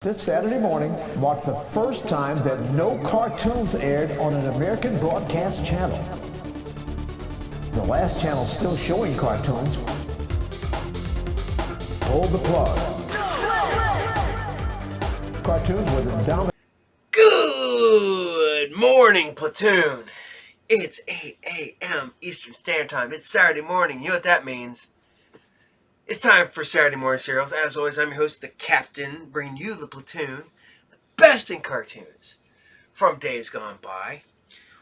This Saturday morning marked the first time that no cartoons aired on an American broadcast channel. The last channel still showing cartoons pulled the plug. Cartoons were the dominant. Good morning, Platoon. It's 8 a.m. Eastern Standard Time. It's Saturday morning. You know what that means. It's time for Saturday Morning Serials. As always, I'm your host, the Captain, bringing you the Platoon, the best in cartoons from days gone by.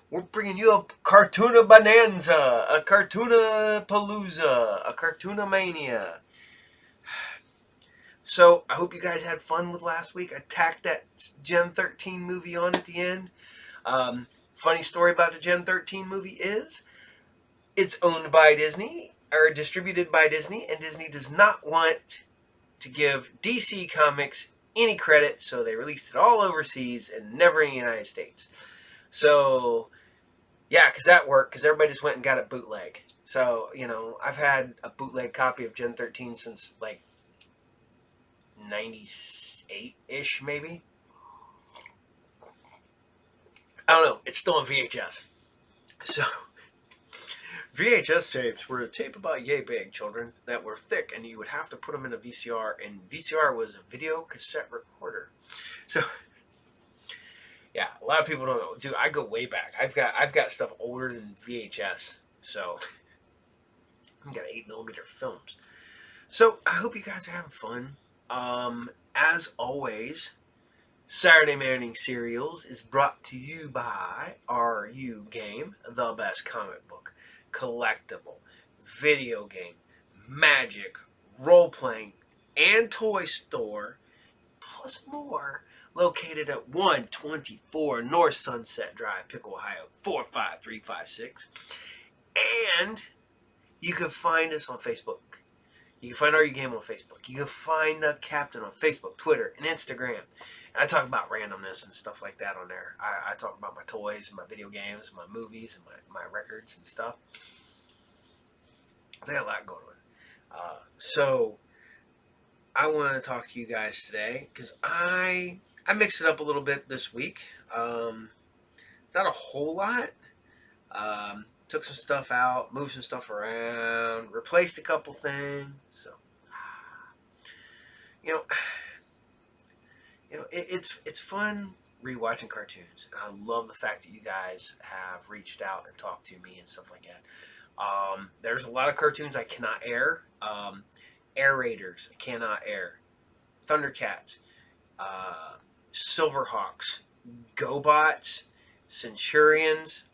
We're bringing you a Cartoona Bonanza, a Cartoonapaloza, a Cartoonomania. So, I hope you guys had fun with last week. I tacked that Gen 13 movie on at the end. Funny story about the Gen 13 movie is it's owned by Disney, or distributed by Disney, and Disney does not want to give DC Comics any credit, so they released it all overseas and never in the United States. So, yeah, because that worked, because everybody just went and got it bootleg. So, you know, I've had a bootleg copy of Gen 13 since, like, 98-ish, maybe. I don't know. It's still on VHS. So, VHS tapes were a tape about yay big, children, that were thick, and you would have to put them in a VCR, and VCR was a video cassette recorder. So, yeah, a lot of people don't know. Dude, I go way back. I've got stuff older than VHS, so I've got 8mm films. So, I hope you guys are having fun. As always, Saturday Morning Serials is brought to you by RU Game, the best comic book, collectible, video game, magic, role-playing, and toy store, plus more, located at 124 North Sunset Drive, Pickle, Ohio, 45356. And you can find us on Facebook. You can find RU Game on Facebook. You can find the Captain on Facebook, Twitter, and Instagram. And I talk about randomness and stuff like that on there. I talk about my toys and my video games and my movies and my records and stuff. I got a lot going on. So I want to talk to you guys today because I mixed it up a little bit this week. Not a whole lot. Took some stuff out, moved some stuff around, replaced a couple things. So, you know, it's fun rewatching cartoons, and I love the fact that you guys have reached out and talked to me and stuff like that. There's a lot of cartoons I cannot air. Air Raiders I cannot air. Thundercats, Silverhawks, GoBots, Centurions.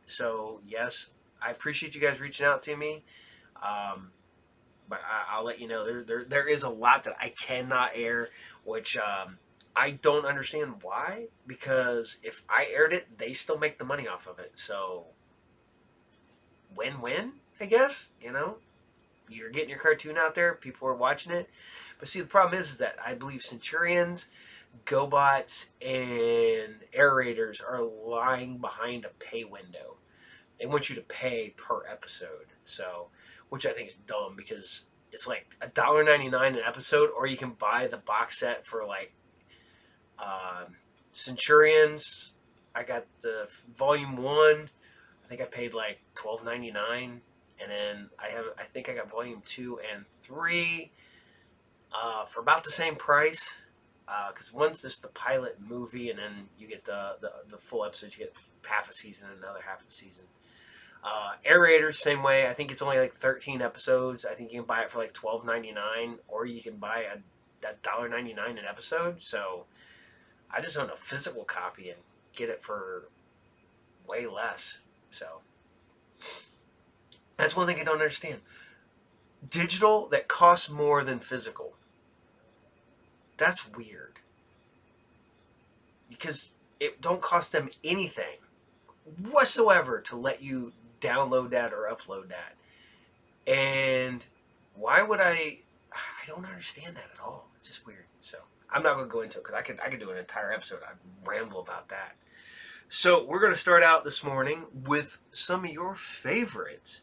So yes, I appreciate you guys reaching out to me. But I'll let you know there is a lot that I cannot air, which I don't understand why. Because if I aired it, they still make the money off of it. So win-win, I guess. You know, you're getting your cartoon out there, people are watching it. But see, the problem is that I believe Centurions, GoBots, and Air Raiders are lying behind a pay window. They want you to pay per episode, so which I think is dumb because it's like $1.99 an episode, or you can buy the box set for like Centurions. I got the volume 1. I think I paid like $12.99, and then I think I got volume 2 and 3 for about the same price. Because one's just the pilot movie, and then you get the full episodes. You get half a season and another half of the season. Air Raiders, same way. I think it's only like 13 episodes. I think you can buy it for like $12.99, or you can buy a $1.99 an episode. So I just own a physical copy and get it for way less. So that's one thing I don't understand. Digital that costs more than physical. That's weird. Because it don't cost them anything whatsoever to let you download that or upload that. And why would I don't understand that at all. It's just weird. So I'm not going to go into it because I could do an entire episode. I'd ramble about that. So we're going to start out this morning with some of your favorites.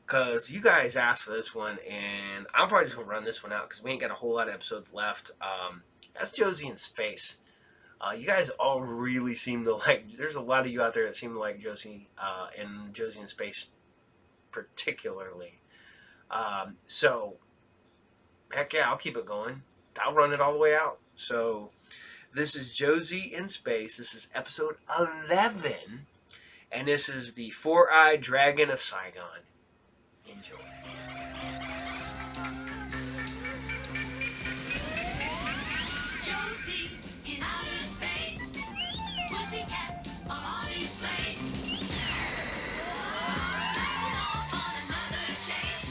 Because you guys asked for this one, and I'm probably just going to run this one out because we ain't got a whole lot of episodes left. That's Josie in space. You guys all really seem to like. There's a lot of you out there that seem to like Josie and Josie in space, particularly. So, heck yeah, I'll keep it going. I'll run it all the way out. So, this is Josie in space. This is episode 11, and this is the Four-Eyed Dragon of Saigon. Enjoy. Josie in outer space. Pussycats are all in place. Off on another chase.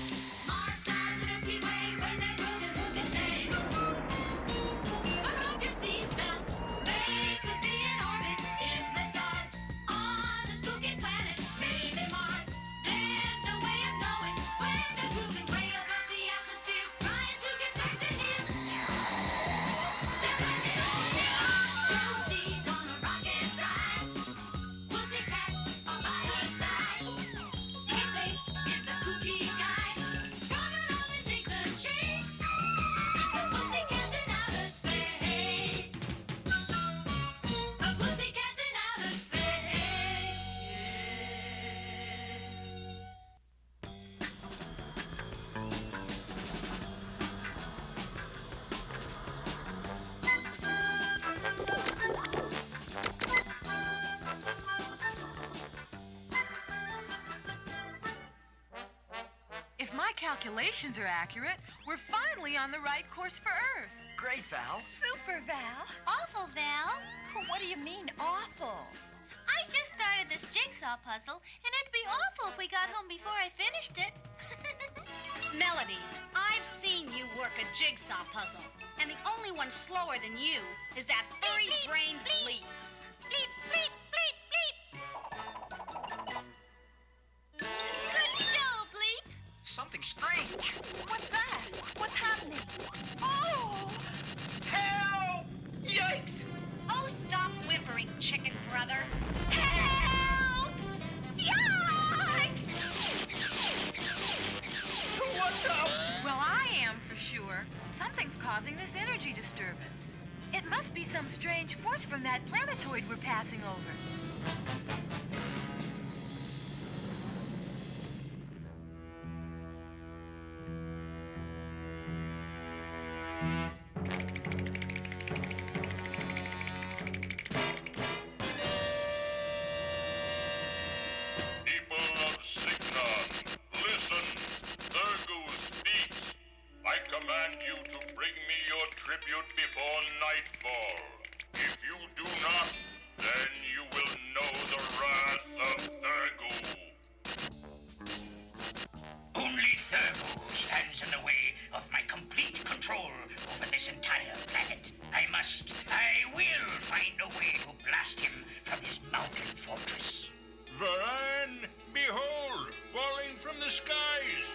Mars stars the Milky Way when they're moving, moving safe. Buckle up your seatbelts. They could be in orbit in the stars. On a spooky planet, maybe Mars. There's no way of knowing when they're moving way above the atmosphere, trying to get back to him. Josie's on a rocket ride. Pussycats are by her side. Hey, is the kooky guy. Come along and take the chase. The pussycats in outer space. The pussycats in outer space. If my calculations are accurate, we're finally on the right course for Earth. Great, Val. Super, Val. Awful, Val. What do you mean, awful? I just started this jigsaw puzzle, and it'd be awful if we got home before I finished it. Melody, I've seen you work a jigsaw puzzle, and the only one slower than you is that furry-brained bleep. Bleep, bleep, bleep, bleep. Good show, Bleep. Something strange. What's that? What's happening? Oh! Help! Yikes! Oh, stop whimpering, chicken brother. Help! Yikes! What's up? Well, I am for sure. Something's causing this energy disturbance. It must be some strange force from that planetoid we're passing over. People of Signon, listen. Thurgo speaks. I command you to bring me your tribute before nightfall. If you do not, then you will know the wrath of Thurgo. Only Thurgo stands in the way of my complete control over this entire planet. I will find a way to blast him from his mountain fortress. Varan, behold, falling from the skies.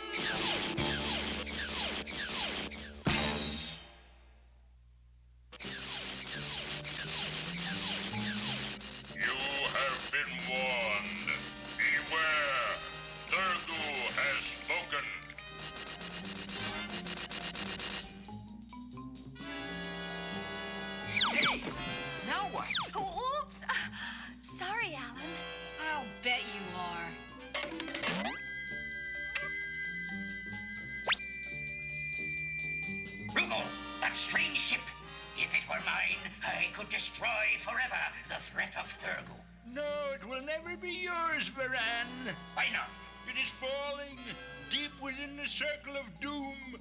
You have been warned. Beware. Thurgo has spoken. Hey, now what? Oh, oops. Sorry, Alan. I'll bet you are. Rugal, that strange ship. If it were mine, I could destroy forever the threat of Thurgo. No, it will never be yours, Varan. Why not? It is falling deep within the circle of doom.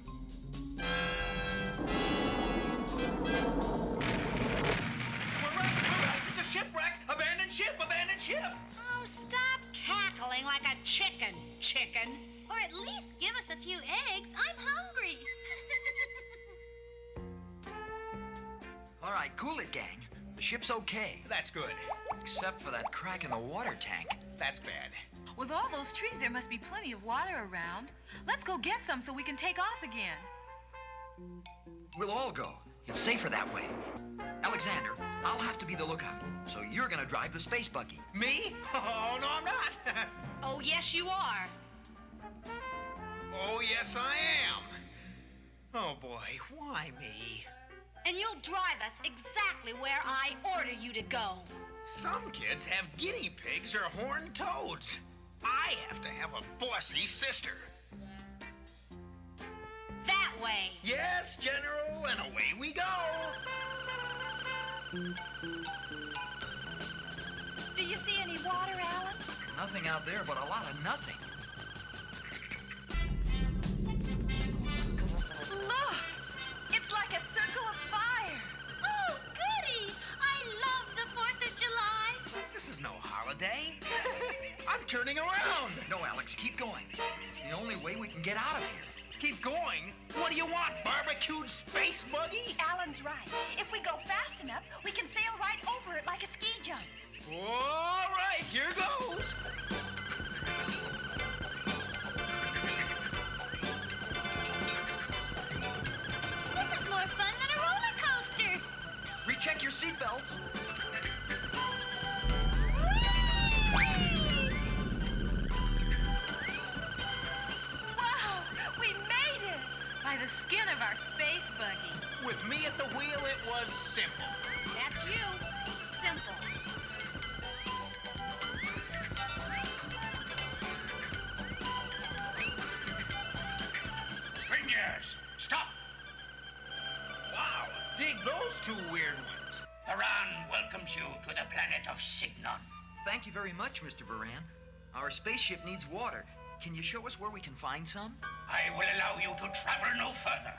We're wrecked. It's a shipwreck. Abandoned ship. Abandoned ship. Oh, stop cackling like a chicken, chicken. Or at least give us a few eggs. I'm hungry. All right, cool it, gang. The ship's okay. That's good. Except for that crack in the water tank. That's bad. With all those trees, there must be plenty of water around. Let's go get some so we can take off again. We'll all go. It's safer that way. Alexander, I'll have to be the lookout. So you're gonna drive the space buggy. Me? Oh, no, I'm not. Oh, yes, you are. Oh, yes, I am. Oh, boy, why me? And you'll drive us exactly where I order you to go. Some kids have guinea pigs or horned toads. I have to have a bossy sister. That way. Yes, General, and away we go. Do you see any water, Alan? Nothing out there but a lot of nothing. Look! It's like a circle of fire. Oh, goody! I love the 4th of July. This is no holiday. I'm turning around. No, Alex, keep going. It's the only way we can get out of here. Keep going? What do you want, barbecued space buggy? Alan's right. If we go fast enough, we can sail right over it like a ski jump. All right, here goes. This is more fun than a roller coaster. Recheck your seatbelts. Wow! We made it! By the skin of our space buggy. With me at the wheel, it was simple. That's you. Simple. Strangers, stop! Wow, dig those two weird ones. Varan welcomes you to the planet of Signon. Thank you very much, Mr. Varan. Our spaceship needs water. Can you show us where we can find some? I will allow you to travel no further.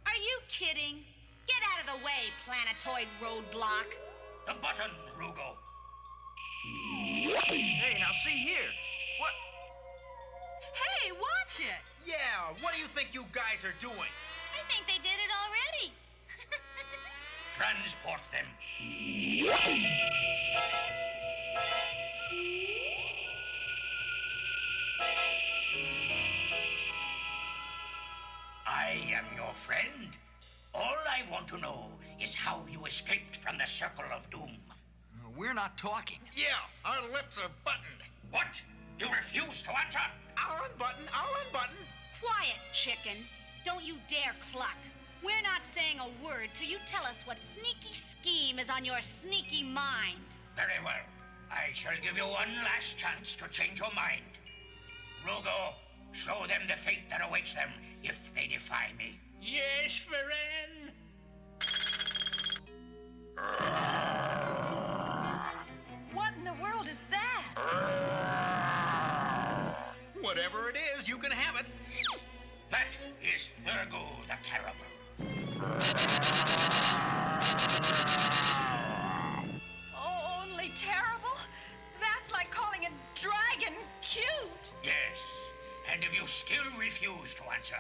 Are you kidding? Get out of the way, planetoid roadblock. The button, Rugo. Hey, now see here. What? Hey, watch it! Yeah, what do you think you guys are doing? I think they did it already. Transport them. I am your friend. All I want to know is how you escaped from the Circle of Doom. We're not talking. Yeah, our lips are buttoned. What? You refuse to answer? I'll unbutton, I'll unbutton. Quiet, chicken. Don't you dare cluck. We're not saying a word till you tell us what sneaky scheme is on your sneaky mind. Very well. I shall give you one last chance to change your mind. Rugo, show them the fate that awaits them if they defy me. Yes, Varan. What in the world is that? Whatever it is, you can have it. That is Thurgo the Terrible. Oh, only terrible? That's like calling a dragon cute. Yes, and if you still refuse to answer,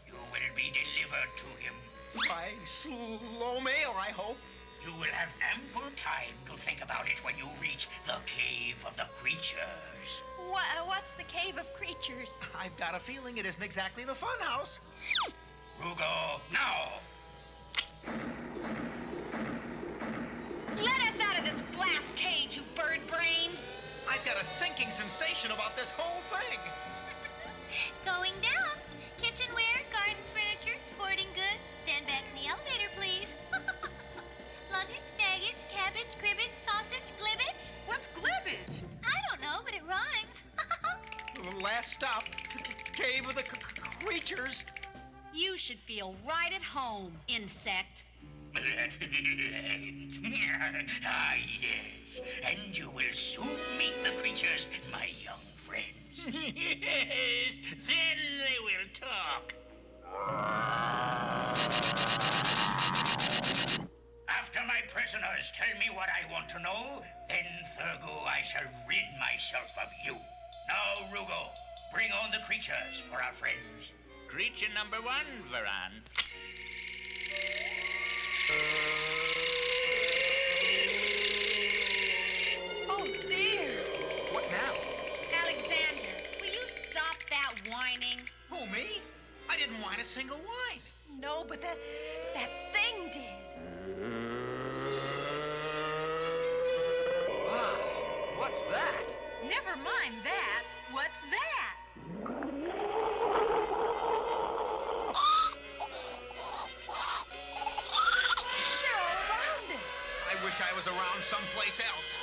you will be delivered to him. By slow mail, I hope. You will have ample time to think about it when you reach the Cave of the Creatures. What's the Cave of Creatures? I've got a feeling it isn't exactly the funhouse. Rugo, now! Let us out of this glass cage, you bird brains. I've got a sinking sensation about this whole thing. Going down. Kitchenware, garden furniture, sporting goods. Stand back in the elevator, please. Luggage, baggage, cabbage, cribbage, sausage, glibbage. What's glibbage? I don't know, but it rhymes. Last stop, Cave of the Creatures. You should feel right at home, insect. Ah, yes, and you will soon meet the creatures, my young friends. Yes, then they will talk. After my prisoners tell me what I want to know, then, Thurgo, I shall rid myself of you. Now, Rugo, bring on the creatures for our friends. Creature number 1, Varan. Oh, dear. What now? Alexander, will you stop that whining? Who, me? I didn't whine a single whine. No, but that thing did. Wow, what's that? Never mind that. What's that? wish I was around someplace else.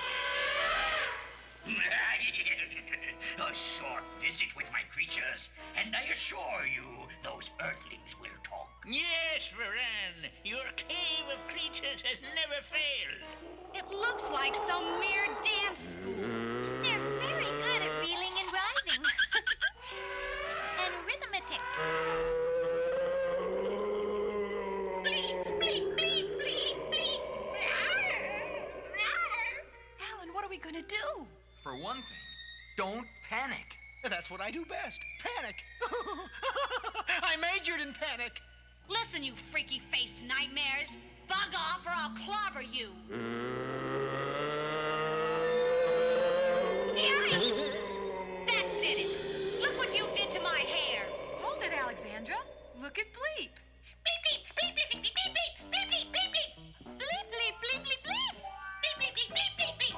A short visit with my creatures, and I assure you, those Earthlings will talk. Yes, Varan, your cave of creatures has never failed. It looks like some weird dance school. They're very good at reeling and rhyming. And arithmetic. Bleep, bleep, bleep, bleep, bleep. Alan, what are we gonna do? For one thing, don't panic. That's what I do best. Panic. I majored in panic. Listen, you freaky-faced nightmares. Bug off or I'll clobber you. Yikes! That did it. Look what you did to my hair. Hold it, Alexandra. Look at Bleep. Beep, beep, beep, beep, beep, beep, beep, beep, beep, beep, beep. Bleep, bleep, bleep, bleep, bleep. Beep, beep, beep, beep, beep, beep.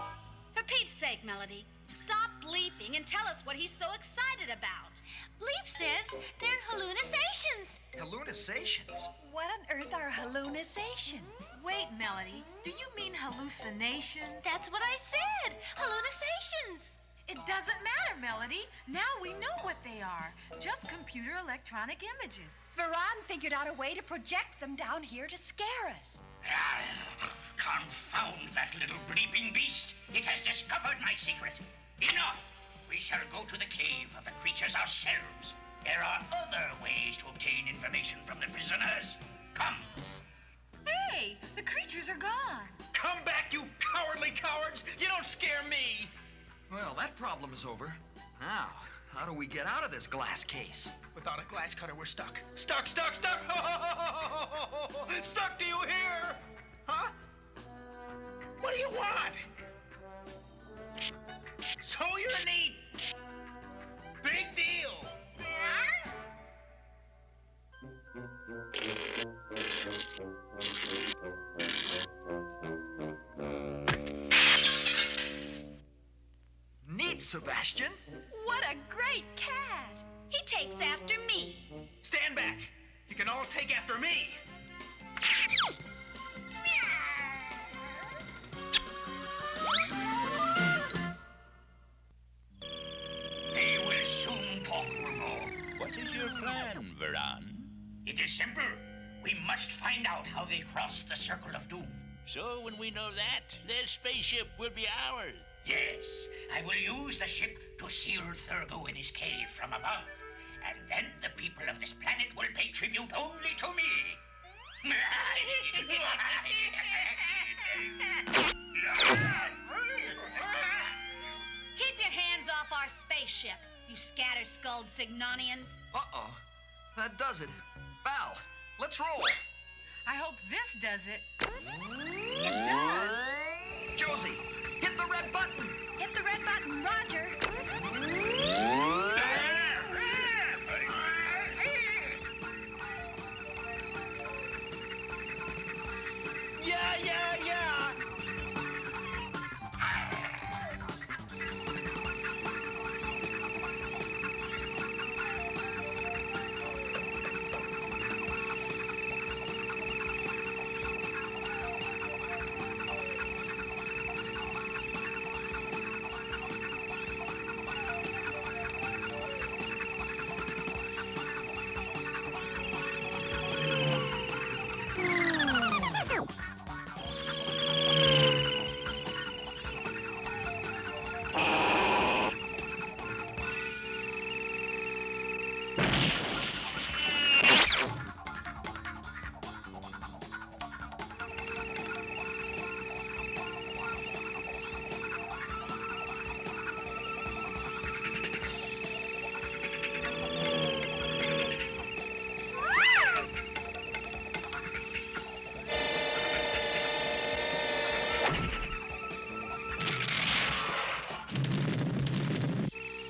For Pete's sake, Melody, stop bleeping and tell us what he's so excited about. Bleep says they're hallucinations. Hallucinations? What on earth are hallucinations? Wait, Melody. Do you mean hallucinations? That's what I said. Hallucinations. It doesn't matter, Melody. Now we know what they are. Just computer electronic images. Varan figured out a way to project them down here to scare us. Confound that little bleeping beast. It has discovered my secret. Enough. We shall go to the cave of the creatures ourselves. There are other ways to obtain information from the prisoners. Come. Hey, the creatures are gone. Come back, you cowardly cowards! You don't scare me! Well, that problem is over. Now, how do we get out of this glass case? Without a glass cutter, we're stuck. Stuck, stuck, stuck! Stuck, do you hear? Huh? What do you want? So you're neat. Big deal. Neat, Sebastian. What a great cat! He takes after me. Stand back. You can all take after me. They will soon talk, Rugo. What is your plan, Varan? It is simple. We must find out how they crossed the Circle of Doom. So when we know that, their spaceship will be ours. Yes, I will use the ship to seal Thurgo in his cave from above. And then the people of this planet will pay tribute only to me. Keep your hands off our spaceship, you scatter-skulled Signonians. Uh-oh. That does it. Val, let's roll. I hope this does it. It does! Josie, hit the red button. Hit the red button, Roger! Yeah, yeah, yeah.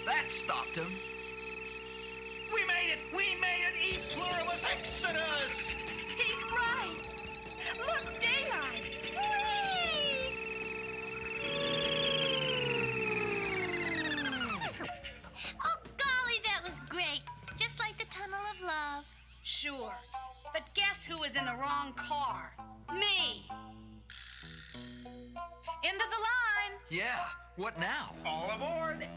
That stopped him. We made it! We made it! E pluribus exodus! He's right! Look, daylight! Whee! Oh, golly, that was great. Just like the Tunnel of Love. Sure. But guess who was in the wrong car? Me. Yeah, what now? All aboard.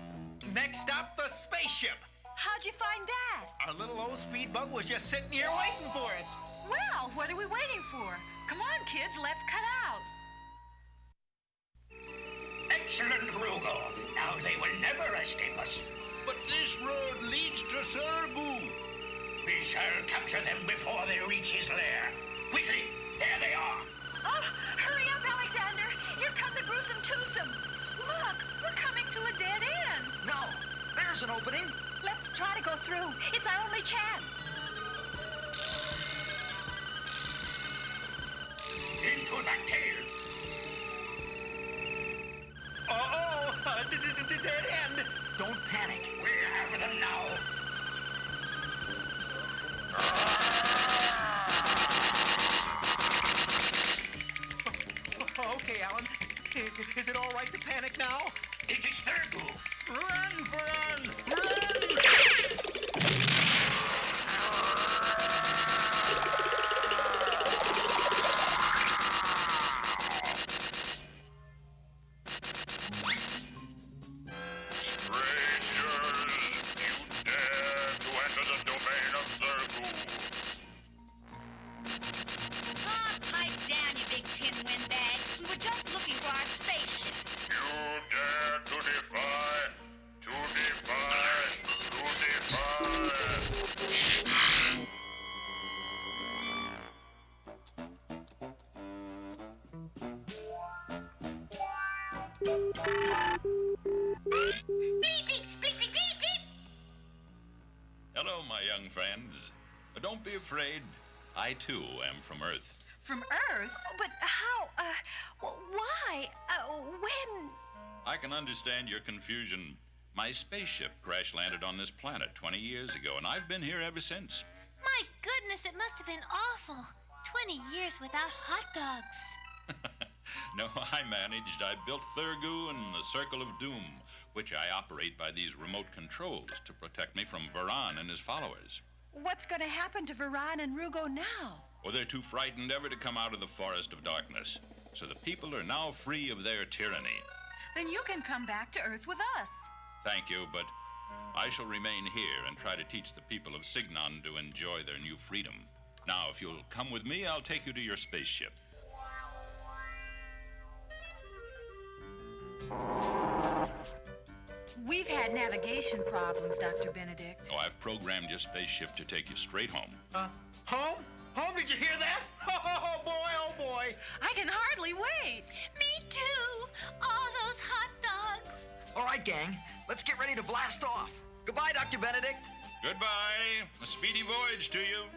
Next up, the spaceship. How'd you find that? Our little old speed bug was just sitting here waiting for us. Well, what are we waiting for? Come on, kids, let's cut out. Excellent, Rugo. Now they will never escape us. But this road leads to Thurgu. We shall capture them before they reach his lair. Quickly, there they are. Oh, hurry up, Alexander. Here come the gruesome twosome. Look, we're coming to a dead end. No, there's an opening. Let's try to go through. It's our only chance. Into that cave. Dead end. Don't panic. We're after them now. Okay, Alan. Is it all right to panic now? It is Thurgu. Run, Ferran! Run! Ah, pipe down, you big tin windbag. We were just looking for our spaceship. You dare to defy, to defy, to defy. Beep, beep, beep, beep, beep, beep. Hello, my young friends. Don't be afraid. I, too, am from Earth. From Earth? But how? Why? When? I can understand your confusion. My spaceship crash-landed on this planet 20 years ago, and I've been here ever since. My goodness, it must have been awful. 20 years without hot dogs. No, I managed. I built Thurgu and the Circle of Doom, which I operate by these remote controls to protect me from Varan and his followers. What's going to happen to Varan and Rugo now? Well, they're too frightened ever to come out of the forest of darkness. So the people are now free of their tyranny. Then you can come back to Earth with us. Thank you, but I shall remain here and try to teach the people of Signon to enjoy their new freedom. Now, if you'll come with me, I'll take you to your spaceship. We've had navigation problems, Dr. Benedict. Oh, I've programmed your spaceship to take you straight home. Home? Home, did you hear that? Oh, boy, oh, boy. I can hardly wait. Me too. All those hot dogs. All right, gang. Let's get ready to blast off. Goodbye, Dr. Benedict. Goodbye. A speedy voyage to you.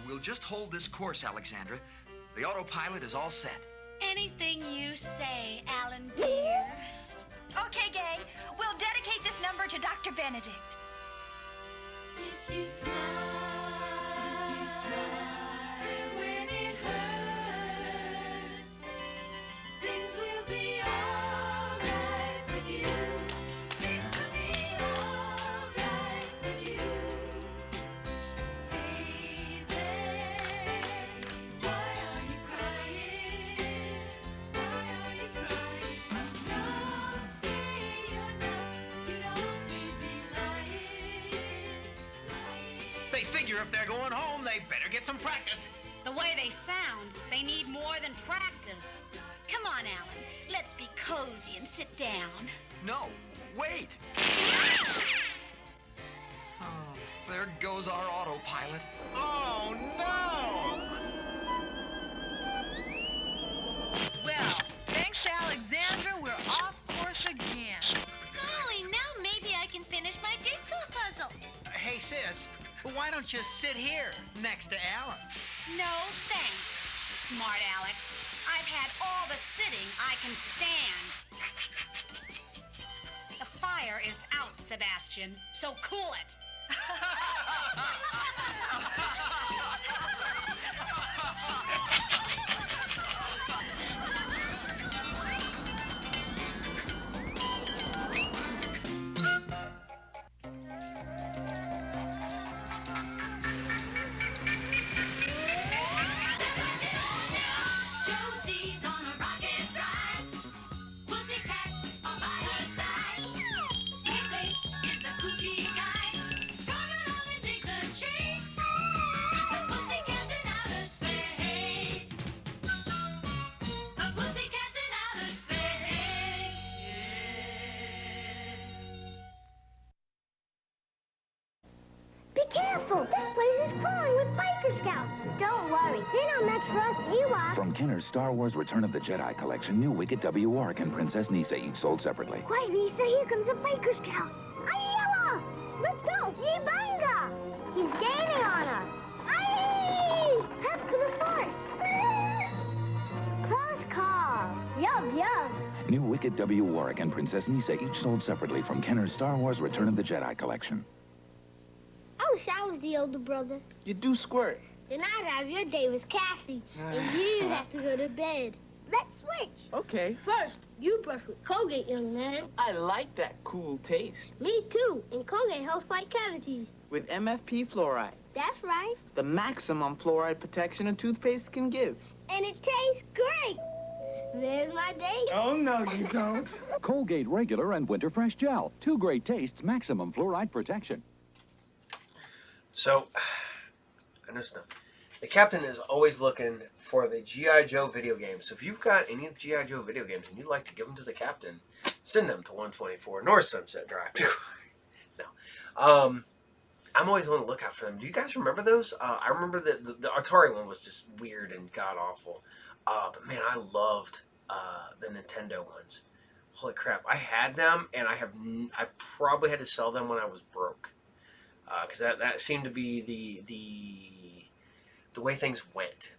We'll just hold this course, Alexandra. The autopilot is all set. Anything you say, Alan dear. Okay, gang. We'll dedicate this number to Dr. Benedict. If you smile when it hurts, things will be alright with you. Things will be alright with you. Hey there, why are you crying? Why are you crying? Don't say you're not, you don't need me lying. They figure if they're going home, they better get some practice. The way they sound, they need more than practice. Come on, Alan. Let's be cozy and sit down. No, wait. Oh, there goes our autopilot. Oh, no! Well, thanks to Alexandra, we're off course again. Golly, now maybe I can finish my jigsaw puzzle. Hey, sis, why don't you sit here next to Alan? No, thanks, smart Alex. I've had all the sitting I can stand. The fire is out, Sebastian, so cool it. careful. This place is crawling with biker scouts. Don't worry. They're not much for us, you are. From Kenner's Star Wars Return of the Jedi collection, new Wicket W. Warwick and Princess Nisa, each sold separately. Quiet, Nisa. Here comes a biker scout. Ayala! Let's go. Yee-banga! He's gaining on us. Aye! Up to the force. Close call. Yum, yum. New Wicket W. Warwick and Princess Nisa, each sold separately from Kenner's Star Wars Return of the Jedi collection. I wish I was the older brother. You do squirt. Then I'd have your day with Cassie, and you'd have to go to bed. Let's switch. Okay. First, you brush with Colgate, young man. I like that cool taste. Me too, and Colgate helps fight cavities. With MFP fluoride. That's right. The maximum fluoride protection a toothpaste can give. And it tastes great. There's my date. Oh, no, you don't. Colgate Regular and Winter Fresh Gel. 2 great tastes, maximum fluoride protection. So, I understand. The captain is always looking for the G.I. Joe video games. So if you've got any of the G.I. Joe video games and you'd like to give them to the captain, send them to 124 North Sunset Drive. No. I'm always on the lookout for them. Do you guys remember those? I remember the Atari one was just weird and god-awful. But man, I loved the Nintendo ones. Holy crap. I had them, and I probably had to sell them when I was broke. Because that seemed to be the way things went.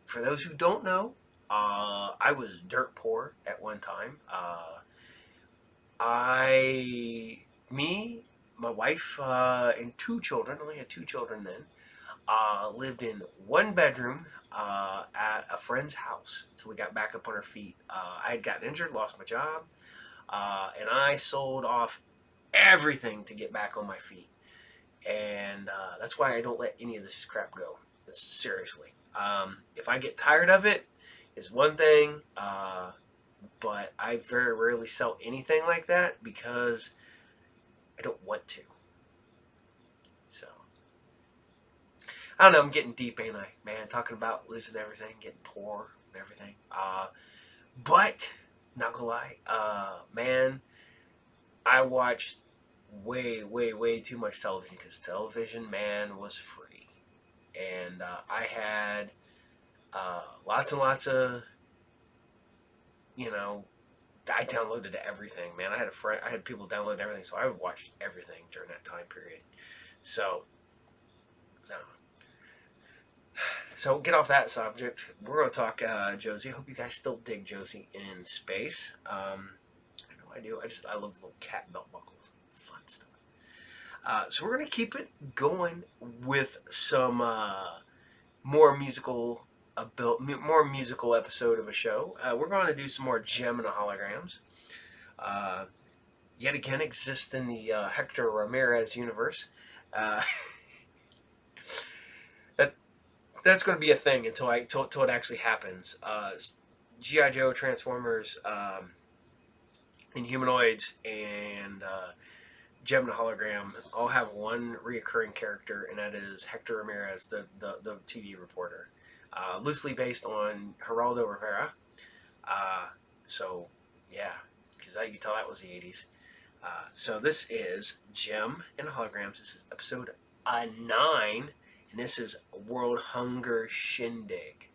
For those who don't know, I was dirt poor at one time. My wife, and 2 children, only had 2 children then, lived in 1 bedroom at a friend's house until we got back up on our feet. I had gotten injured, lost my job, and I sold off everything to get back on my feet. And that's why I don't let any of this crap go. That's seriously. If I get tired of it, is one thing, but I very rarely sell anything like that because I don't want to. So, I don't know, I'm getting deep, ain't I? Man, talking about losing everything, getting poor and everything. But, not gonna lie, man, I watched way too much television because television, man, was free. And I had lots and lots of, I downloaded everything, man. I had people download everything, so I watched everything during that time period. So, no. So, get off that subject. We're going to talk Josie. I hope you guys still dig Josie in space. I know I do. I love the little cat belt buckles. Fun stuff. So, we're going to keep it going with some more musical episode of a show. We're going to do some more Gem and the Holograms. Yet again, exist in the Hector Ramirez universe. That's going to be a thing until it actually happens. G.I. Joe, Transformers, Inhumanoids, and Gem and the Hologram all have one reoccurring character, and that is Hector Ramirez, the TV reporter. Loosely based on Geraldo Rivera. So, yeah, because you can tell that was the 80s. So this is Gem and Holograms. This is episode 9, and this is World Hunger Shindig.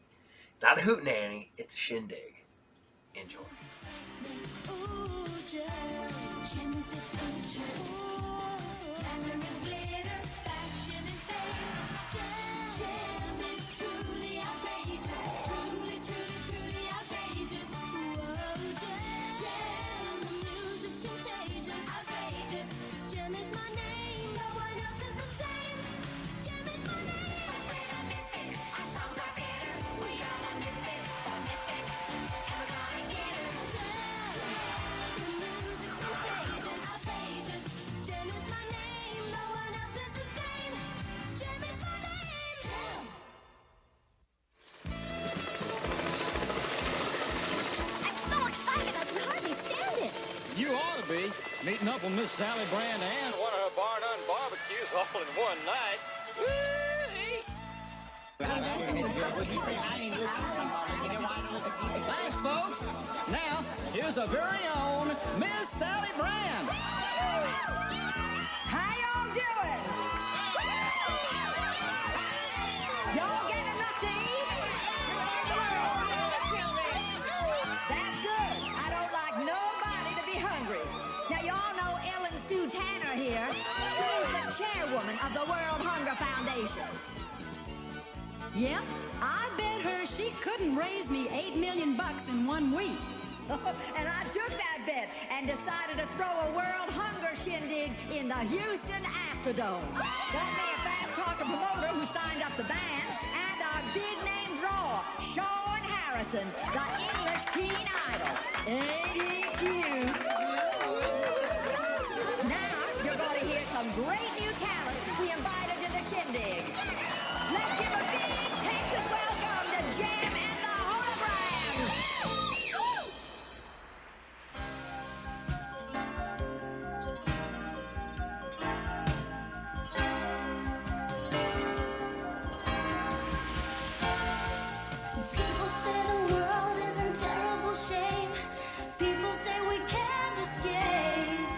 Not a hootenanny, it's a shindig. Enjoy. Ooh, Gem is a future. Glamour and glitter, fashion and fame. Gem is truly outrageous. Truly outrageous. Whoa, Gem, the music's contagious. Outrageous. Gem is my name, no one else is the same. Gem is my name. We're the misfits, our songs are bitter. We are the misfits, and we're gonna get her. Gem, the music's contagious. Outrageous. Gem is my name, no one else is the same. Gem is my name. Gem. I'm so excited I can hardly stand it. You ought to be. Meeting up with Miss Sally Brand and one of her bar-done barbecues all in one night. Thanks, folks. Now, here's our very own Miss Sally Brand. How y'all doing? Y'all getting enough to eat? That's good. I don't like nobody to be hungry. Now, y'all know Ellen Sue Tanner here. She's the chairwoman of the World Hunger Foundation. Yep, I bet her she couldn't raise me $8 million in 1 week. And I took that bet and decided to throw a World Hunger Shindig in the Houston Astrodome. Got me a fast-talking promoter who signed up the bands and our big-name draw, Sean Harrison, the English teen idol. Ain't he cute? Now you're going to hear some great new talent we invited to the Shindig. Let's give a big Texas welcome to Jam and the Holograms. People say the world is in terrible shape. People say we can't escape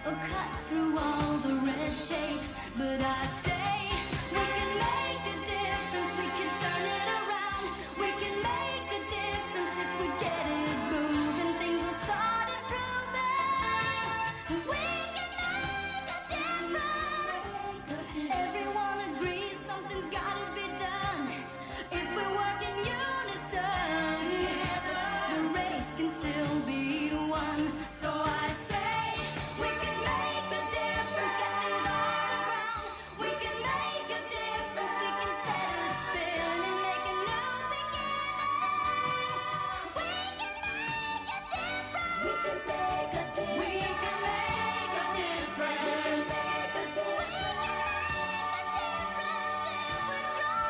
or cut through all the red tape. But I say we can make a difference. We can turn it around. We can make a difference if we get it moving. Things will start improving. We can make a difference. Everyone agrees something's gotta be done. If we work in unison, together the race can still be won. So I say we can make a difference, get things off the ground. We can make a difference, we can set it spinning, make a new beginning. We can make a difference. We can make a difference. We can make a difference. We can make a difference if we try.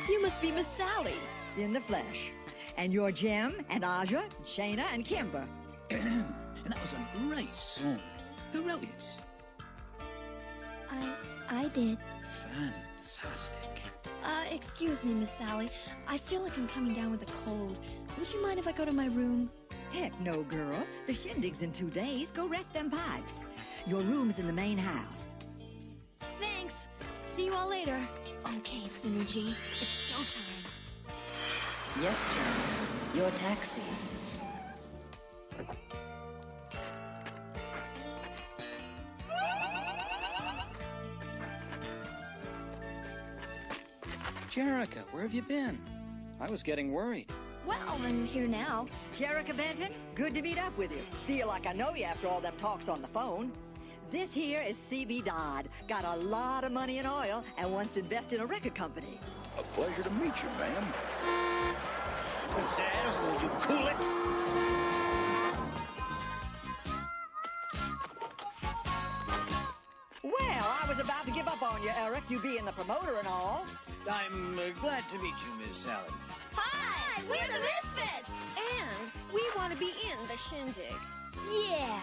You must be Miss Sally. In the flesh. And you're Jim and Aja, and Shayna and Kimber. And that was a great song. Who wrote it? I did. Fantastic. Excuse me, Miss Sally. I feel like I'm coming down with a cold. Would you mind if I go to my room? Heck no, girl. The Shindig's in 2 days. Go rest them pipes. Your room's in the main house. Thanks. See you all later. Okay, Synergy. It's showtime. Yes, John. Your taxi. Jerica, where have you been? I was getting worried. Well, I'm here now. Jerica Benton, good to meet up with you. Feel like I know you after all them talks on the phone. This here is C.B. Dodd. Got a lot of money in oil and wants to invest in a record company. A pleasure to meet you, ma'am. Pizzazz, will you cool it? Well, I was about to give up on you, Eric, you being the promoter and all. I'm glad to meet you, Miss Sally. Hi, we're the Misfits. And we want to be in the Shindig. Yeah.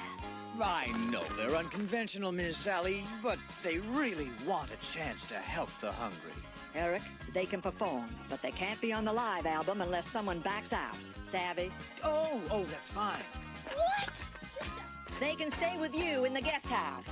I know they're unconventional, Miss Sally, but they really want a chance to help the hungry. Eric, they can perform, but they can't be on the live album unless someone backs out. Savvy? Oh, that's fine. What? They can stay with you in the guest house.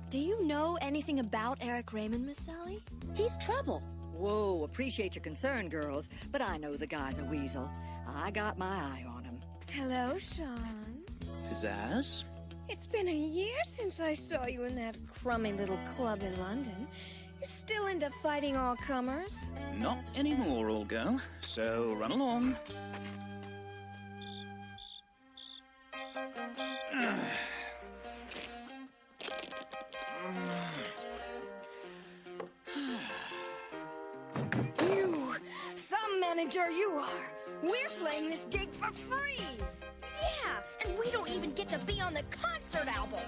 Do you know anything about Eric Raymond, Miss Sally? He's trouble. Whoa, appreciate your concern, girls, but I know the guy's a weasel. I got my eye on him. Hello, Sean. Pizzazz? It's been a year since I saw you in that crummy little club in London. You're still into fighting all comers? Not anymore, old girl. So run along. You, some manager you are. We're playing this gig for free. Yeah, and we don't even get to be on the concert album.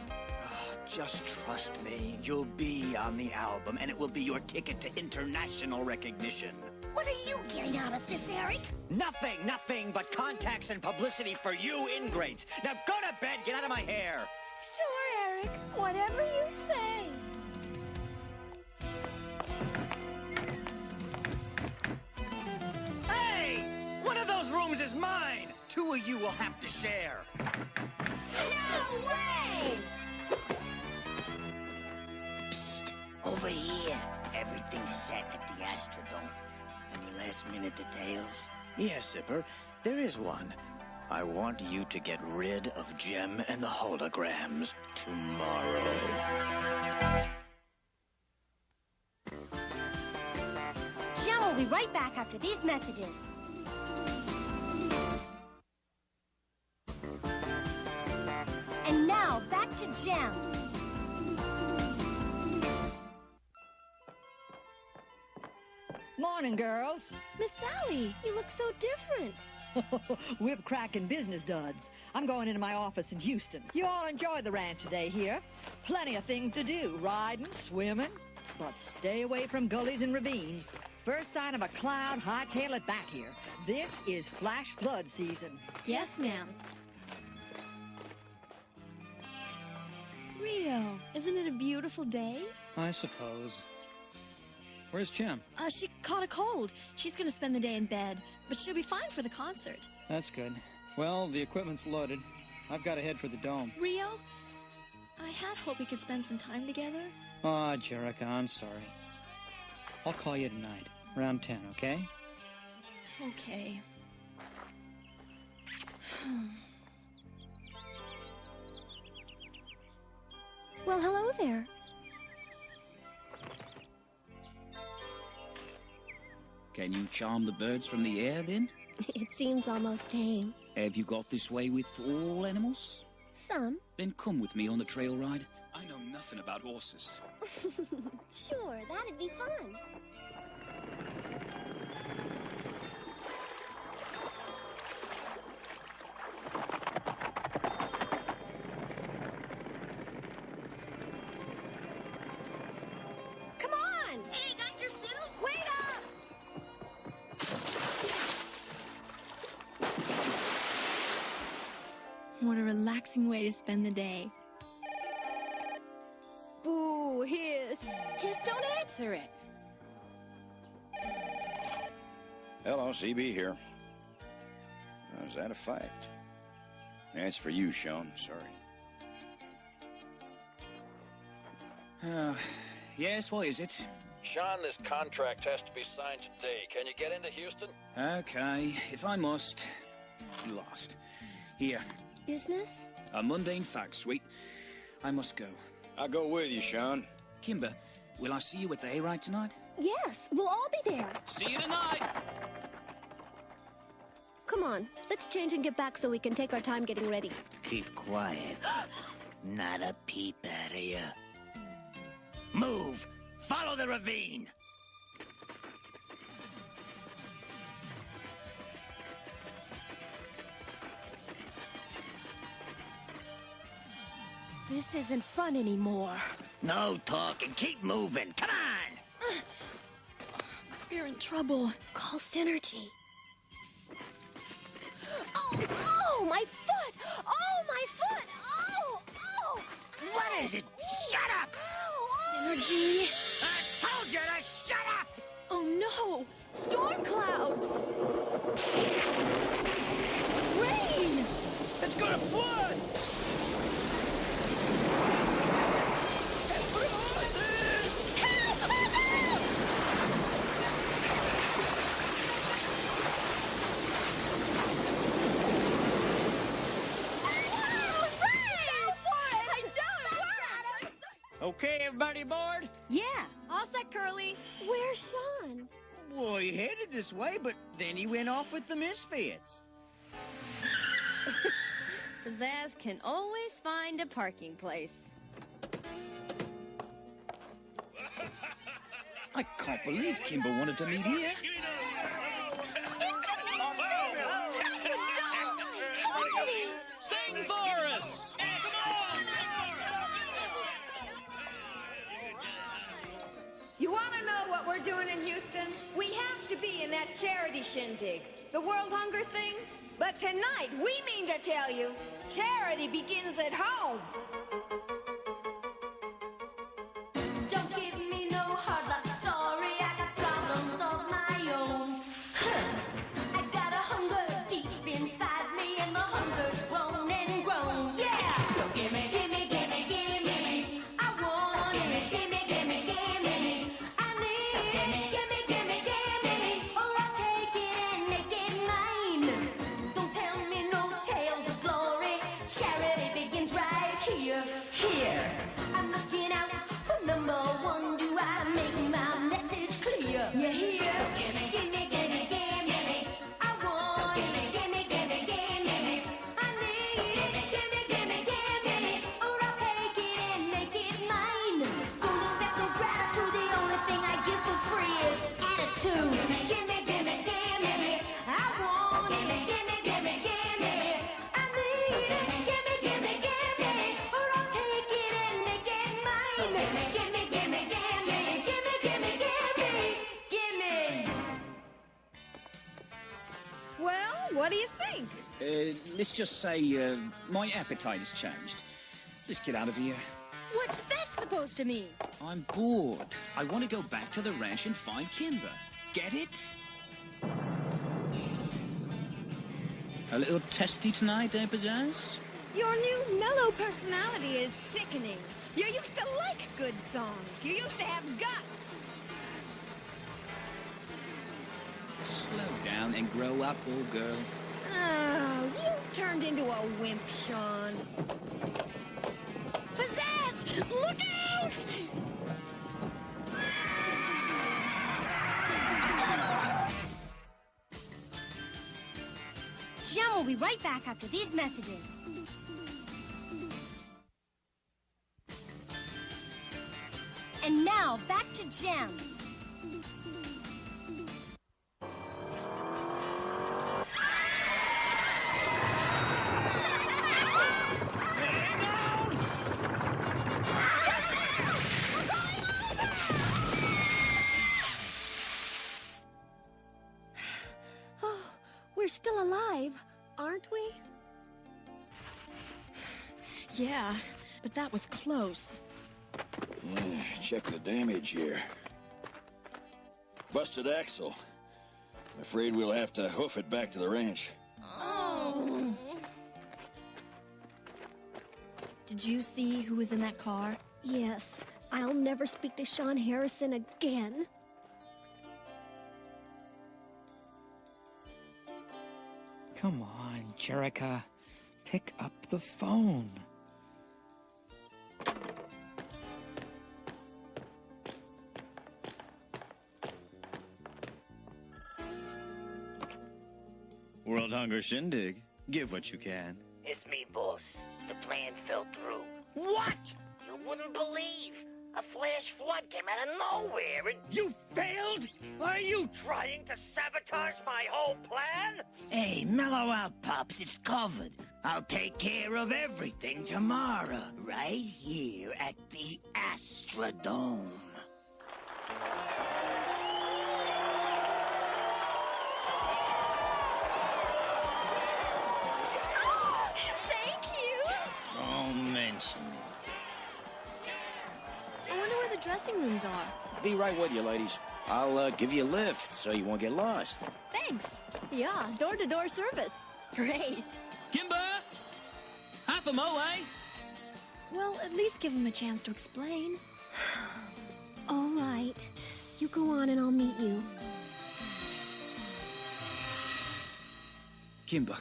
Just trust me. You'll be on the album, and it will be your ticket to international recognition. What are you getting out of this, Eric? Nothing but contacts and publicity for you ingrates. Now go to bed, get out of my hair. Sure, Eric. Whatever you say. Hey! One of those rooms is mine. Two of you will have to share. No way! Psst, over here. Everything's set at the Astrodome. Any last-minute details? Yes, Zipper, there is one. I want you to get rid of Jem and the holograms tomorrow. Jem will be right back after these messages. And now, back to Jem. Morning, girls. Miss Sally, you look so different. Whip cracking business duds. I'm going into my office in Houston. You all enjoy the ranch today here. Plenty of things to do, riding, swimming. But stay away from gullies and ravines. First sign of a cloud, hightail it back here. This is flash flood season. Yes, ma'am. Rio, isn't it a beautiful day? I suppose. Where's Jem? She caught a cold. She's gonna spend the day in bed, but she'll be fine for the concert. That's good. Well, the equipment's loaded. I've got to head for the dome. Rio, I had hoped we could spend some time together. Aw, Jerica, I'm sorry. I'll call you tonight, around 10, okay? Okay. Well, hello there. Can you charm the birds from the air, then? It seems almost tame. Have you got this way with all animals? Some. Then come with me on the trail ride. I know nothing about horses. Sure, that'd be fun. Come on! Hey, got your suit? Wait up! What a relaxing way to spend the day. Boo, hiss. Just don't answer it. Hello, CB here. Now, is that a fact? That's for you, Sean. Sorry. Yes, what is it? Sean, this contract has to be signed today. Can you get into Houston? Okay, if I must. Lost. Here, Business? a mundane fact, sweet. I must go. I'll go with you, Sean. Kimber, will I see you at the hayride tonight? Yes, we'll all be there. See you tonight! Come on, let's change and get back so we can take our time getting ready. Keep quiet. Not a peep out of you. Move! Follow the ravine! This isn't fun anymore. No talking. Keep moving. Come on! We're in trouble. Call Synergy. Oh, my foot! Oh, my foot! Oh! What is it? Shut up! Synergy. I told you to shut up! Oh no! Storm clouds! Rain! It's gonna flood! Okay, everybody aboard? Yeah, all set, Curly. Where's Sean? Well, he headed this way, but then he went off with the Misfits. Pizzazz can always find a parking place. I can't believe Kimber wanted to meet here. Sing for us! You want to know what what we're doing in Houston? We have to be in that charity shindig. The World Hunger thing? But tonight, we mean to tell you, charity begins at home. Don't give me no hard luck story. I got problems of my own. I got a hunger deep inside me, and my hunger's grown and grown. Yeah. So gimme, gimme, gimme, gimme. I want it. Gimme, gimme, gimme. I need it. Gimme, gimme, gimme. Or I'll take it and make it mine. Don't tell me no tales of glory. Charity begins right here. Here. I'm looking out for number one. Do I make my message clear? You hear? So gimme, gimme, gimme, gimme. I want it. Gimme, gimme, gimme. I need it. Gimme, gimme, gimme. Or I'll take it and make it mine. Don't expect no gratitude. The only thing I give for free is attitude. Gimme, gimme, gimme. I want it. Gimme, gimme, gimme. I need it. Gimme, gimme, gimme. Or I'll take it and make it mine. Gimme, gimme, gimme, gimme. Gimme, gimme, gimme. Gimme. Well, what do you think? Let's just say, my appetite has changed. Let's get out of here. What's that supposed to mean? I'm bored. I want to go back to the ranch and find Kimber. Get it? A little testy tonight, eh, Pizzazz? Your new mellow personality is sickening. You used to like good songs. You used to have guts. Slow down and grow up, old girl. Oh, you've turned into a wimp, Sean. Pizzazz! Look out! Jem will be right back after these messages. And now, back to Jem. Oh, we're still alive, aren't we? Yeah, but that was close. Check the damage here. Busted axle. Afraid we'll have to hoof it back to the ranch. Oh. Did you see who was in that car? Yes, I'll never speak to Sean Harrison again. Come on, Jerica. Pick up the phone. World Hunger Shindig. Give what you can. It's me, boss. The plan fell through. What? You wouldn't believe. A flash flood came out of nowhere and... You failed? Are you trying to sabotage my whole plan? Hey, mellow out, Pops. It's covered. I'll take care of everything tomorrow. Right here at the Astrodome. Oh, thank you! Don't mention it. I wonder where the dressing rooms are. Be right with you, ladies. I'll give you a lift so you won't get lost. Thanks. Yeah, door-to-door service. Great. Kimber! Half a mo, eh? Well, at least give him a chance to explain. All right. You go on and I'll meet you. Kimber,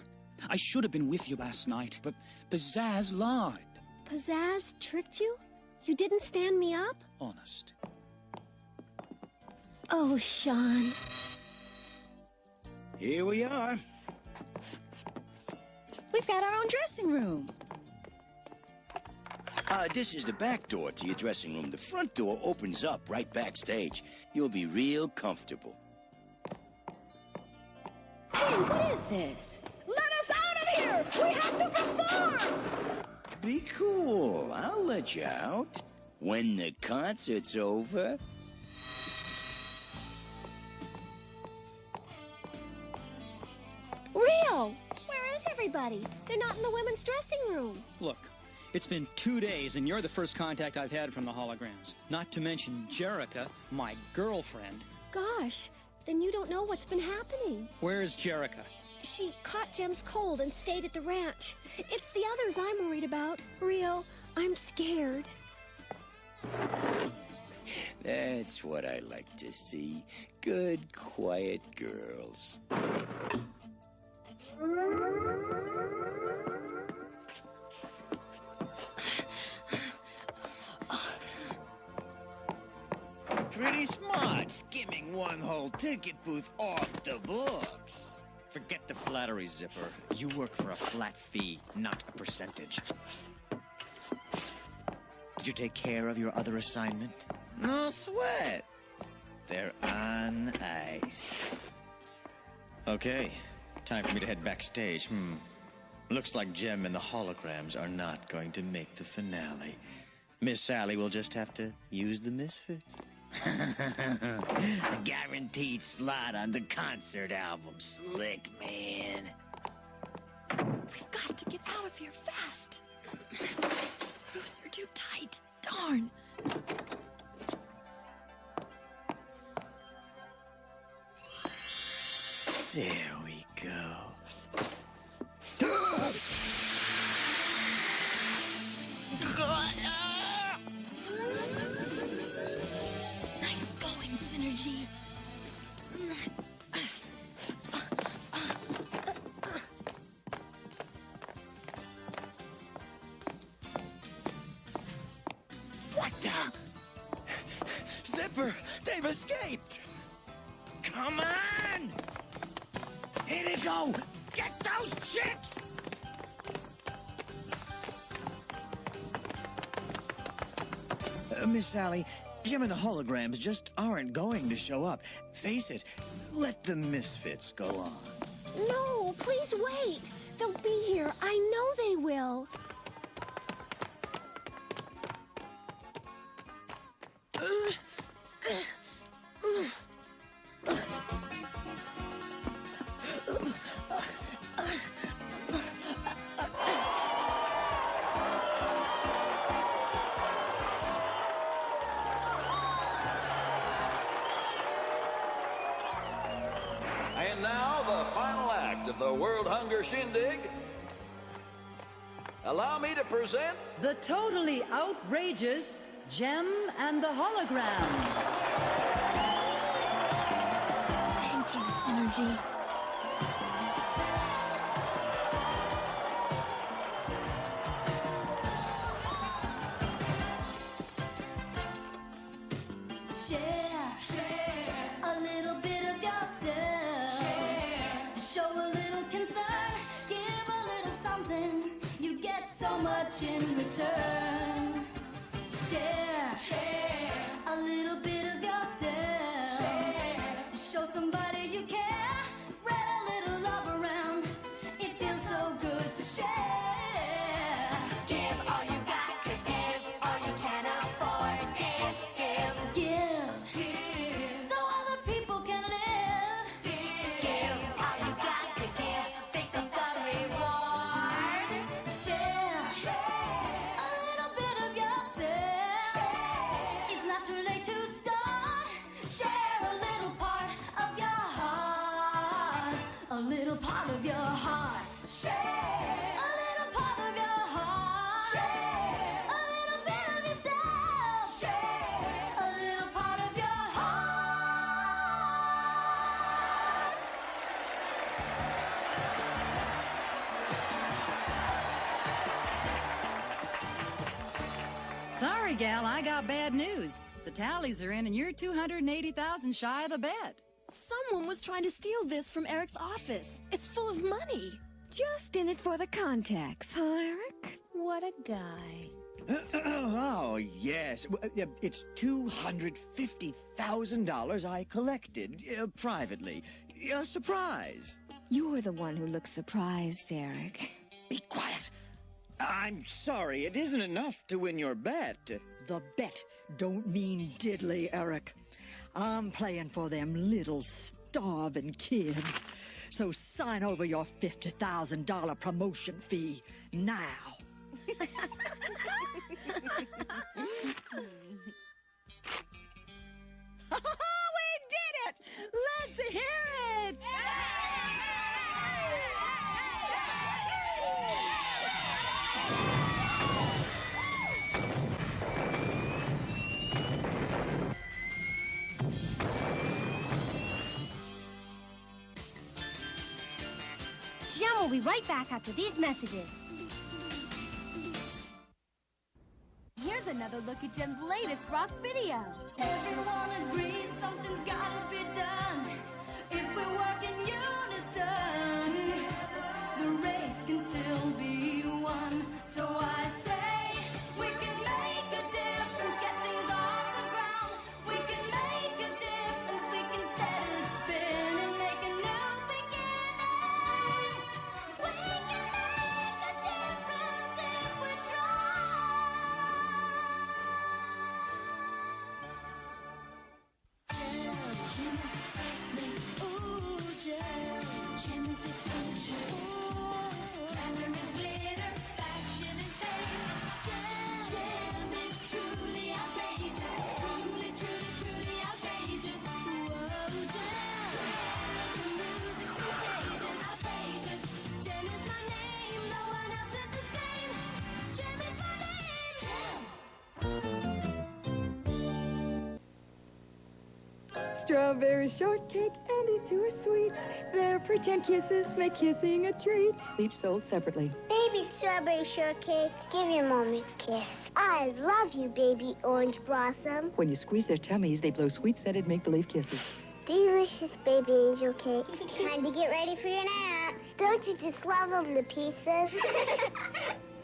I should have been with you last night, but Pizzazz lied. Pizzazz tricked you? You didn't stand me up? Honest. Oh, Sean. Here we are. We've got our own dressing room. This is the back door to your dressing room. The front door opens up right backstage. You'll be real comfortable. Hey, what is this? Let us out of here! We have to perform! Be cool. I'll let you out. When the concert's over. everybody? They're not in the women's dressing room. Look, it's been 2 days, and you're the first contact I've had from the holograms. Not to mention Jerica, my girlfriend. Gosh, then you don't know what's been happening. Where's Jerica? She caught Jem's cold and stayed at the ranch. It's the others I'm worried about. Rio, I'm scared. That's what I like to see. Good, quiet girls. Pretty smart, skimming one whole ticket booth off the books. Forget the flattery, Zipper. You work for a flat fee, not a percentage. Did you take care of your other assignment? No sweat. They're on ice. Okay, time for me to head backstage. Looks like Jem and the holograms are not going to make the finale. Miss Sally will just have to use the misfit. A guaranteed slot on the concert album. Slick, man. We've got to get out of here fast. The screws are too tight. Darn. There we go. Nice going, Synergy. What the? Zipper, they've escaped. Come on! Here they go! Get those chicks! Miss Sally, Jem and the holograms just aren't going to show up. Face it, let the misfits go on. No, please wait. They'll be here. I know they will. And now, the final act of the World Hunger Shindig. Allow me to present The totally outrageous Jem and the Holograms. Thank you, Synergy. Share a little bit of yourself. Show a little concern. Give a little something. You get so much in return. Share a little bit of yourself. Show somebody you care. Spread a little love around. It feels so good to share. Give all you got to give, all you can afford. Give. So other people can live. Give all you got to give. Think of the reward. Share a little bit of yourself. It's not too late to start. Share a little part of your heart. A little part of your heart. Share a little part of your heart. Share a little bit of yourself. Share a little part of your heart. Sorry, gal, I got bad news. The tallies are in and you're 280,000 shy of the bet. Someone was trying to steal this from Eric's office. It's full of money. Just in it for the contacts, huh, Eric? What a guy. Oh, yes. It's $250,000 I collected privately. A surprise. You're the one who looks surprised, Eric. Be quiet. I'm sorry, it isn't enough to win your bet. The bet don't mean diddly, Eric. I'm playing for them little starving kids. So sign over your $50,000 promotion fee now. We did it! Let's hear it! Jem will be right back after these messages. Here's another look at Jem's latest rock video. Everyone agrees something's gotta be done. If we work in unison, the race can still be won. So I say we can make a difference, get things off the ground. We can make a difference, we can set it spinning, make a new beginning. We can make a difference if we try. Gem is excitement, ooh, gem is adventure, ooh, glamour and glitter, fashion and fame. Gem is truly outrageous, truly, truly, truly outrageous. Whoa, gem, the music's contagious, outrageous. Gem is my name, no one else is the same. Gem is my name, gem. Strawberry shortcake and each are sweet. Their pretend kisses make kissing a treat. Each sold separately. Baby strawberry shortcake, give your mommy a kiss. I love you, baby orange blossom. When you squeeze their tummies, they blow sweet-scented make-believe kisses. Delicious baby angel cake. Time to get ready for your nap. Don't you just love them to pieces?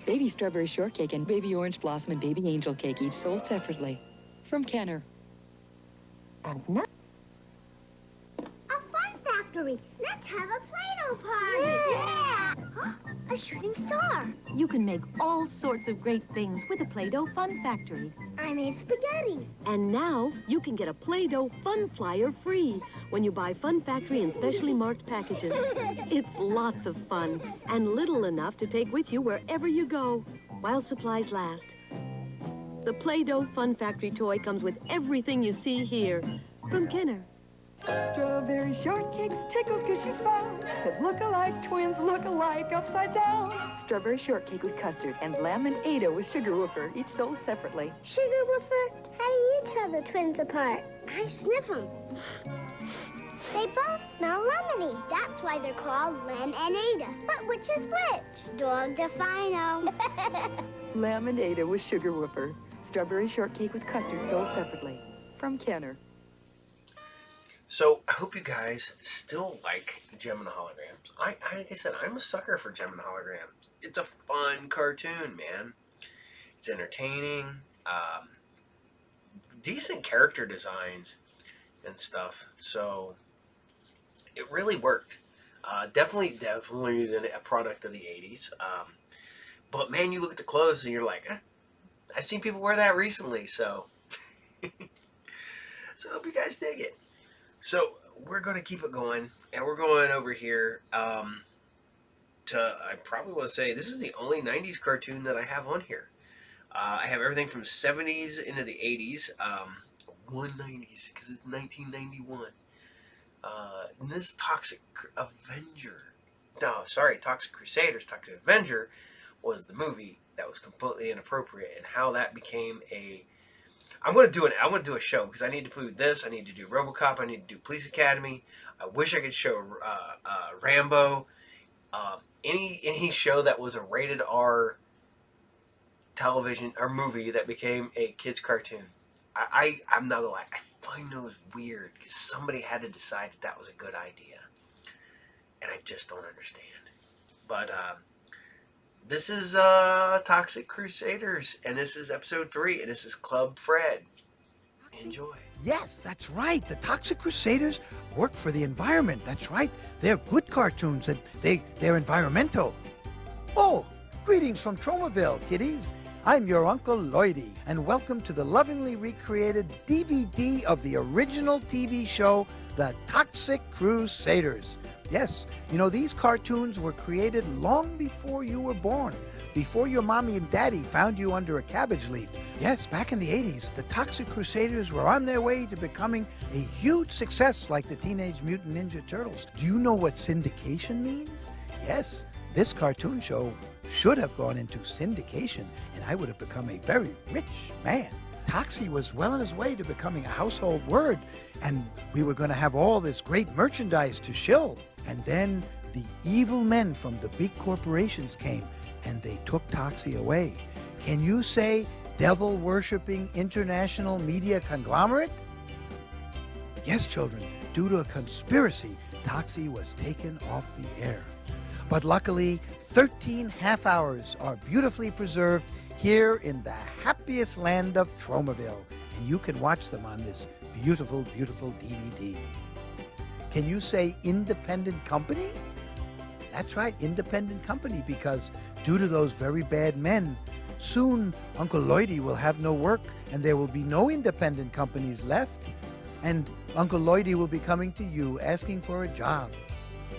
Baby strawberry shortcake and baby orange blossom and baby angel cake each sold separately. From Kenner. And now, a fun factory. Let's have a Play-Doh party. Yeah. A shooting star. You can make all sorts of great things with a Play-Doh Fun Factory. I made spaghetti. And now you can get a Play-Doh Fun Flyer free when you buy Fun Factory in specially marked packages. It's lots of fun and little enough to take with you wherever you go while supplies last. The Play-Doh Fun Factory toy comes with everything you see here. From Kenner. Strawberry shortcakes tickle cushions found. That look alike, twins look alike upside down. Strawberry shortcake with custard and lamb and Ada with sugar woofer, each sold separately. Sugar woofer, how do you tell the twins apart? I sniff them. They both smell lemony. That's why they're called Lem and Ada. But which is which? Dog defino. Lamb and Ada with sugar woofer. Strawberry shortcake with custard sold separately. From Kenner. So, I hope you guys still like Jem and the Holograms. Like I said, I'm a sucker for Jem and the Holograms. It's a fun cartoon, man. It's entertaining. Decent character designs and stuff. So, it really worked. Definitely a product of the 80s. But, man, you look at the clothes and you're like, I've seen people wear that recently, so. So, I hope you guys dig it. So, we're going to keep it going, and we're going over here I probably want to say, this is the only 90s cartoon that I have on here. I have everything from 70s into the 80s, 190s, because it's 1991. And this Toxic Crusaders, Toxic Avenger was the movie that was completely inappropriate, and how that became a... I'm going to do a show, because I need to do this, I need to do RoboCop, I need to do Police Academy. I wish I could show Rambo. Any show that was a rated R television or movie that became a kid's cartoon. I'm not going to lie, I find those weird, because somebody had to decide that was a good idea. And I just don't understand. But this is Toxic Crusaders, and this is episode 3, and this is Club Fred. Enjoy. Yes, that's right. The Toxic Crusaders work for the environment. That's right. They're good cartoons, and they're environmental. Oh, greetings from Tromaville, kiddies. I'm your Uncle Lloydie, and welcome to the lovingly recreated DVD of the original TV show, The Toxic Crusaders. Yes, you know, these cartoons were created long before you were born, before your mommy and daddy found you under a cabbage leaf. Yes, back in the 80s, the Toxic Crusaders were on their way to becoming a huge success like the Teenage Mutant Ninja Turtles. Do you know what syndication means? Yes, this cartoon show should have gone into syndication, and I would have become a very rich man. Toxie was well on his way to becoming a household word, and we were going to have all this great merchandise to shill. And then the evil men from the big corporations came, and they took Toxie away. Can you say devil-worshipping international media conglomerate? Yes, children, due to a conspiracy, Toxie was taken off the air. But luckily, 13 half hours are beautifully preserved here in the happiest land of Tromaville, and you can watch them on this beautiful, beautiful DVD. Can you say independent company? That's right, independent company, because due to those very bad men, soon Uncle Lloydie will have no work and there will be no independent companies left, and Uncle Lloydie will be coming to you asking for a job.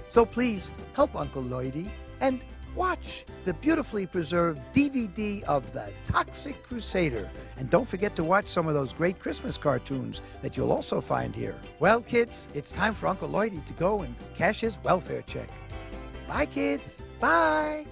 So please help Uncle Lloydie and watch the beautifully preserved DVD of The Toxic Crusader. And don't forget to watch some of those great Christmas cartoons that you'll also find here. Well, kids, it's time for Uncle Lloydie to go and cash his welfare check. Bye, kids. Bye.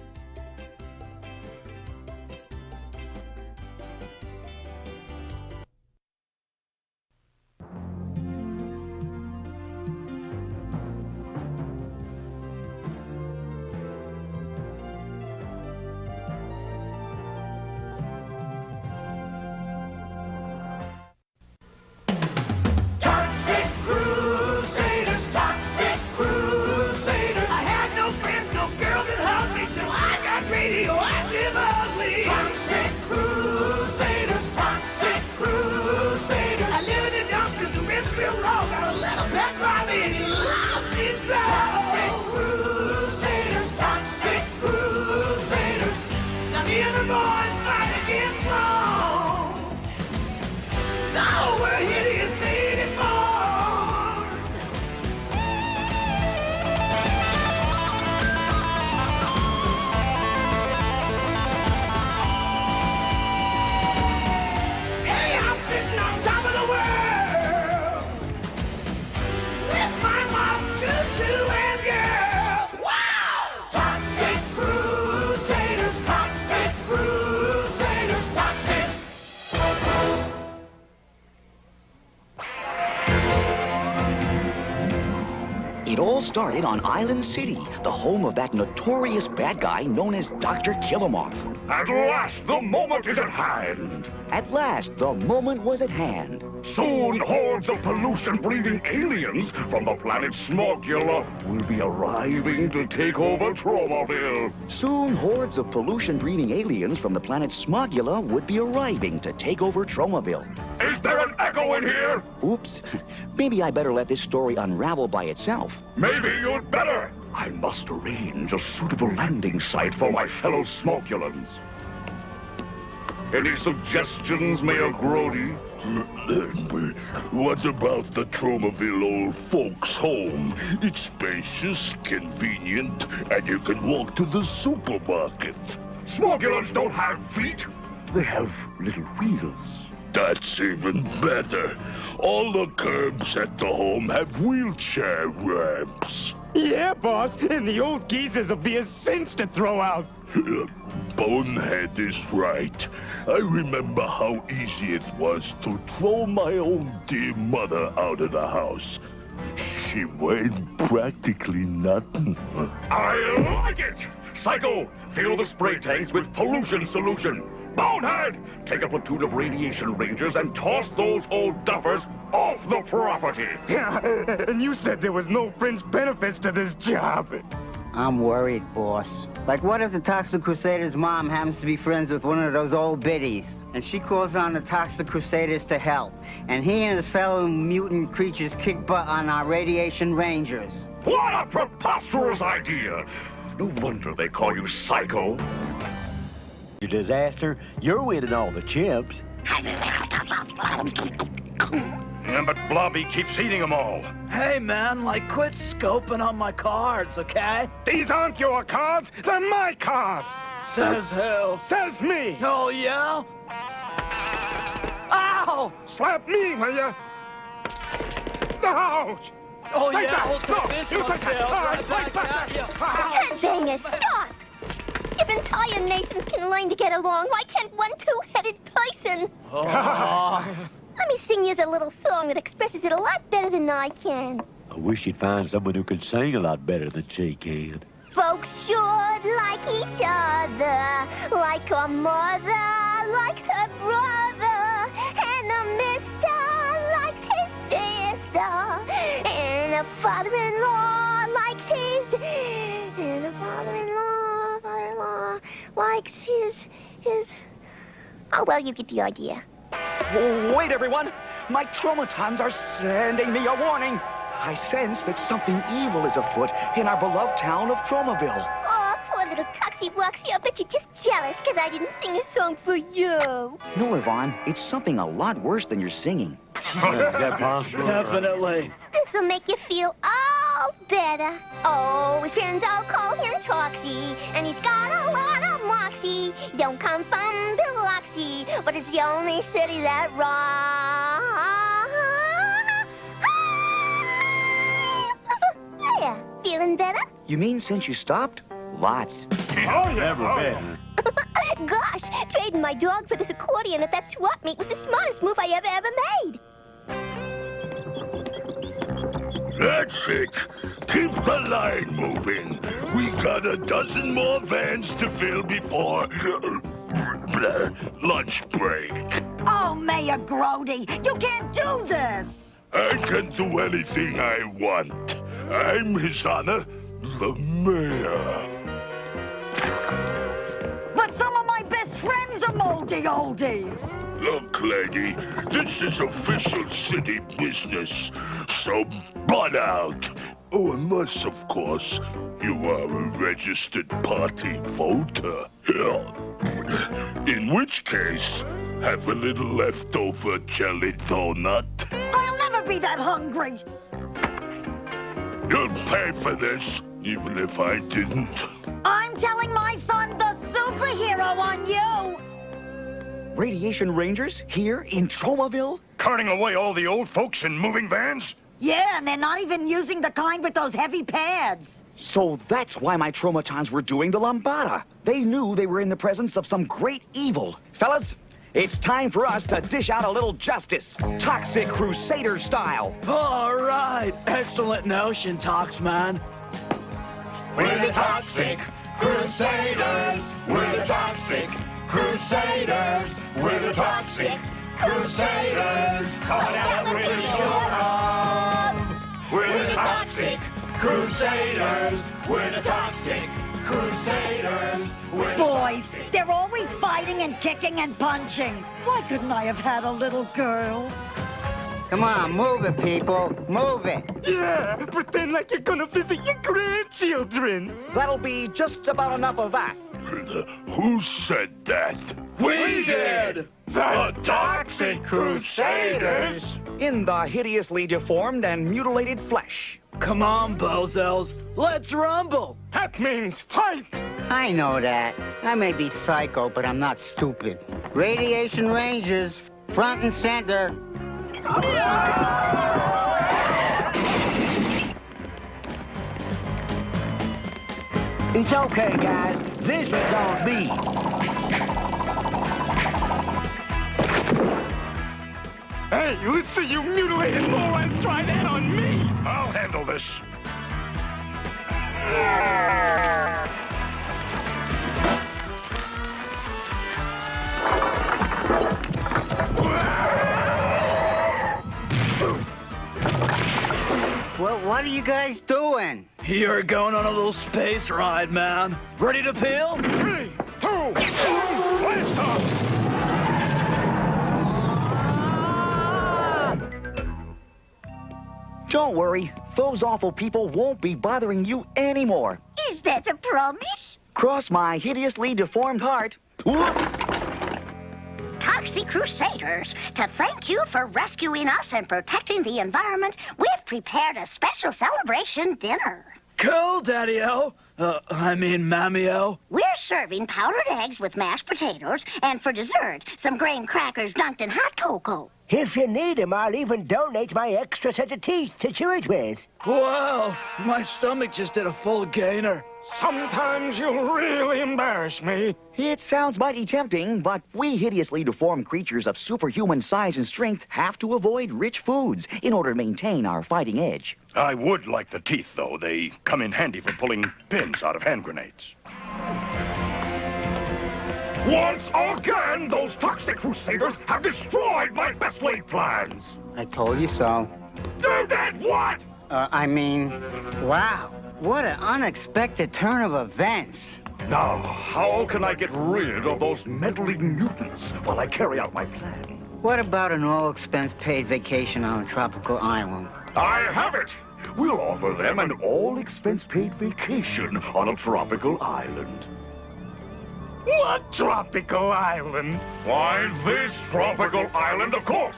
Toxic Crusaders, Toxic Crusaders. I had no friends, no girls that hugged me till I got radioactive ugly. Toxic Crusaders, Toxic Crusaders. I live in the dump 'cause the rent's real low. Got a little pet Bobby and he loves me so. Toxic Crusaders, Toxic Crusaders. Now me and the boys fight against wrong. Oh, we're hideously deformed. Hey, I'm sitting on top of the world with my mom, Tutu, and girl. Wow! Toxic Crusaders, Toxic Crusaders, Toxic. It all started on Island City, the home of that notorious bad guy known as Dr. Killamoff. At last, the moment is at hand. At last, the moment was at hand. Soon, hordes of pollution-breathing aliens from the planet Smogula will be arriving to take over Tromaville. Soon, hordes of pollution-breathing aliens from the planet Smogula would be arriving to take over Tromaville. Is there an echo in here? Oops. Maybe I better let this story unravel by itself. Maybe you'd better. I must arrange a suitable landing site for my fellow Smogulans. Any suggestions, Mayor Grody? What about the Tromaville old folks' home? It's spacious, convenient, and you can walk to the supermarket. Smogulans don't have feet. They have little wheels. That's even better. All the curbs at the home have wheelchair ramps. Yeah, boss, and the old geezers will be a cinch to throw out. Bonehead is right. I remember how easy it was to throw my own dear mother out of the house. She weighed practically nothing. I like it! Psycho, fill the spray tanks with pollution solution. Bonehead, take a platoon of radiation rangers and toss those old duffers off the property. Yeah, and you said there was no fringe benefits to this job. I'm worried, boss. Like, what if the Toxic Crusaders' mom happens to be friends with one of those old biddies, and she calls on the Toxic Crusaders to help, and he and his fellow mutant creatures kick butt on our radiation rangers? What a preposterous idea! No wonder they call you Psycho. Your disaster, you're winning all the chips. Yeah, but Blobby keeps eating them all. Hey, man, like, quit scoping on my cards, okay? These aren't your cards, they're my cards. Says who? Says me. Oh, yeah? Ow! Slap me, will ya? Ouch! Oh, Take yeah, that. I'll take this You one, take that. Dale. All Right right, back at ya. Headbanger, stop! If entire nations can learn to get along, why can't one two-headed person? Let me sing you a little song that expresses it a lot better than I can. I wish you'd find someone who could sing a lot better than she can. Folks should like each other, like a mother likes her brother, and a mister likes his sister, and a father-in-law likes his, and a father-in-law likes his. Oh, well, you get the idea. Oh, wait, everyone! My traumatons are sending me a warning. I sense that something evil is afoot in our beloved town of Tromaville. Oh, poor little Toxie Woxie, I bet you're just jealous because I didn't sing a song for you. No, Yvonne, it's something a lot worse than your singing. Is that possible? Definitely. This'll make you feel all better. Oh, his friends all call him Toxie, and he's got a lot of moxie. Don't come from Biloxi, but it's the only city that rocks. There, feeling better? You mean since you stopped? Lots. Oh, Never been. Gosh, trading my dog for this accordion at that swap meet was the smartest move I ever made. That's it. Keep the line moving. We got a dozen more vans to fill before lunch break. Oh, Mayor Grody, you can't do this. I can do anything I want. I'm His Honor, the Mayor. But some of my best friends are moldy oldies. Look, lady, this is official city business, so butt out. Oh, unless, of course, you are a registered party voter. In which case, have a little leftover jelly donut. I'll never be that hungry. You'll pay for this, even if I didn't. I'm telling my son the superhero on you. Radiation Rangers here in Tromaville? Carting away all the old folks in moving vans? Yeah, and they're not even using the kind with those heavy pads. So that's why my traumatons were doing the lambada. They knew they were in the presence of some great evil. Fellas, it's time for us to dish out a little justice. Toxic Crusader style. All right. Excellent notion, Toxman. We're the Toxic Crusaders. We're the Toxic Crusaders. We're the Toxic Crusaders. Coming out with your arms. We're the Toxic Crusaders. We're the Toxic Crusaders. Boys, they're always fighting and kicking and punching. Why couldn't I have had a little girl? Come on, move it, people. Move it. Yeah, pretend like you're gonna visit your grandchildren. That'll be just about enough of that. Who said that? We did! The Toxic Crusaders! In the hideously deformed and mutilated flesh. Come on, bozos. Let's rumble. That means fight! I know that. I may be psycho, but I'm not stupid. Radiation Rangers, front and center. It's okay, guys. This is on me. Hey, let's see you mutilated morons try that on me! I'll handle this. Well, what are you guys doing? You're going on a little space ride, man. Ready to peel? 3, 2, 1, blast off! Don't worry. Those awful people won't be bothering you anymore. Is that a promise? Cross my hideously deformed heart. Whoops! Toxie Crusaders. To thank you for rescuing us and protecting the environment, we've prepared a special celebration dinner. Cool, Daddy-O. Mammy-O. We're serving powdered eggs with mashed potatoes, and for dessert, some graham crackers dunked in hot cocoa. If you need 'em, I'll even donate my extra set of teeth to chew it with. Wow, my stomach just did a full gainer. Sometimes you really embarrass me. It sounds mighty tempting, but we hideously deformed creatures of superhuman size and strength have to avoid rich foods in order to maintain our fighting edge. I would like the teeth, though. They come in handy for pulling pins out of hand grenades. Once again, those Toxic Crusaders have destroyed my best laid plans. I told you so. You did what? Wow. What an unexpected turn of events. Now, how can I get rid of those meddling mutants while I carry out my plan? What about an all-expense-paid vacation on a tropical island? I have it! We'll offer them an all-expense-paid vacation on a tropical island. What tropical island? Why, this tropical island, of course!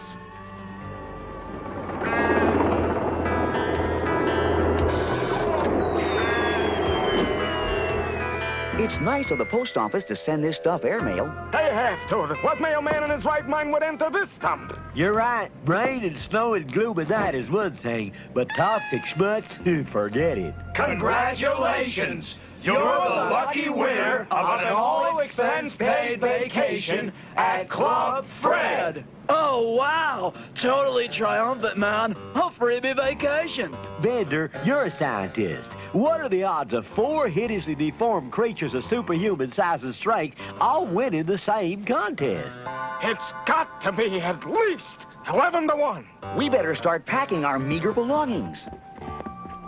It's nice of the post office to send this stuff airmail. They have to. What mailman in his right mind would enter this dump? You're right. Rain and snow and gloom at night is one thing, but toxic schmutz, forget it. Congratulations! You're the lucky winner of an all-expense-paid vacation at Club Fred. Oh, wow. Totally triumphant, man. A freebie vacation. Bender, you're a scientist. What are the odds of 4 hideously deformed creatures of superhuman size and strength all winning the same contest? It's got to be at least 11-1. We better start packing our meager belongings.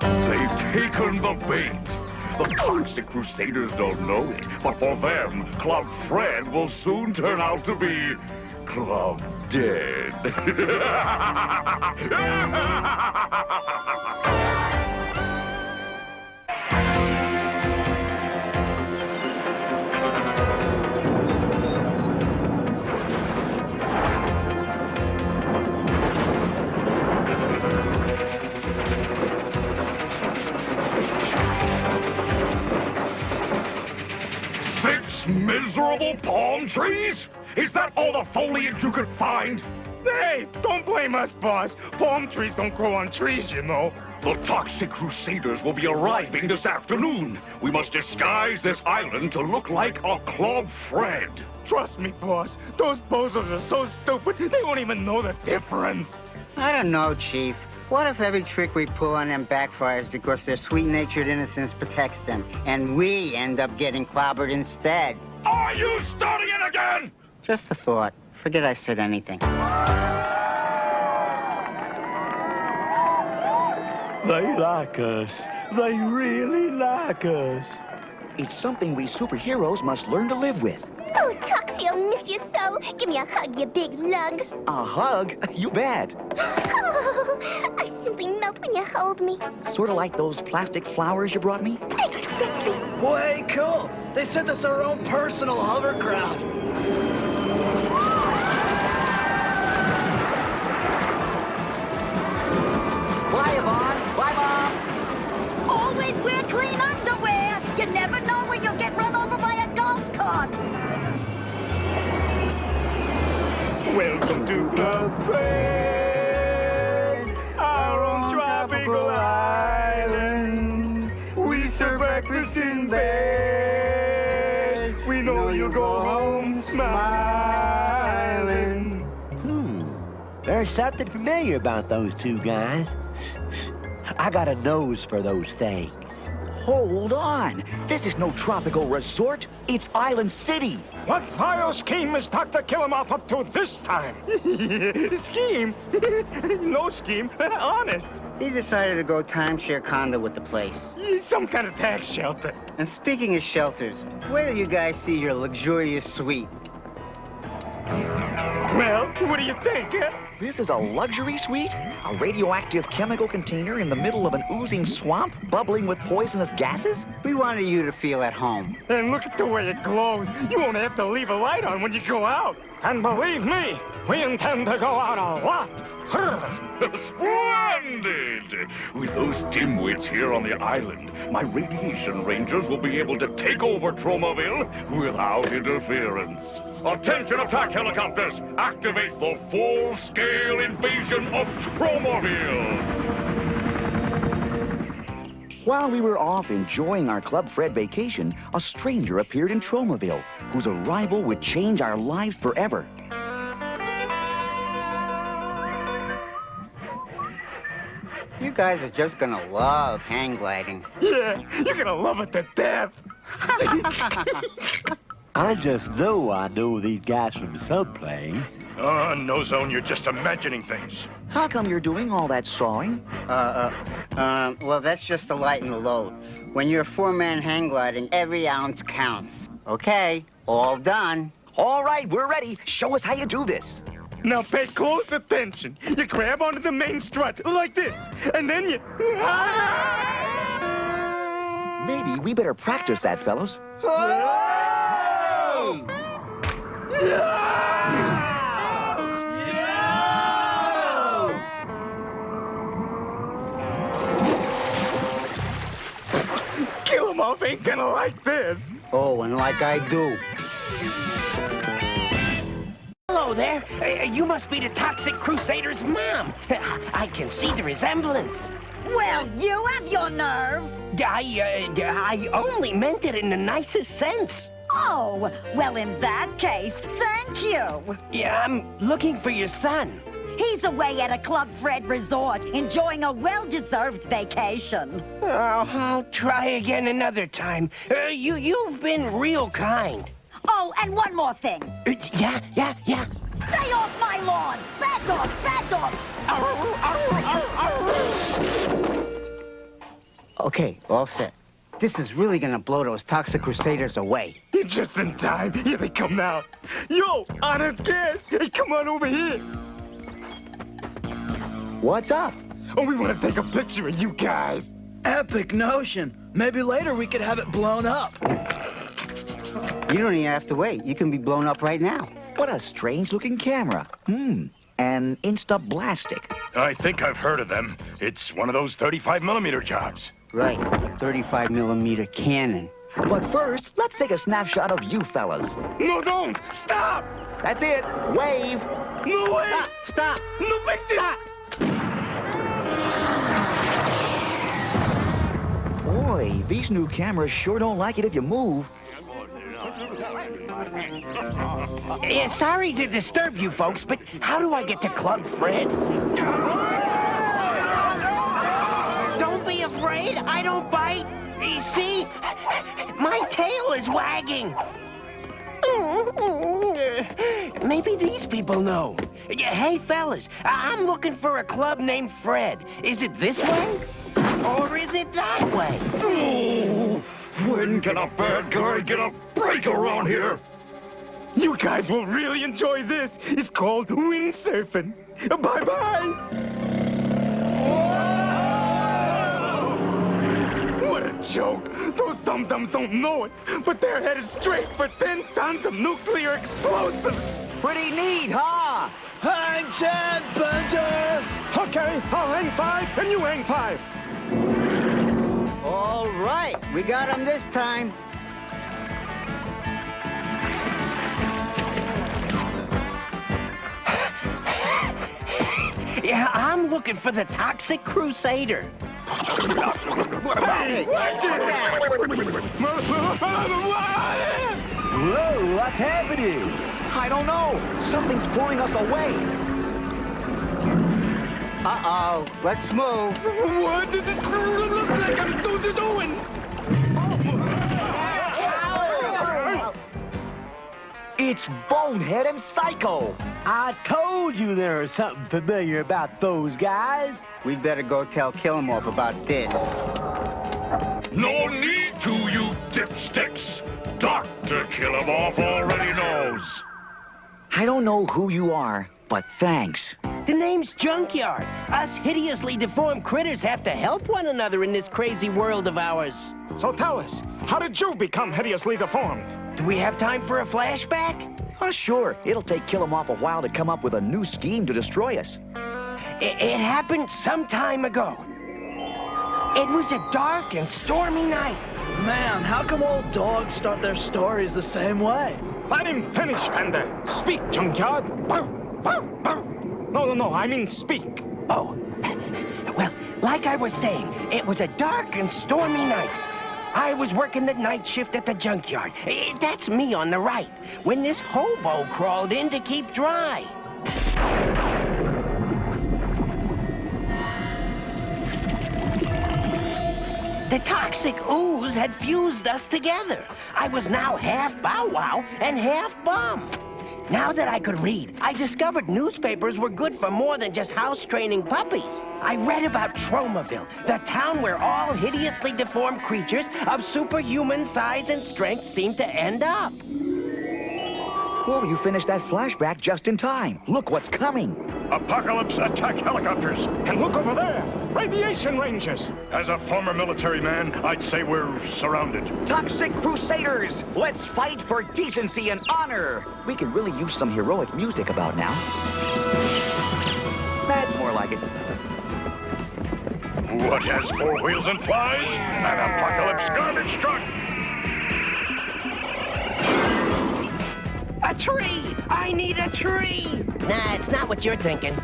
They've taken the bait. The Toxic Crusaders don't know it, but for them, Club Fred will soon turn out to be Club Dead. Miserable palm trees? Is that all the foliage you could find? Hey, don't blame us, boss. Palm trees don't grow on trees, you know. The Toxic Crusaders will be arriving this afternoon. We must disguise this island to look like a Club Fred. Trust me, boss. Those bozos are so stupid, they won't even know the difference. I don't know, Chief. What if every trick we pull on them backfires because their sweet-natured innocence protects them, and we end up getting clobbered instead? Are you starting it again? Just a thought. Forget I said anything. They like us. They really like us. It's something we superheroes must learn to live with. Oh, Toxie, I'll miss you so. Give me a hug, you big lug. A hug? You bet. Oh, I simply melt when you hold me. Sort of like those plastic flowers you brought me? Exactly. Way cool. They sent us our own personal hovercraft. Bye, Yvonne. Bye, Mom. Always wear clean underwear. You never know when you'll get run over by a golf cart. Welcome to Club Fred, our own tropical island. We serve breakfast in bed. We know you'll go home smiling. There's something familiar about those two guys. I got a nose for those things. Hold on. This is no tropical resort. It's Island City. What vile scheme is Dr. Killamouth up to this time? Scheme? No scheme. Honest. He decided to go timeshare condo with the place. Some kind of tax shelter. And speaking of shelters, where do you guys see your luxurious suite? Well, what do you think, huh? This is a luxury suite? A radioactive chemical container in the middle of an oozing swamp bubbling with poisonous gases? We wanted you to feel at home. And look at the way it glows. You won't have to leave a light on when you go out. And believe me, we intend to go out a lot. Splendid! With those dimwits here on the island, my radiation rangers will be able to take over Tromaville without interference. Attention attack helicopters! Activate the full-scale invasion of Tromaville! While we were off enjoying our Club Fred vacation, a stranger appeared in Tromaville, whose arrival would change our lives forever. You guys are just gonna love hang gliding. Yeah, you're gonna love it to death. I just know I know these guys from someplace. Oh, no, Zone, you're just imagining things. How come you're doing all that sawing? Well, that's just the light and the load. When you're four-man hang gliding, every ounce counts. Okay, all done. All right, we're ready. Show us how you do this. Now pay close attention. You grab onto the main strut, like this, and then you... Maybe we better practice that, fellas. Killamoff ain't gonna like this. Oh, and like I do. Hello there. You must be the Toxic Crusader's mom. I can see the resemblance. Well, you have your nerve. I only meant it in the nicest sense. Oh, well, in that case, thank you. Yeah, I'm looking for your son. He's away at a Club Fred resort, enjoying a well-deserved vacation. Oh, I'll try again another time. You've been real kind. Oh, and one more thing. Yeah. Stay off my lawn! Bad dog! Bad dog! Okay, all set. This is really gonna blow those Toxic Crusaders away. You're just in time. Here they come now. Yo, on a gas. Hey, come on over here. What's up? Oh, we want to take a picture of you guys. Epic notion. Maybe later we could have it blown up. You don't even have to wait. You can be blown up right now. What a strange-looking camera. An Insta-Blastic. I think I've heard of them. It's one of those 35mm jobs. Right, a 35mm cannon. But first, let's take a snapshot of you fellas. No, don't! Stop! That's it. Wave. No way! Stop! No picture! Stop! Boy, these new cameras sure don't like it if you move. Sorry to disturb you folks, but how do I get to Club Fred? Don't be afraid, I don't bite. You see? My tail is wagging. Maybe these people know. Hey, fellas, I'm looking for a club named Fred. Is it this way? Or is it that way? Oh, when can a bad guy get a break around here? You guys will really enjoy this. It's called windsurfing. Bye-bye. What a joke. Those dum-dums don't know it, but they're headed straight for 10 tons of nuclear explosives. Pretty neat, huh? Hang 10, Bender! Okay, I'll hang 5 and you hang 5. All right, we got him this time. Yeah, I'm looking for the Toxic Crusader. Hey, what's it? Whoa, what's happening? I don't know. Something's pulling us away. Uh-oh, let's move. What does it look like I'm doing? It's Bonehead and Psycho. I told you there was something familiar about those guys. We'd better go tell Killamoff about this. No need to, you dipsticks. Dr. Killamoff already knows. I don't know who you are, but thanks. The name's Junkyard. Us hideously deformed critters have to help one another in this crazy world of ours. So tell us, how did you become hideously deformed? Do we have time for a flashback? Oh, sure. It'll take Kill 'em Off a while to come up with a new scheme to destroy us. It happened some time ago. It was a dark and stormy night. Man, how come all dogs start their stories the same way? Let him finish, Fender. Speak, Junkyard. No, I mean speak. Oh, well, like I was saying, it was a dark and stormy night. I was working the night shift at the junkyard. That's me on the right, when this hobo crawled in to keep dry. The toxic ooze had fused us together. I was now half Bow Wow and half Bum. Now that I could read, I discovered newspapers were good for more than just house-training puppies. I read about Tromaville, the town where all hideously deformed creatures of superhuman size and strength seem to end up. Whoa, you finished that flashback just in time. Look what's coming. Apocalypse attack helicopters. And look over there, radiation rangers. As a former military man, I'd say we're surrounded. Toxic Crusaders! Let's fight for decency and honor. We could really use some heroic music about now. That's more like it. What has 4 wheels and flies? An apocalypse garbage truck! A tree! I need a tree! Nah, it's not what you're thinking.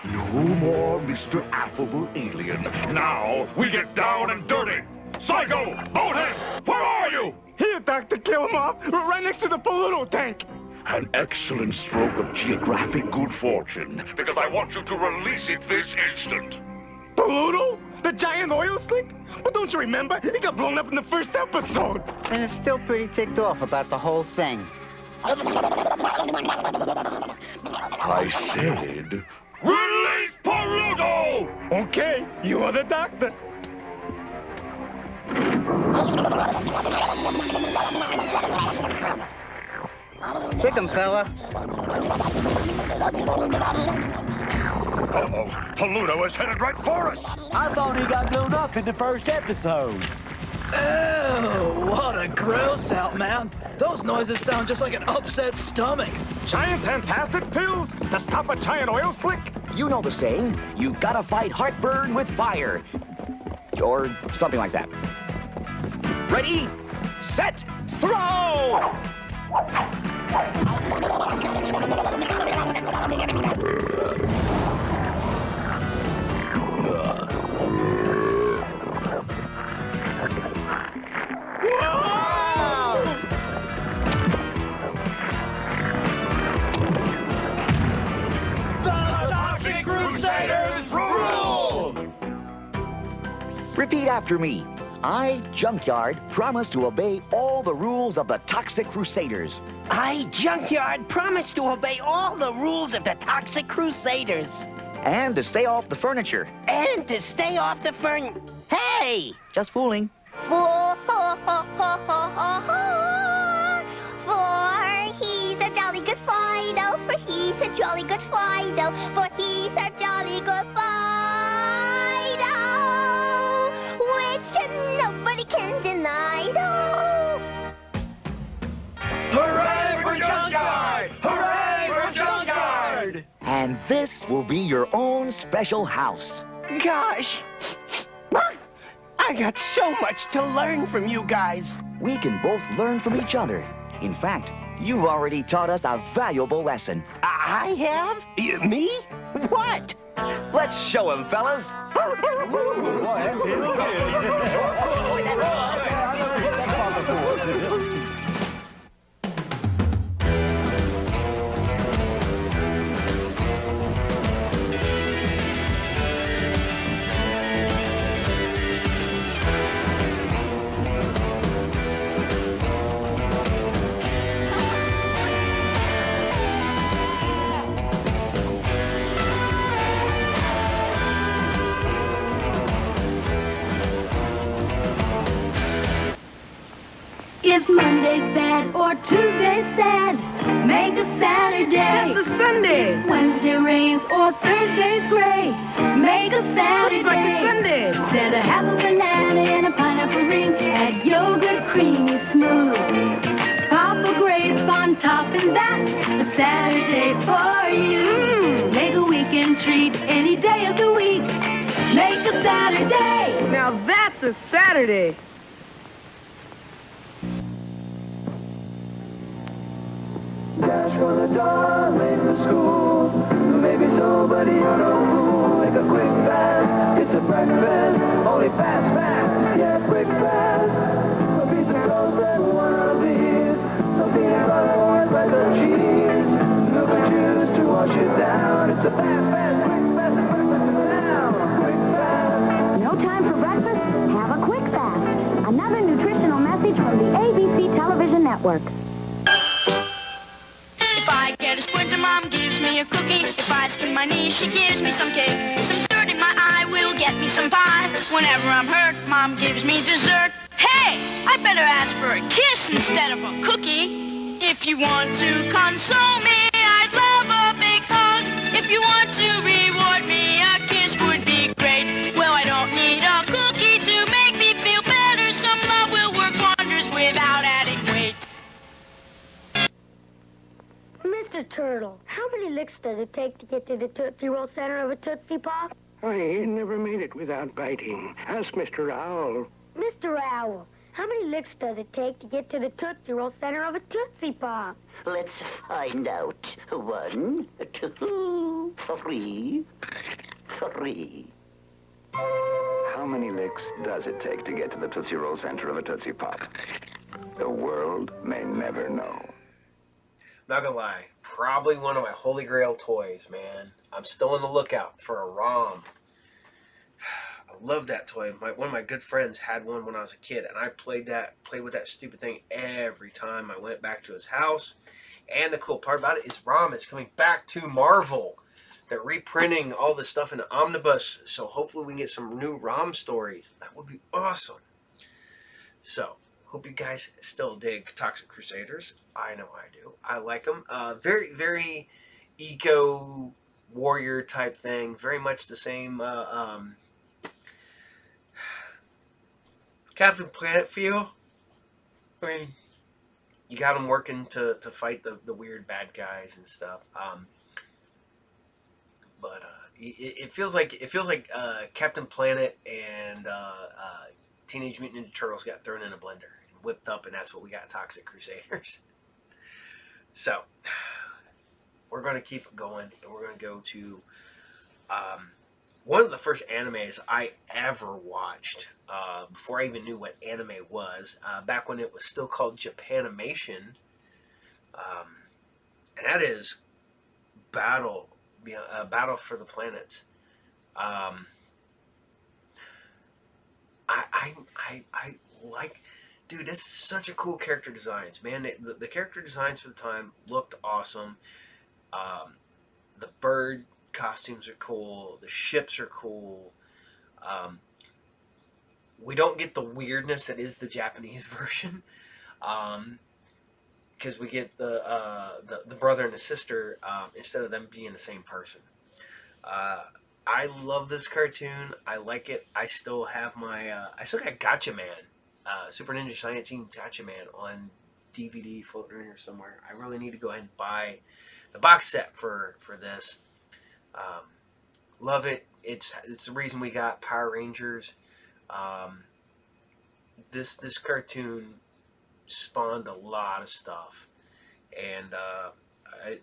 No more Mr. Affable Alien. Now we get down and dirty. Psycho! Bonehead! Where are you? Here, Dr. Kill 'em Off, right next to the Platoon tank. An excellent stroke of geographic good fortune, because I want you to release it this instant. Pluto? The giant oil slick? But don't you remember? It got blown up in the first episode. And it's still pretty ticked off about the whole thing. I said, release Pluto! Okay, you are the doctor. Sick 'em, fella. Uh-oh, Pluto is headed right for us. I thought he got blown up in the first episode. Oh, what a gross out, man. Those noises sound just like an upset stomach. Giant antacid pills to stop a giant oil slick? You know the saying, you gotta fight heartburn with fire. Or something like that. Ready, set, throw! Repeat after me. I, Junkyard, promise to obey all the rules of the Toxic Crusaders. I, Junkyard, promise to obey all the rules of the Toxic Crusaders. And to stay off the furniture. And to stay off the Hey! Just fooling. For he's a jolly good Fido. For he's a jolly good Fido. For he's a jolly good Fido. Which nobody can deny. Hooray for Junkyard! Hooray for Junkyard! And this will be your own special house. Gosh! I got so much to learn from you guys. We can both learn from each other. In fact, you've already taught us a valuable lesson. I have? Me? What? Let's show him, fellas. If Monday's bad or Tuesday's sad, make a Saturday. It's a Sunday. Wednesday rains or Thursday's gray, make a Saturday. Looks like a Sunday. Instead of half a banana and a pineapple ring, add yogurt, creamy, smooth. Pop a grape on top, and that's a Saturday for you. Make a weekend treat any day of the week. Make a Saturday. Now that's a Saturday. Dash for the door, late for school. Maybe so, but you're no fool. Make a quick fast, it's a breakfast. Only fast, fast, yeah, quick fast. A piece of toast and one of these. Some peanut butter or bread cheese. Milk and juice to wash it down. It's a fast, fast, quick fast, breakfast now. Quick fast. No time for breakfast? Have a quick fast. Another nutritional message from the ABC Television Network. If I get a splinter, Mom gives me a cookie. If I skin my knee, she gives me some cake. Some dirt in my eye will get me some pie. Whenever I'm hurt, Mom gives me dessert. Hey, I better ask for a kiss instead of a cookie. If you want to console me, I'd love a big hug. If you want to reward me, a kiss would be great. Well, I don't need a cookie to make me feel better. Some love will work wonders without adding weight. Mr. Turtle, how many licks does it take to get to the Tootsie Roll center of a Tootsie Pop? I never made it without biting. Ask Mr. Owl. Mr. Owl, how many licks does it take to get to the Tootsie Roll center of a Tootsie Pop? Let's find out. 1, 2, 3, 3. How many licks does it take to get to the Tootsie Roll center of a Tootsie Pop? The world may never know. Not gonna lie, probably one of my holy grail toys, man. I'm still on the lookout for a ROM. I love that toy. One of my good friends had one when I was a kid, and I played with that stupid thing every time I went back to his house. And the cool part about it is ROM is coming back to Marvel. They're reprinting all this stuff in the omnibus, so hopefully we can get some new ROM stories. That would be awesome. So, hope you guys still dig Toxic Crusaders. I know I do. I like them. Very, very eco warrior type thing. Very much the same Captain Planet feel. I mean, you got them working to fight the weird bad guys and stuff. But it feels like Captain Planet and Teenage Mutant Ninja Turtles got thrown in a blender and whipped up, and that's what we got, Toxic Crusaders. So, we're going to keep going, and we're going to go to one of the first animes I ever watched, before I even knew what anime was, back when it was still called Japanimation, and that is Battle for the Planets. I like, dude, this is such a cool character designs, man. The character designs for the time looked awesome. The bird costumes are cool. The ships are cool. We don't get the weirdness that is the Japanese version, because we get the brother and the sister instead of them being the same person. I love this cartoon. I like it. I still have my I still got Gotcha Man, Super Ninja Science Team Gotcha Man on DVD floating in here somewhere. I really need to go ahead and buy the box set for this. Love it. It's the reason we got Power Rangers. This cartoon spawned a lot of stuff, and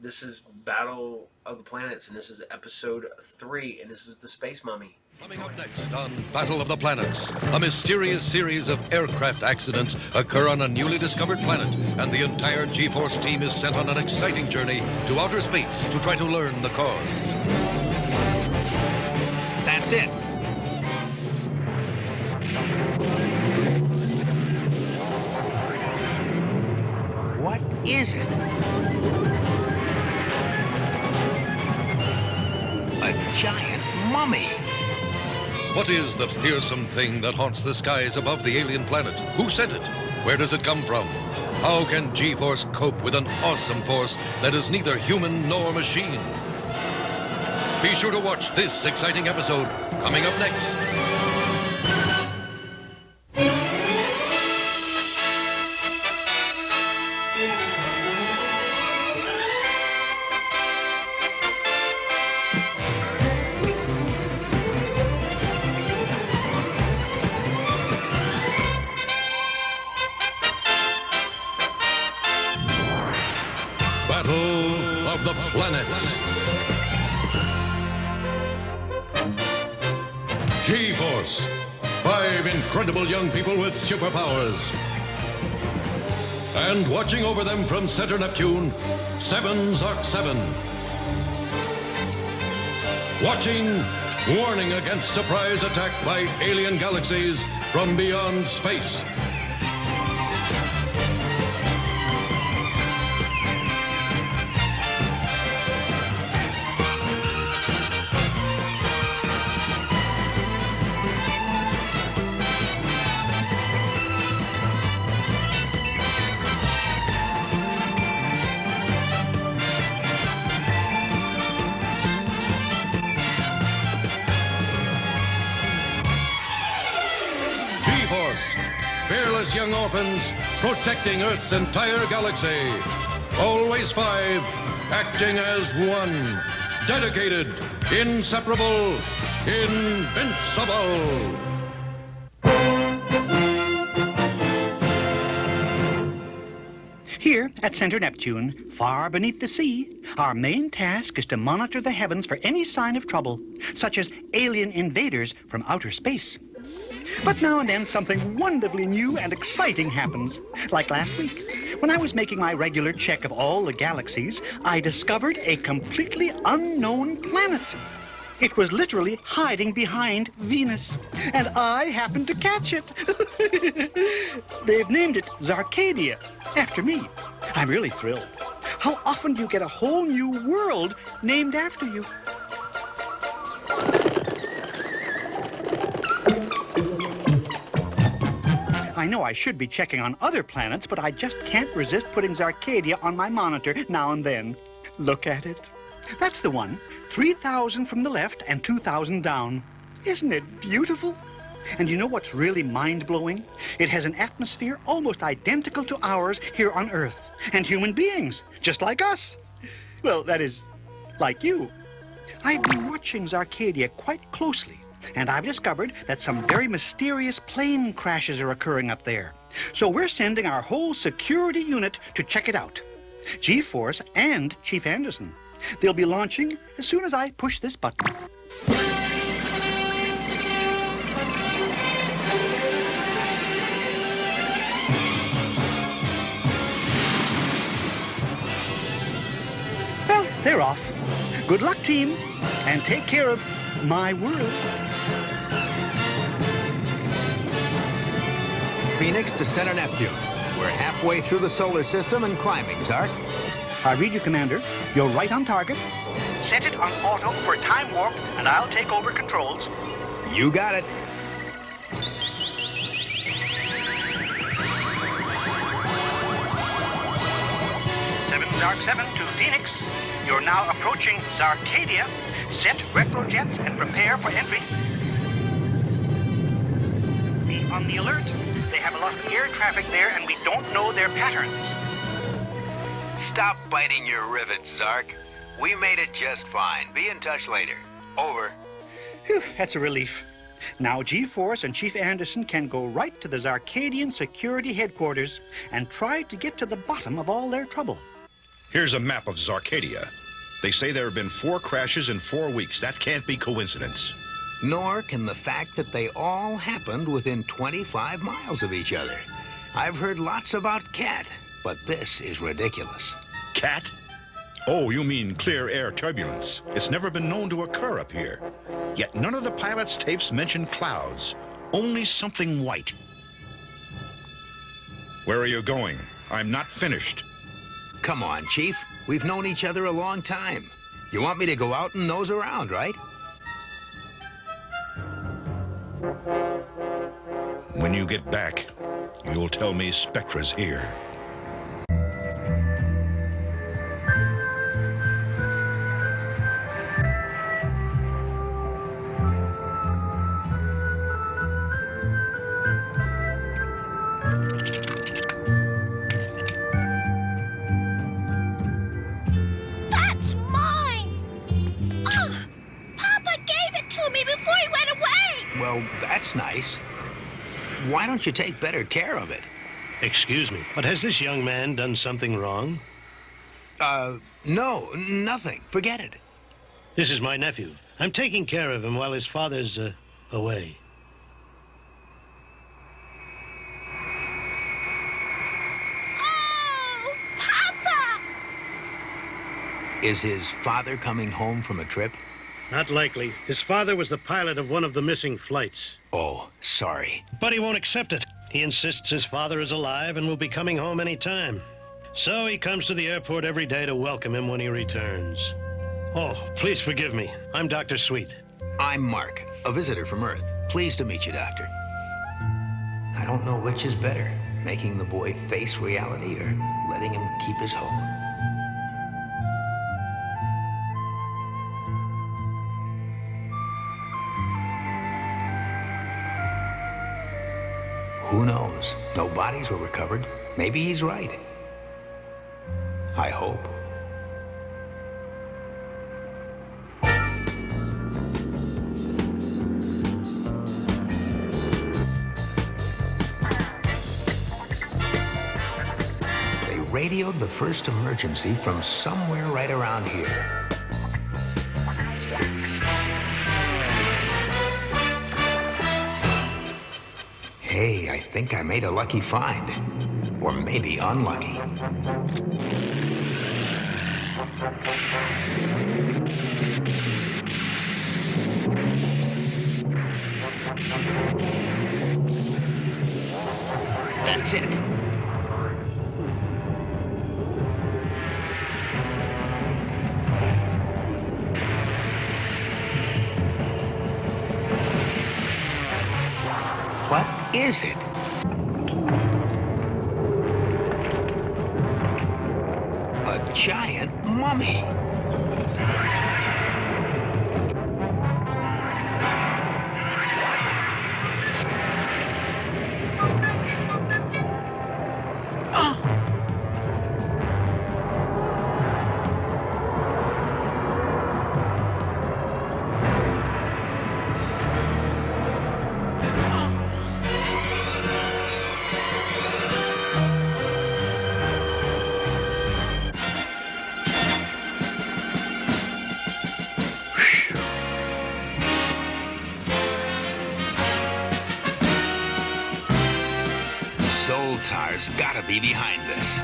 this is Battle of the Planets, and this is episode 3, and this is the Space Mummy. Coming up next on Battle of the Planets, a mysterious series of aircraft accidents occur on a newly discovered planet, and the entire G-Force team is sent on an exciting journey to outer space to try to learn the cause. That's it. What is it? A giant mummy. What is the fearsome thing that haunts the skies above the alien planet? Who sent it? Where does it come from? How can G-Force cope with an awesome force that is neither human nor machine? Be sure to watch this exciting episode coming up next. Battle of the Planets. G-Force. 5 incredible young people with superpowers. And watching over them from Center Neptune, 7 Zark 7. Watching, warning against surprise attack by alien galaxies from beyond space. Fearless young orphans protecting Earth's entire galaxy. Always 5, acting as one. Dedicated, inseparable, invincible. Here at Center Neptune, far beneath the sea, our main task is to monitor the heavens for any sign of trouble, such as alien invaders from outer space. But now and then something wonderfully new and exciting happens. Like last week, when I was making my regular check of all the galaxies, I discovered a completely unknown planet. It was literally hiding behind Venus, and I happened to catch it. They've named it Zarcadia, after me. I'm really thrilled. How often do you get a whole new world named after you? I know I should be checking on other planets, but I just can't resist putting Zarcadia on my monitor now and then. Look at it. That's the one. 3,000 from the left and 2,000 down. Isn't it beautiful? And you know what's really mind-blowing? It has an atmosphere almost identical to ours here on Earth. And human beings, just like us. Well, that is, like you. I've been watching Zarcadia quite closely, and I've discovered that some very mysterious plane crashes are occurring up there. So we're sending our whole security unit to check it out. G-Force and Chief Anderson. They'll be launching as soon as I push this button. Well, they're off. Good luck, team, and take care of my world. Phoenix to Center Neptune. We're halfway through the solar system and climbing, Zark. I read you, Commander. You're right on target. Set it on auto for time warp, and I'll take over controls. You got it. Zark 7 to Phoenix. You're now approaching Zarcadia. Set retrojets and prepare for entry. Be on the alert. They have a lot of air traffic there, and we don't know their patterns. Stop biting your rivets, Zark. We made it just fine. Be in touch later. Over. Whew, that's a relief. Now G-Force and Chief Anderson can go right to the Zarcadian Security Headquarters and try to get to the bottom of all their trouble. Here's a map of Zarcadia. They say there have been 4 crashes in 4 weeks. That can't be coincidence. Nor can the fact that they all happened within 25 miles of each other. I've heard lots about Cat, but this is ridiculous. Cat? Oh, you mean clear air turbulence. It's never been known to occur up here. Yet none of the pilot's tapes mention clouds, only something white. Where are you going? I'm not finished. Come on, Chief. We've known each other a long time. You want me to go out and nose around, right? When you get back, You'll tell me Spectra's here. That's mine! Ah, Papa gave it to me before he went away! Well, that's nice. Why don't you take better care of it? Excuse me, but has this young man done something wrong? No, nothing. Forget it. This is my nephew. I'm taking care of him while his father's, away. Oh, Papa! Is his father coming home from a trip? Not likely. His father was the pilot of one of the missing flights. Oh, sorry. But he won't accept it. He insists his father is alive and will be coming home any time. So he comes to the airport every day to welcome him when he returns. Oh, please forgive me. I'm Dr. Sweet. I'm Mark, a visitor from Earth. Pleased to meet you, Doctor. I don't know which is better, making the boy face reality or letting him keep his hope. Who knows? No bodies were recovered. Maybe he's right. I hope. They radioed the first emergency from somewhere right around here. Hey, I think I made a lucky find. Or maybe unlucky. That's it. What is it? A giant mummy. Zoltar's gotta be behind this.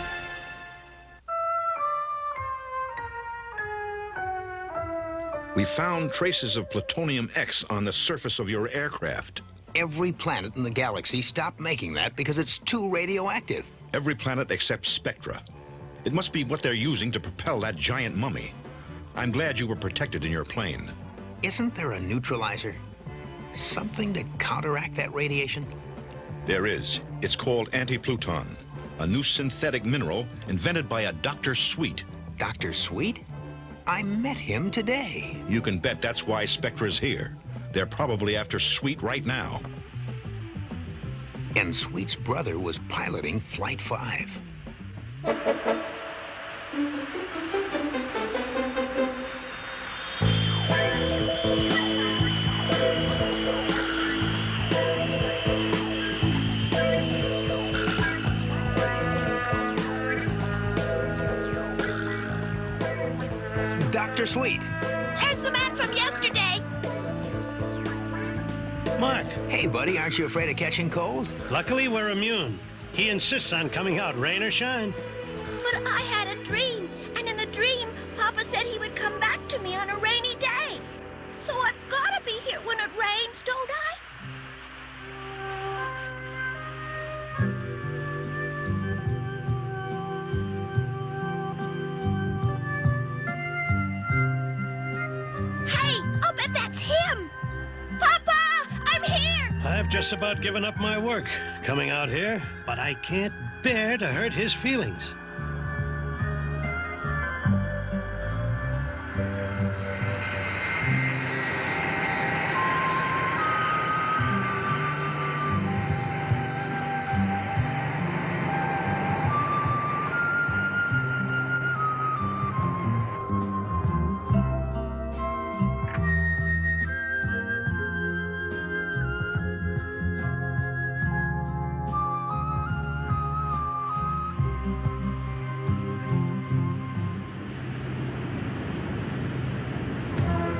We found traces of plutonium X on the surface of your aircraft. Every planet in the galaxy stopped making that because it's too radioactive. Every planet except Spectra. It must be what they're using to propel that giant mummy. I'm glad you were protected in your plane. Isn't there a neutralizer? Something to counteract that radiation? There is. It's called anti-pluton, a new synthetic mineral invented by a Dr. Sweet. Dr. Sweet? I met him today. You can bet that's why Spectra's here. They're probably after Sweet right now. And Sweet's brother was piloting Flight 5. Dr. Sweet. There's the man from yesterday. Mark. Hey, buddy, aren't you afraid of catching cold? Luckily, we're immune. He insists on coming out, rain or shine. But I had a dream, and in the dream, Papa said he would come back to me on a rainy day. So I've got to be here when it rains, don't I? Hey, I'll bet that's him. Papa, I'm here. I've just about given up my work coming out here, but I can't bear to hurt his feelings.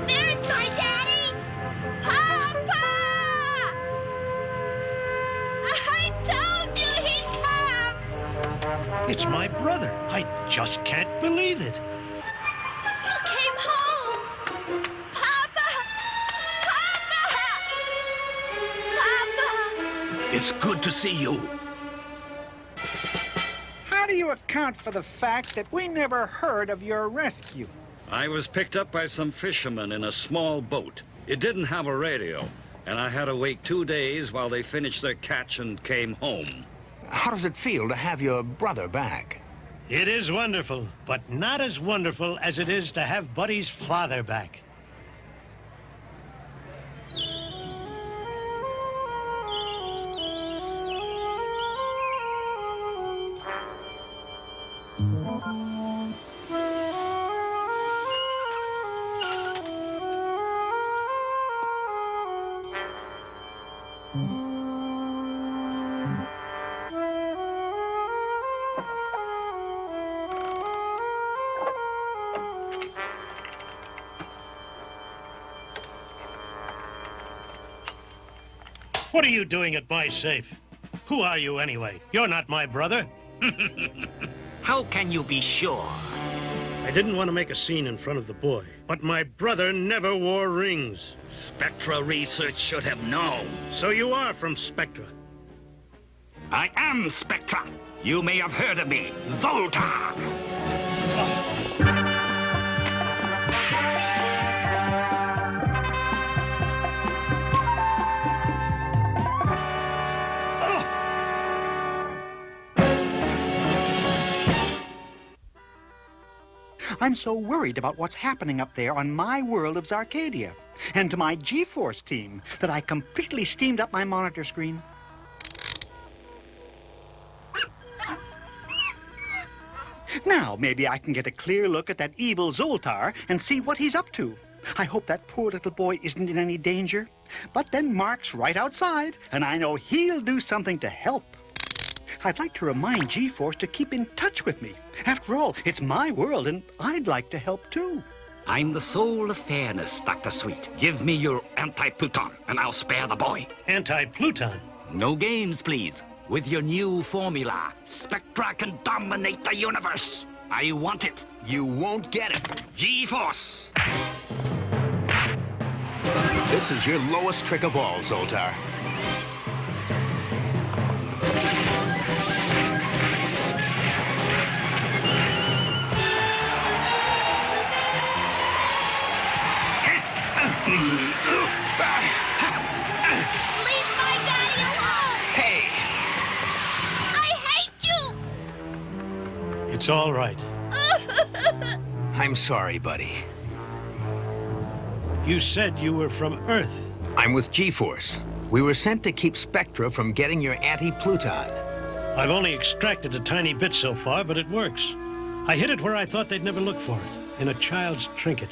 There's my daddy! Papa! I told you he'd come! It's my brother. I just can't believe it. You came home! Papa! Papa! Papa! It's good to see you. How do you account for the fact that we never heard of your rescue? I was picked up by some fishermen in a small boat. It didn't have a radio, and I had to wait 2 days while they finished their catch and came home. How does it feel to have your brother back? It is wonderful, but not as wonderful as it is to have Buddy's father back. What are you doing at my safe? Who are you anyway? You're not my brother. How can you be sure? I didn't want to make a scene in front of the boy, but my brother never wore rings. Spectra Research should have known. So you are from Spectra. I am Spectra. You may have heard of me. Zoltar! I'm so worried about what's happening up there on my world of Zarcadia and to my G-Force team that I completely steamed up my monitor screen. Now, maybe I can get a clear look at that evil Zoltar and see what he's up to. I hope that poor little boy isn't in any danger. But then Mark's right outside, and I know he'll do something to help. I'd like to remind G-Force to keep in touch with me. After all, it's my world, and I'd like to help, too. I'm the soul of fairness, Dr. Sweet. Give me your anti-Pluton, and I'll spare the boy. Anti-Pluton? No games, please. With your new formula, Spectra can dominate the universe. I want it. You won't get it. G-Force! This is your lowest trick of all, Zoltar. Leave my daddy alone! Hey! I hate you! It's all right. I'm sorry, buddy. You said you were from Earth. I'm with G-Force. We were sent to keep Spectra from getting your anti-Pluton. I've only extracted a tiny bit so far, but it works. I hid it where I thought they'd never look for it, in a child's trinket.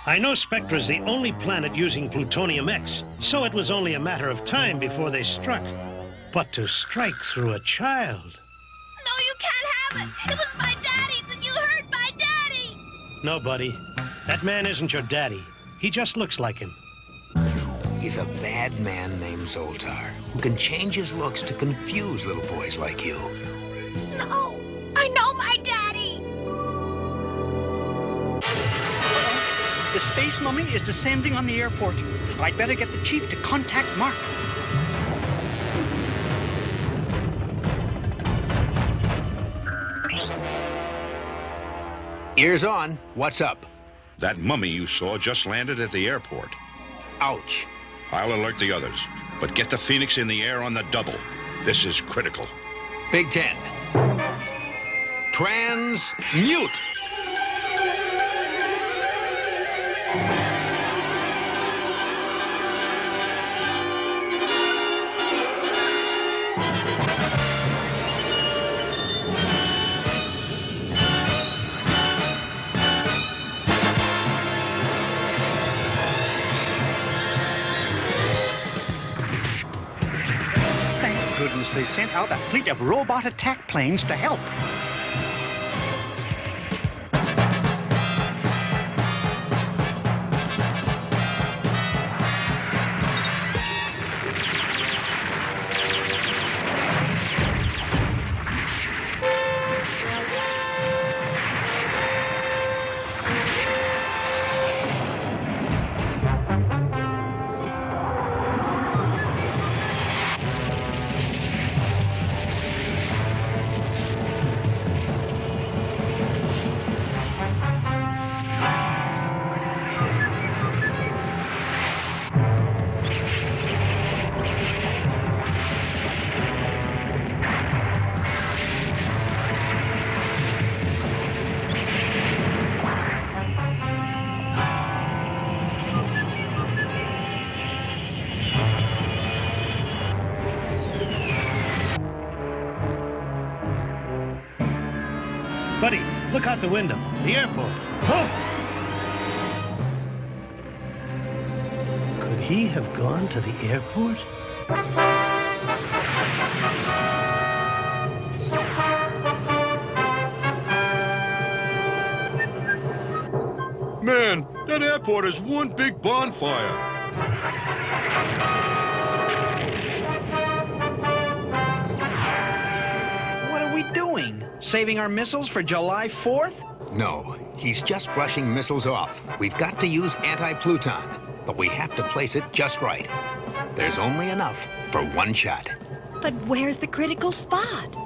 I know Spectra's the only planet using plutonium X, so it was only a matter of time before they struck. But to strike through a child... No, you can't have it! It was my daddy's, and you hurt my daddy! No, buddy. That man isn't your daddy. He just looks like him. He's a bad man named Zoltar, who can change his looks to confuse little boys like you. No, I know my daddy! The space mummy is descending on the airport. I'd better get the chief to contact Mark. Ears on. What's up? That mummy you saw just landed at the airport. Ouch. I'll alert the others. But get the Phoenix in the air on the double. This is critical. Big 10. Transmute. Thank goodness they sent out a fleet of robot attack planes to help. Buddy, look out the window. The airport. Oh! Could he have gone to the airport? Man, that airport is one big bonfire. What are we doing? Saving our missiles for July 4th? No, he's just brushing missiles off. We've got to use anti-Pluton, but we have to place it just right. There's only enough for one shot. But where's the critical spot?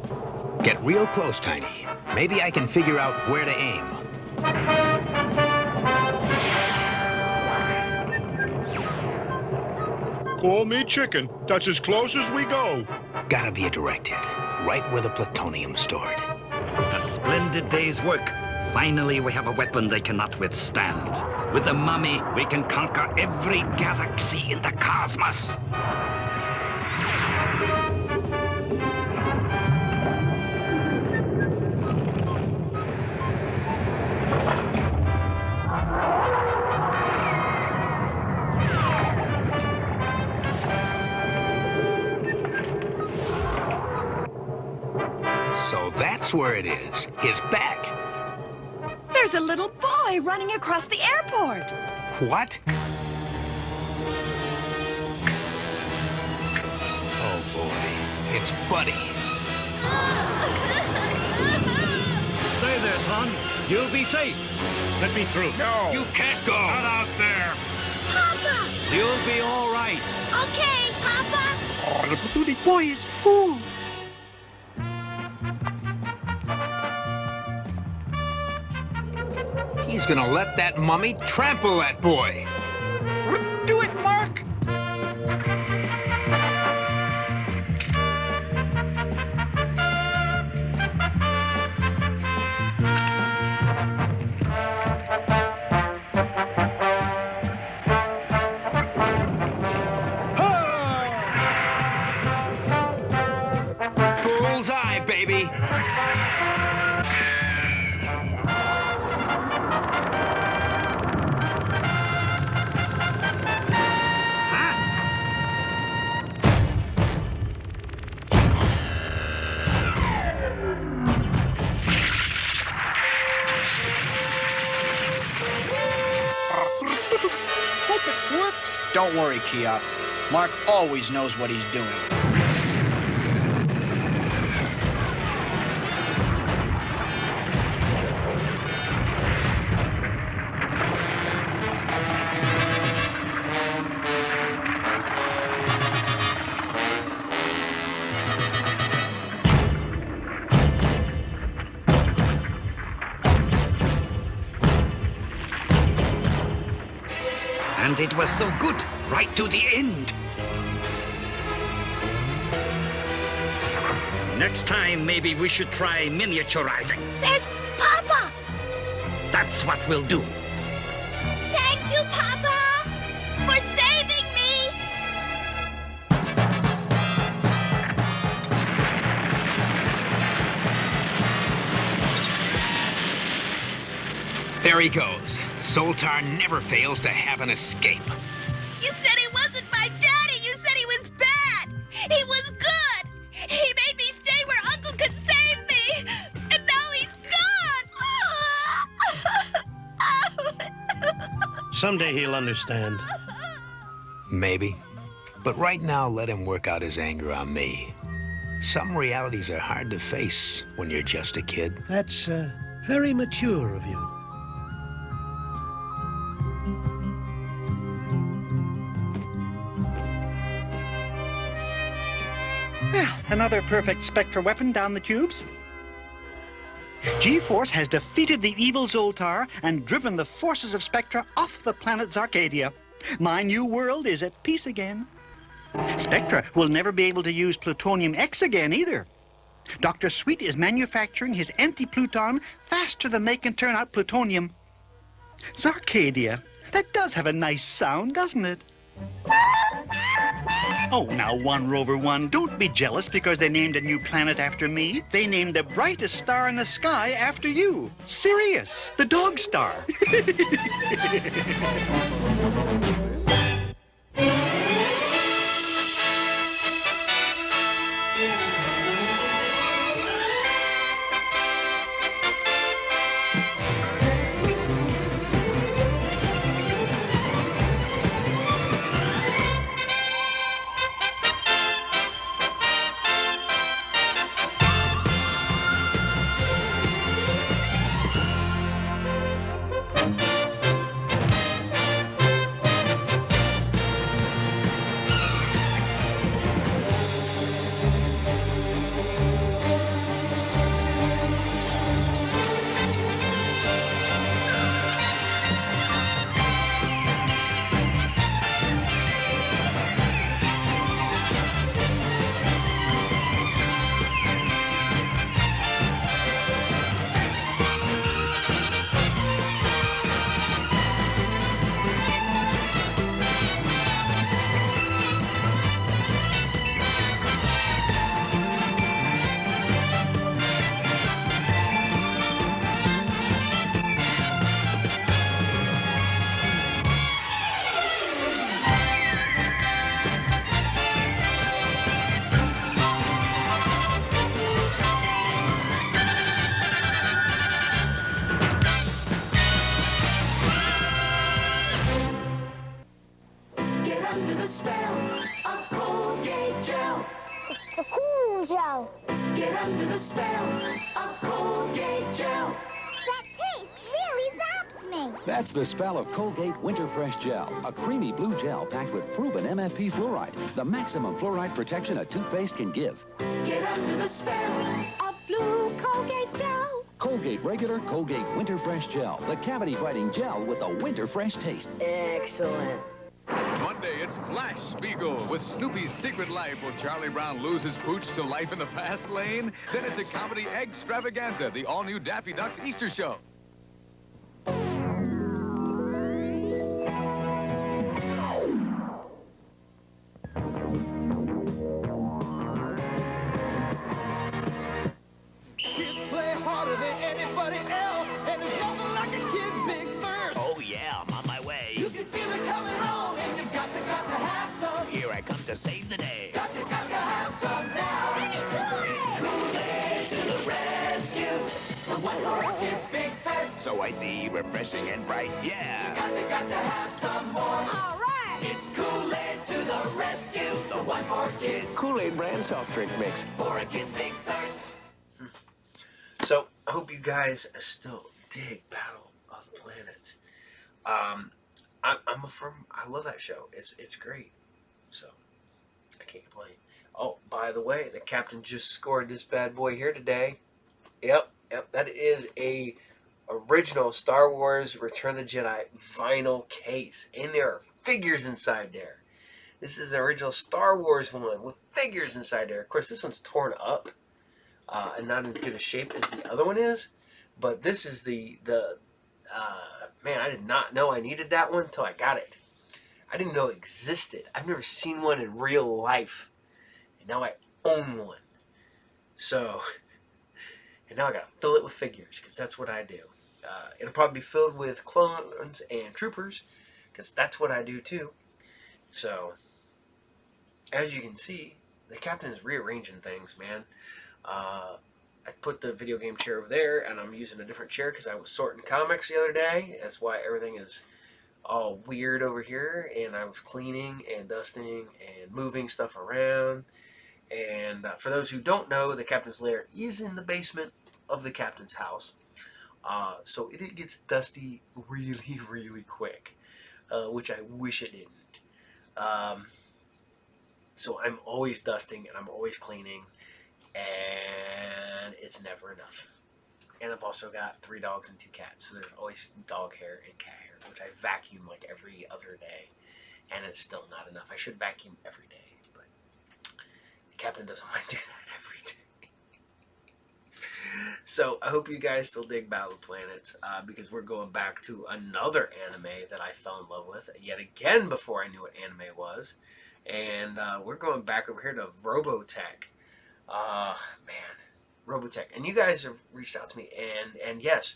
Get real close, Tiny. Maybe I can figure out where to aim. Call me chicken. That's as close as we go. Gotta be a direct hit, right where the plutonium's stored. A splendid day's work. Finally, we have a weapon they cannot withstand. With the mummy, we can conquer every galaxy in the cosmos. So that's where it is. His back. There's a little boy running across the airport. What? Oh, boy. It's Buddy. Stay there, son. You'll be safe. Let me through. No. You can't go. Not out there. Papa! You'll be all right. Okay, Papa! Oh, the Platoon boy is fool. He's gonna let that mummy trample that boy. Do it, Mark. Bullseye, baby. Hope it works. Don't worry, Kiok. Mark always knows what he's doing. And it was so good, right to the end. Next time, maybe we should try miniaturizing. There's Papa! That's what we'll do. Thank you, Papa, for saving me! There he goes. Zoltar never fails to have an escape. You said he wasn't my daddy! You said he was bad! He was good! He made me stay where Uncle could save me! And now he's gone! Someday he'll understand. Maybe. But right now, let him work out his anger on me. Some realities are hard to face when you're just a kid. That's very mature of you. Well, another perfect Spectra weapon down the tubes. G-Force has defeated the evil Zoltar and driven the forces of Spectra off the planet Zarcadia. My new world is at peace again. Spectra will never be able to use plutonium X again either. Dr. Sweet is manufacturing his anti-pluton faster than they can turn out plutonium. Zarcadia, that does have a nice sound, doesn't it? Oh, now, One Rover One, don't be jealous because they named a new planet after me. They named the brightest star in the sky after you. Sirius, the dog star. The cool gel. Get under the spell of Colgate Gel. That taste really zaps me. That's the spell of Colgate Winter Fresh Gel, a creamy blue gel packed with proven MFP fluoride, the maximum fluoride protection a toothpaste can give. Get under the spell of blue Colgate Gel. Colgate Regular, Colgate Winter Fresh Gel, the cavity-fighting gel with a winter fresh taste. Excellent. Monday, it's Flash Spiegel with Snoopy's Secret Life. Will Charlie Brown lose his pooch to life in the fast lane? Then it's a comedy extravaganza, the all-new Daffy Duck's Easter show. Kids play harder than anybody else, and there's nothing like a kid's big thirst. Oh, yeah, I'm on my way. You can feel it coming on, and you got to have some. Here I come to save the day. Got to have some now. Kool-Aid to the rescue. The one for a kid's big thirst. So I see, refreshing and bright, yeah. Got to have some more. All right. It's Kool-Aid to the rescue. The one for kids. Kool-Aid brand soft drink mix. For a kid's big thirst. So, I hope you guys still dig Battle of the Planets. I love that show. It's great. So, I can't complain. Oh, by the way, the captain just scored this bad boy here today. Yep, that is a original Star Wars Return of the Jedi vinyl case. And there are figures inside there. This is the original Star Wars one with figures inside there. Of course, this one's torn up and not in as good a shape as the other one is. But this is man, I did not know I needed that one until I got it. I didn't know it existed. I've never seen one in real life. And now I own one. So, and now I gotta fill it with figures, because that's what I do. It'll probably be filled with clones and troopers, because that's what I do too. So, as you can see, the captain is rearranging things, man. I put the video game chair over there, and I'm using a different chair because I was sorting comics the other day. That's why everything is all weird over here, and I was cleaning and dusting and moving stuff around. And for those who don't know, the captain's lair is in the basement of the captain's house. So it gets dusty really, really quick, which I wish it didn't. So I'm always dusting and I'm always cleaning, and it's never enough. And I've also got 3 dogs and 2 cats, so there's always dog hair and cat hair, which I vacuum like every other day, and it's still not enough. I should vacuum every day, but the captain doesn't want to do that every day. So I hope you guys still dig Battle of the Planets, because we're going back to another anime that I fell in love with yet again before I knew what anime was. And we're going back over here to Robotech. Man, Robotech. And you guys have reached out to me, and yes,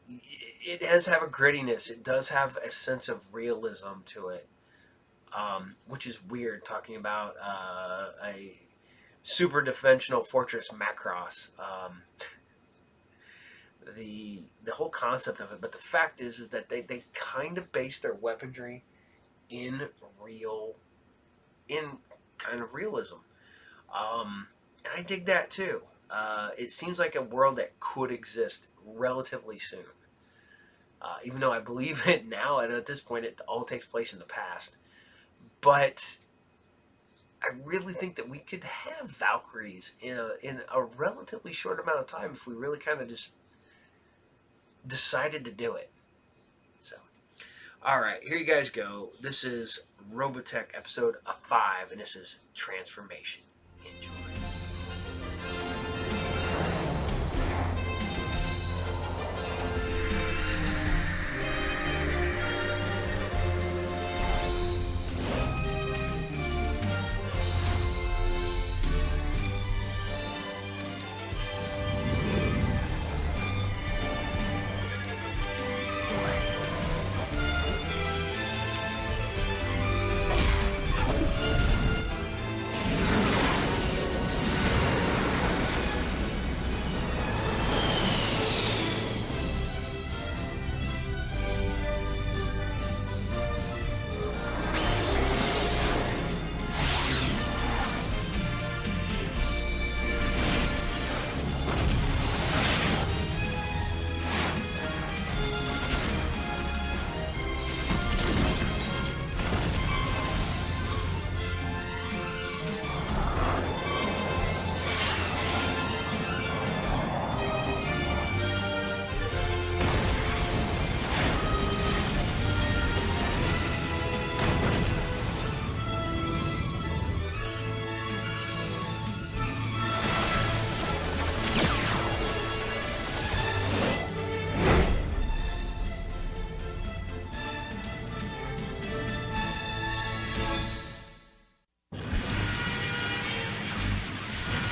it does have a grittiness. It does have a sense of realism to it, which is weird, talking about a super defensional fortress Macross. The whole concept of it, but the fact is that they kind of base their weaponry in kind of realism. And I dig that too. It seems like a world that could exist relatively soon. Even though I believe it now, and at this point it all takes place in the past. But I really think that we could have Valkyries in a relatively short amount of time if we really kind of just decided to do it. So, alright, here you guys go. This is Robotech episode 5, and this is Transformation. Enjoy.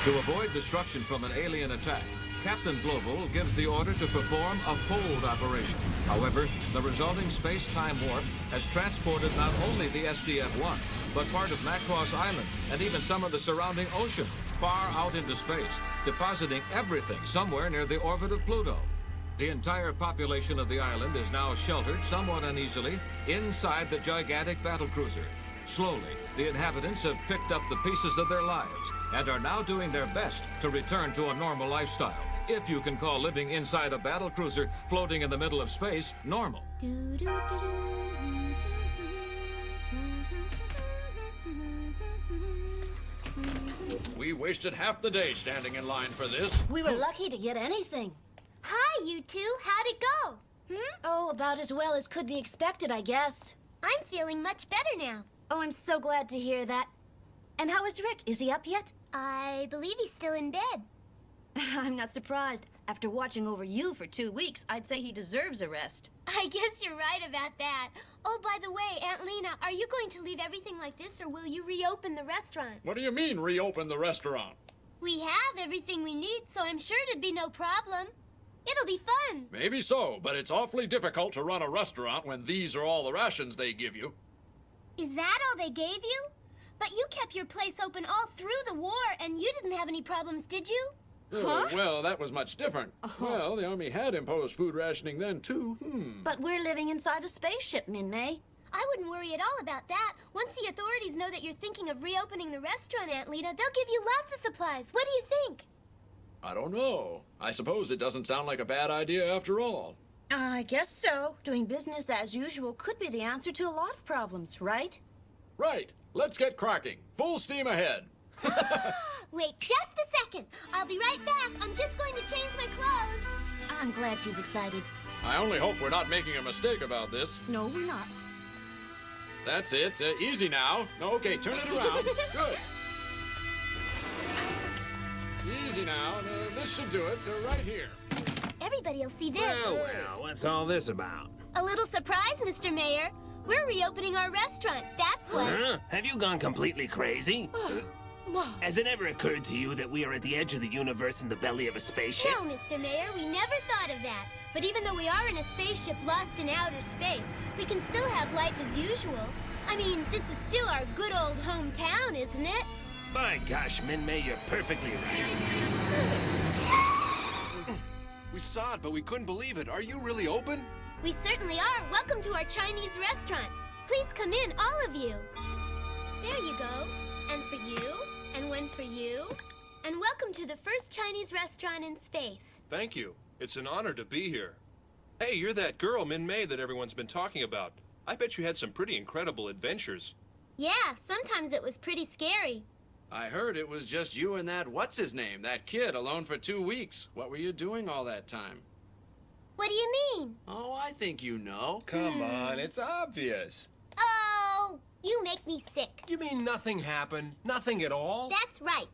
To avoid destruction from an alien attack, Captain Global gives the order to perform a fold operation. However, the resulting space-time warp has transported not only the SDF-1, but part of Macross Island and even some of the surrounding ocean far out into space, depositing everything somewhere near the orbit of Pluto. The entire population of the island is now sheltered somewhat uneasily inside the gigantic battlecruiser. Slowly, the inhabitants have picked up the pieces of their lives and are now doing their best to return to a normal lifestyle, if you can call living inside a battlecruiser floating in the middle of space normal. We wasted half the day standing in line for this. We were lucky to get anything. Hi, you two. How'd it go? Oh, about as well as could be expected, I guess. I'm feeling much better now. Oh, I'm so glad to hear that. And how is Rick? Is he up yet? I believe he's still in bed. I'm not surprised. After watching over you for 2 weeks, I'd say he deserves a rest. I guess you're right about that. Oh, by the way, Aunt Lena, are you going to leave everything like this, or will you reopen the restaurant? What do you mean, reopen the restaurant? We have everything we need, so I'm sure it'd be no problem. It'll be fun. Maybe so, but it's awfully difficult to run a restaurant when these are all the rations they give you. Is that all they gave you? But you kept your place open all through the war, and you didn't have any problems, did you? Oh, well, that was much different. Well, the Army had imposed food rationing then, too. But we're living inside a spaceship, Min-May. I wouldn't worry at all about that. Once the authorities know that you're thinking of reopening the restaurant, Aunt Lena, they'll give you lots of supplies. What do you think? I don't know. I suppose it doesn't sound like a bad idea after all. I guess so. Doing business as usual could be the answer to a lot of problems, right? Right. Let's get cracking. Full steam ahead. Wait just a second. I'll be right back. I'm just going to change my clothes. I'm glad she's excited. I only hope we're not making a mistake about this. No, we're not. That's it. Easy now. Okay, turn it around. Good. Easy now. This should do it. Right here. Everybody will see this. Well, what's all this about? A little surprise, Mr. Mayor. We're reopening our restaurant. That's what... Huh? Have you gone completely crazy? Has it ever occurred to you that we are at the edge of the universe in the belly of a spaceship? No, Mr. Mayor, we never thought of that. But even though we are in a spaceship lost in outer space, we can still have life as usual. I mean, this is still our good old hometown, isn't it? By gosh, Min-May, you're perfectly right. We saw it, but we couldn't believe it. Are you really open? We certainly are. Welcome to our Chinese restaurant. Please come in, all of you. There you go. And for you, and one for you. And welcome to the first Chinese restaurant in space. Thank you. It's an honor to be here. Hey, you're that girl, Min-May, that everyone's been talking about. I bet you had some pretty incredible adventures. Yeah, sometimes it was pretty scary. I heard it was just you and that what's-his-name, that kid, alone for 2 weeks. What were you doing all that time? What do you mean? Oh, I think you know. Come on, it's obvious. Oh, you make me sick. You mean nothing happened? Nothing at all? That's right.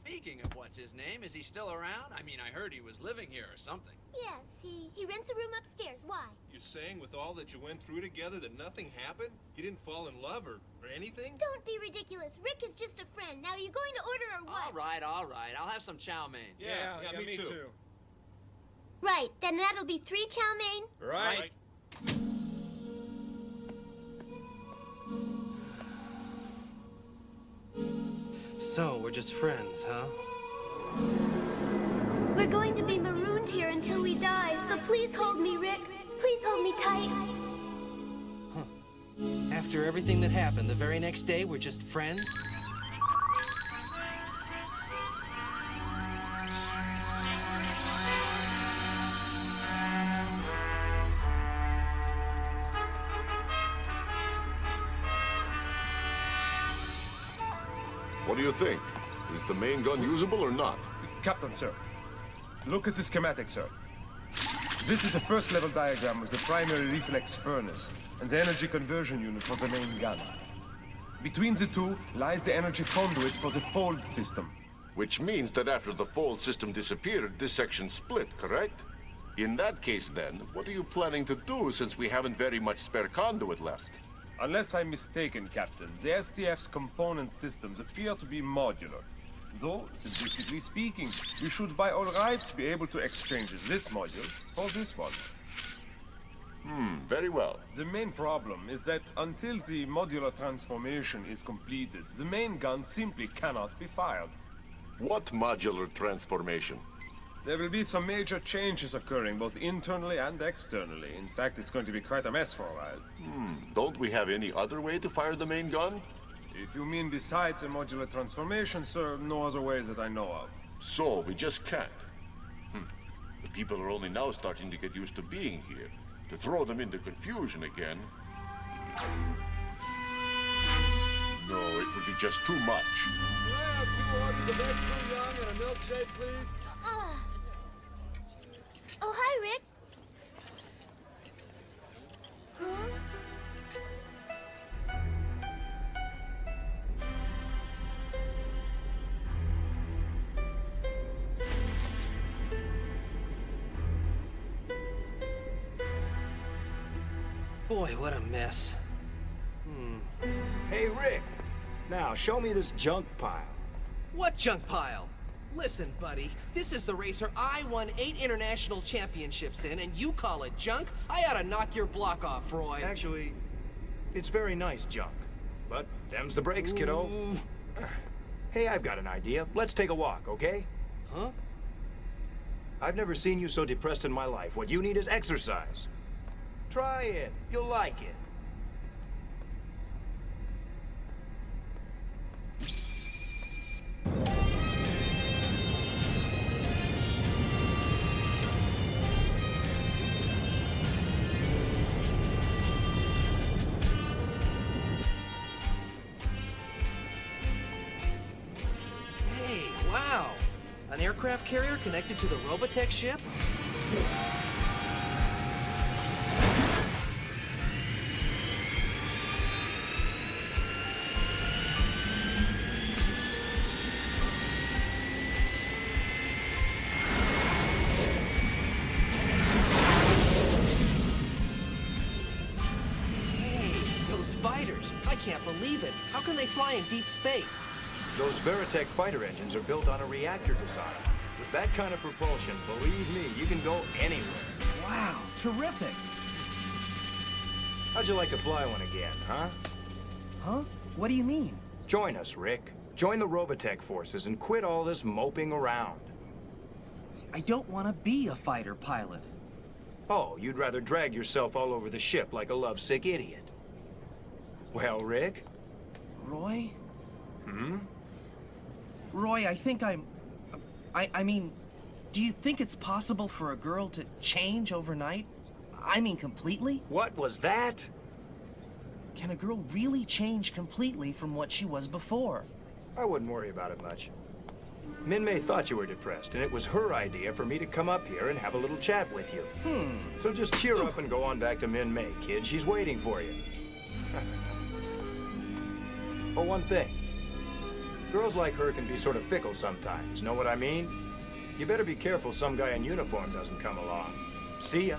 Speaking of what's-his-name, is he still around? I mean, I heard he was living here or something. Yes, he rents a room upstairs. Why? You're saying with all that you went through together that nothing happened? You didn't fall in love or anything? Don't be ridiculous. Rick is just a friend. Now, are you going to order or what? All right. I'll have some chow mein. Yeah, me too. Right, then that'll be 3 chow mein. Right. So, we're just friends, huh? We're going to be marooned here until we die, so please hold me, Rick. Please hold me tight. After everything that happened, the very next day, we're just friends? What do you think? Is the main gun usable or not? Captain, sir. Look at the schematic, sir. This is a first-level diagram of the primary reflex furnace and the energy conversion unit for the main gun. Between the two lies the energy conduit for the fold system. Which means that after the fold system disappeared, this section split, correct? In that case, then, what are you planning to do since we haven't very much spare conduit left? Unless I'm mistaken, Captain, the STF's component systems appear to be modular. Though, simplistically speaking, we should by all rights be able to exchange this module for this one. Very well. The main problem is that until the modular transformation is completed, the main gun simply cannot be fired. What modular transformation? There will be some major changes occurring, both internally and externally. In fact, it's going to be quite a mess for a while. Don't we have any other way to fire the main gun? If you mean besides a modular transformation, sir, no other ways that I know of. So, we just can't. The people are only now starting to get used to being here. To throw them into confusion again... No, it would be just too much. Can I have 2 orders of egg foo young and a milkshake, please? Rick. Huh? Boy, what a mess. Hey, Rick. Now, show me this junk pile. What junk pile? Listen, buddy, this is the racer I won 8 international championships in, and you call it junk? I ought to knock your block off, Roy. Actually, it's very nice junk. But them's the breaks, kiddo. Hey, I've got an idea. Let's take a walk, okay? Huh? I've never seen you so depressed in my life. What you need is exercise. Try it. You'll like it. Hey, wow. An aircraft carrier connected to the Robotech ship? Fighters. I can't believe it. How can they fly in deep space? Those Veritech fighter engines are built on a reactor design. With that kind of propulsion, believe me, you can go anywhere. Wow, terrific. How'd you like to fly one again, huh? Huh? What do you mean? Join us, Rick. Join the Robotech forces and quit all this moping around. I don't want to be a fighter pilot. Oh, you'd rather drag yourself all over the ship like a lovesick idiot. Well, Rick? Roy? Hmm? Roy, I think I mean, do you think it's possible for a girl to change overnight? I mean, completely? What was that? Can a girl really change completely from what she was before? I wouldn't worry about it much. Min-May thought you were depressed, and it was her idea for me to come up here and have a little chat with you. So just cheer up and go on back to Min-May, kid. She's waiting for you. Oh, one thing. Girls like her can be sort of fickle sometimes, know what I mean? You better be careful some guy in uniform doesn't come along. See ya.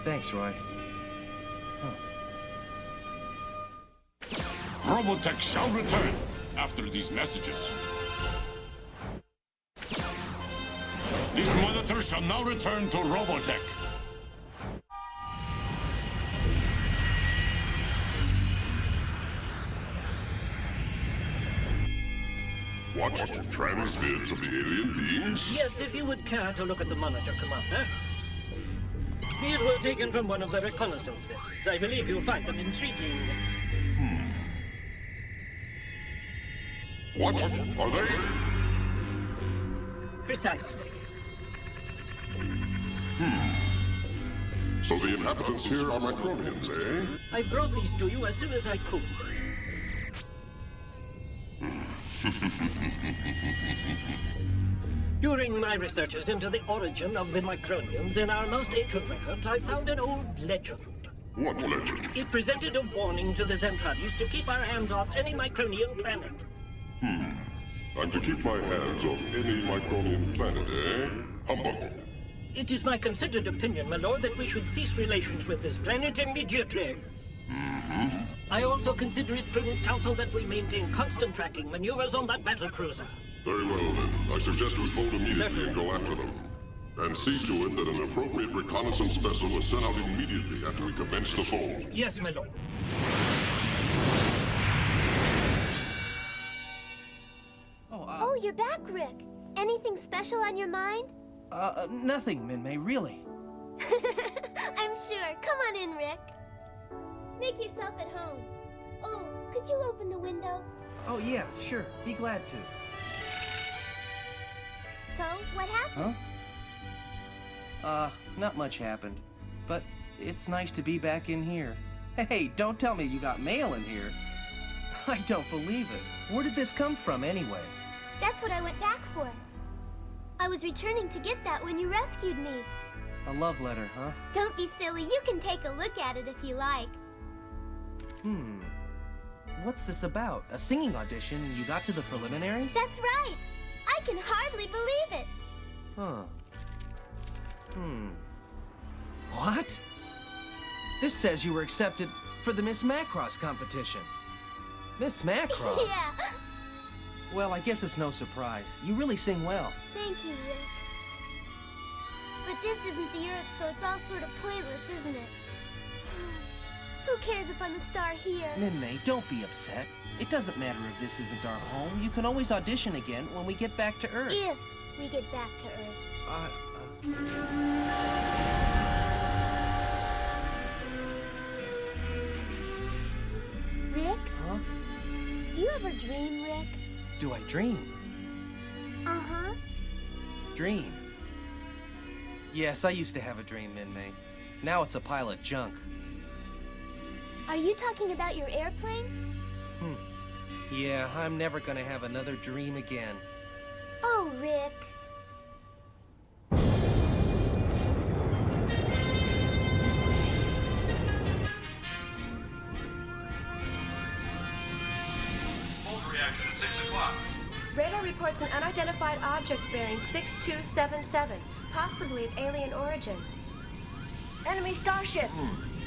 Thanks, Roy. Robotech shall return after these messages. This monitor shall now return to Robotech. What? Transvids of the alien beings? Yes, if you would care to look at the monitor, Commander. These were taken from one of the reconnaissance vessels. I believe you'll find them intriguing. What? Are they? Precisely. So the inhabitants here are Microbians, eh? I brought these to you as soon as I could. During my researches into the origin of the Micronians in our most ancient records, I found an old legend. What legend? It presented a warning to the Zentradies to keep our hands off any Micronian planet. I'm to keep my hands off any Micronian planet, eh? Humbug. It is my considered opinion, my lord, that we should cease relations with this planet immediately. I also consider it prudent counsel that we maintain constant tracking maneuvers on that battlecruiser. Very well, then. I suggest we fold immediately and go after them. And see to it that an appropriate reconnaissance vessel is sent out immediately after we commence the fold. Yes, my lord. Oh, you're back, Rick. Anything special on your mind? Nothing, Min-May, really. I'm sure. Come on in, Rick. Make yourself at home. Oh, could you open the window? Oh, yeah, sure. Be glad to. So, what happened? Not much happened. But it's nice to be back in here. Hey, don't tell me you got mail in here. I don't believe it. Where did this come from, anyway? That's what I went back for. A I was returning to get that when you rescued me. A love letter, huh? Don't be silly. You can take a look at it if you like. What's this about? A singing audition and you got to the preliminaries? That's right. I can hardly believe it. Huh. What? This says you were accepted for the Miss Macross competition. Miss Macross? Yeah. Well, I guess it's no surprise. You really sing well. Thank you, Rick. But this isn't the Earth, so it's all sort of pointless, isn't it? Who cares if I'm a star here? Min-May, don't be upset. It doesn't matter if this isn't our home. You can always audition again when we get back to Earth. If we get back to Earth. Rick? Huh? Do you ever dream, Rick? Do I dream? Uh-huh. Dream? Yes, I used to have a dream, Min-May. Now it's a pile of junk. Are you talking about your airplane? Yeah, I'm never gonna have another dream again. Oh, Rick. Fold reaction at 6 o'clock. Radar reports an unidentified object bearing 6277, possibly of alien origin. Enemy starships!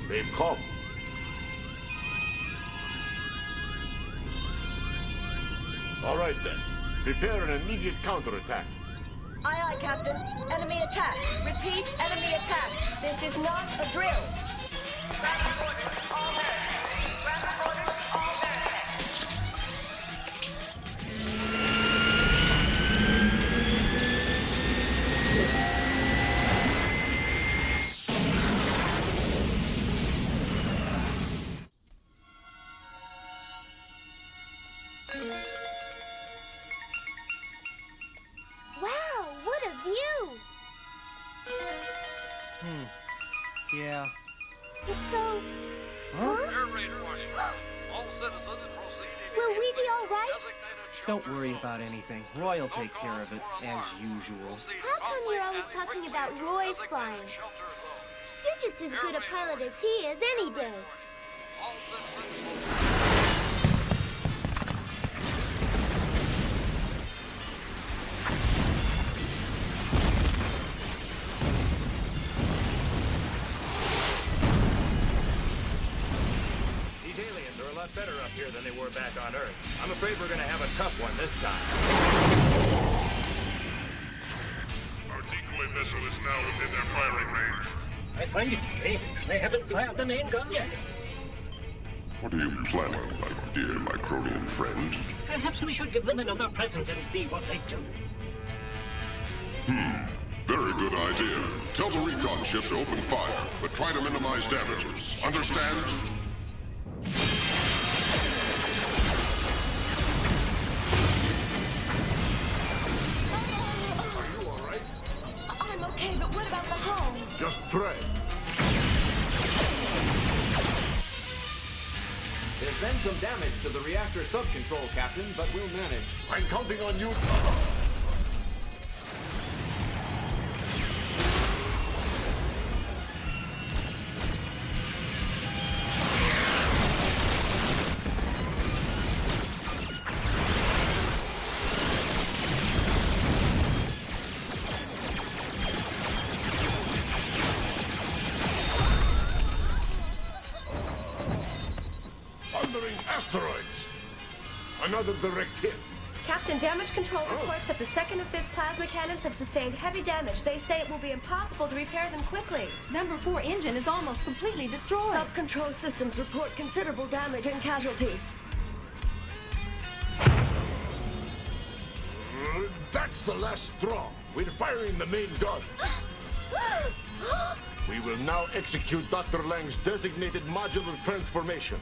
They've come. All right, then. Prepare an immediate counterattack. Aye, aye, Captain. Enemy attack. Repeat, enemy attack. This is not a drill. Rapid orders, all hands. Rapid orders, all hands. Wow, what a view! Yeah. It's so... Huh? Air raid warning. All citizens proceed Will we be all right? Don't worry about anything. Roy will take care of it, as usual. How come you're always talking about Roy's flying? You're just as good a pilot as he is any day. All citizens These aliens are a lot better up here than they were back on Earth. I'm afraid we're gonna have a tough one this time. Our decoy vessel is now within their firing range. I find it strange. They haven't fired the main gun yet. What are you planning, my dear Micronian friend? Perhaps we should give them another present and see what they do. Very good idea. Tell the recon ship to open fire, but try to minimize damages. Understand? Are you all right? I'm okay, but what about the hull? Just pray. There's been some damage to the reactor sub-control, Captain, but we'll manage. I'm counting on you. Thundering asteroids! Another direct hit. Captain, damage control reports that the second and fifth plasma cannons have sustained heavy damage. They say it will be impossible to repair them quickly. Number 4 engine is almost completely destroyed. Sub-control systems report considerable damage and casualties. That's the last straw. We're firing the main gun. We will now execute Dr. Lang's designated modular transformation.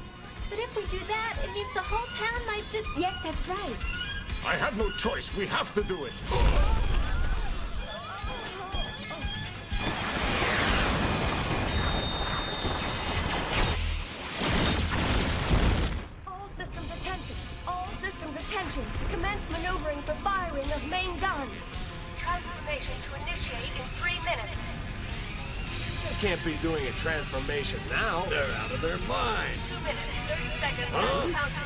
But if we do that, it means the whole town might just... Yes, that's right. I have no choice. We have to do it. All systems attention. All systems attention. Commence maneuvering for firing of main gun. Transformation. can't be doing a transformation now. They're out of their minds. 2 minutes, 30 seconds, Huh? and counting.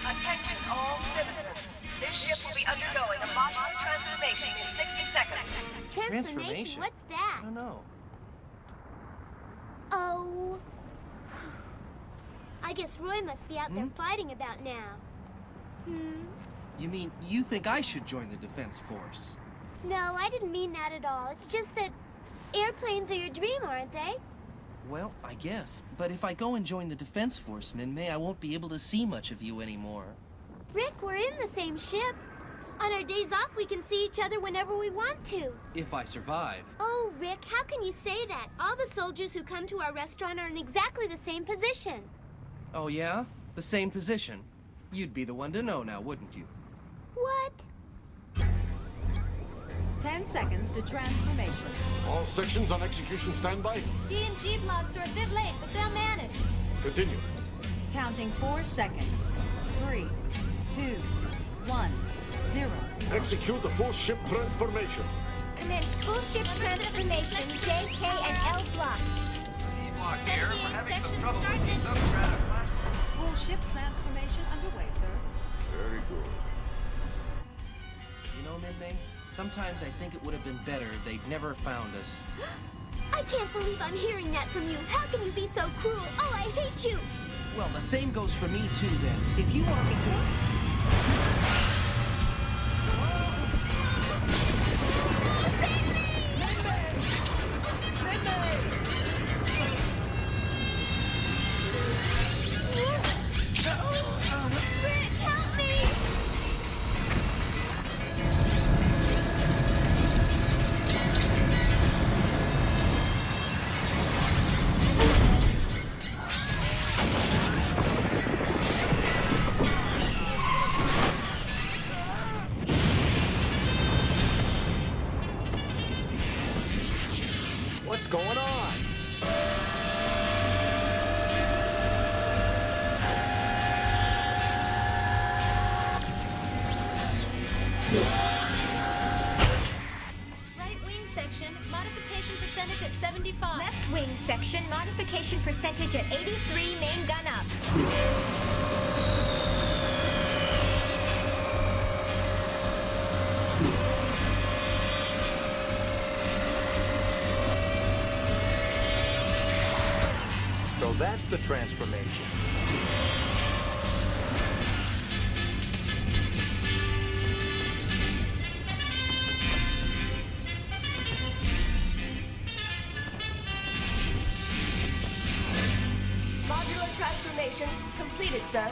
Attention, all citizens. This ship will be undergoing a modular transformation in 60 seconds. Transformation? What's that? I don't know. Oh. I guess Roy must be out there fighting about now. You mean you think I should join the Defense Force? No, I didn't mean that at all. It's just that airplanes are your dream, aren't they? Well, I guess. But if I go and join the Defense Force, Min-Mei, I won't be able to see much of you anymore. Rick, we're in the same ship. On our days off, we can see each other whenever we want to. If I survive. Oh, Rick, how can you say that? All the soldiers who come to our restaurant are in exactly the same position. Oh, yeah? The same position? You'd be the one to know now, wouldn't you? What? 10 seconds to transformation. All sections on execution standby? D and G blocks are a bit late, but they'll manage. Continue. Counting 4 seconds. 3, 2, 1, 0. Execute the full ship transformation. Commence full ship transformation, J, K, and L blocks. D-block here. We're having some trouble with the Full ship transformation underway, sir. Very good. You know, Min-Mei, sometimes I think it would have been better if they'd never found us. I can't believe I'm hearing that from you. How can you be so cruel? Oh, I hate you. Well, the same goes for me, too, then. If you want me to... What's going on? Right wing section, modification percentage at 75. Left wing section, modification percentage at 83, main gun up. So that's the transformation. Modular transformation completed, sir.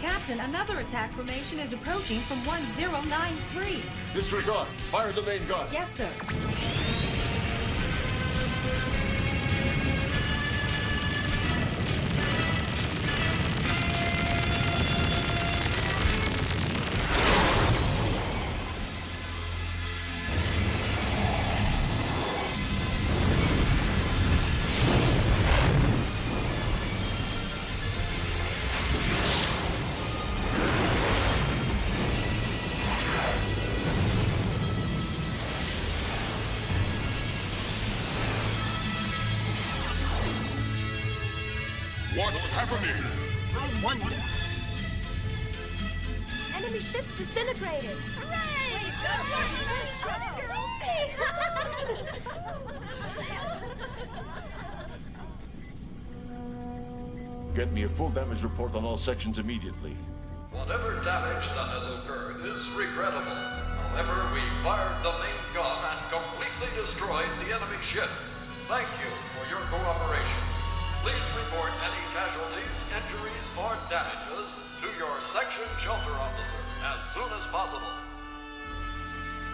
Captain, another attack formation is approaching from 1093. Disregard. Fire the main gun. Yes, sir. What's happening? I wonder. Enemy ships disintegrated. Hooray! Good work, Get me a full damage report on all sections immediately. Whatever damage that has occurred is regrettable. However, we fired the main gun and completely destroyed the enemy ship. Thank you for your cooperation. Please report any casualties, injuries, or damages to your section shelter officer as soon as possible.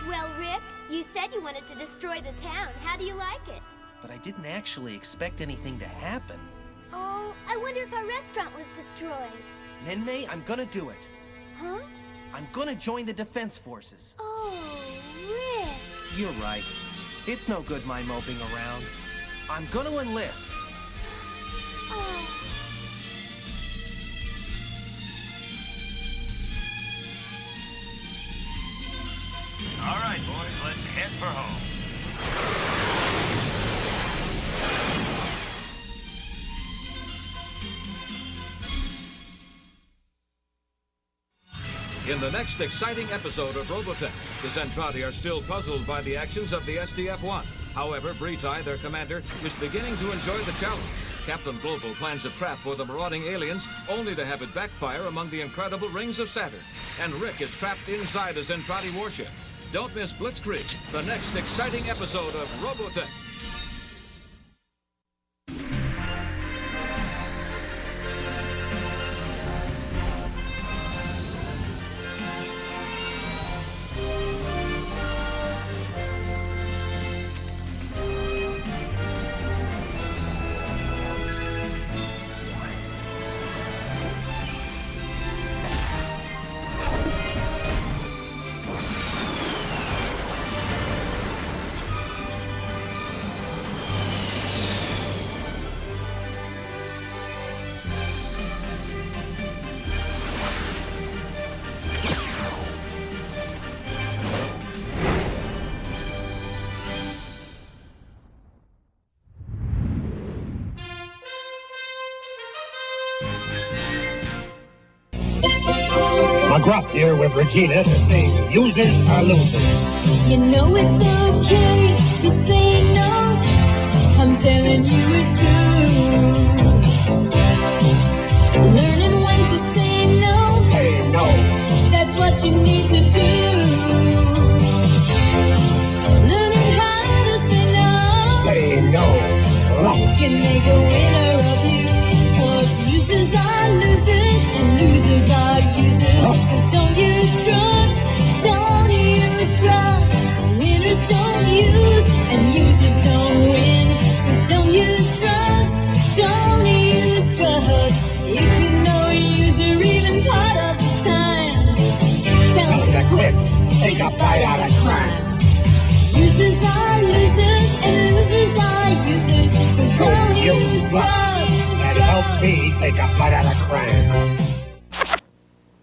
Well, Rick, you said you wanted to destroy the town. How do you like it? But I didn't actually expect anything to happen. Oh, I wonder if our restaurant was destroyed. Min-Mei, I'm gonna do it. Huh? I'm gonna join the Defense Forces. Oh, Rick. You're right. It's no good my moping around. I'm gonna enlist. Oh. All right, boys, let's head for home. In the next exciting episode of Robotech, the Zentradi are still puzzled by the actions of the SDF-1. However, Britai, their commander, is beginning to enjoy the challenge. Captain Global plans a trap for the marauding aliens, only to have it backfire among the incredible rings of Saturn. And Rick is trapped inside a Zentradi warship. Don't miss Blitzkrieg, the next exciting episode of Robotech. McGruff here with Regina to say users are losers. You know it's okay to say no. I'm telling you it's true. Learning when to say no. Say no. That's what you need to do. Learning how to say no. Say no. Right. Can make a winner of you. 'Cause users are losers and losers are users. Don't use drugs, don't use drugs. Winners don't use and users don't win. Don't use drugs, don't use drugs. If you know a user even part of the time, tell them to quit, take a bite out of crime. Users are losers and losers are users. Don't use drugs. And help me take a bite out of crime.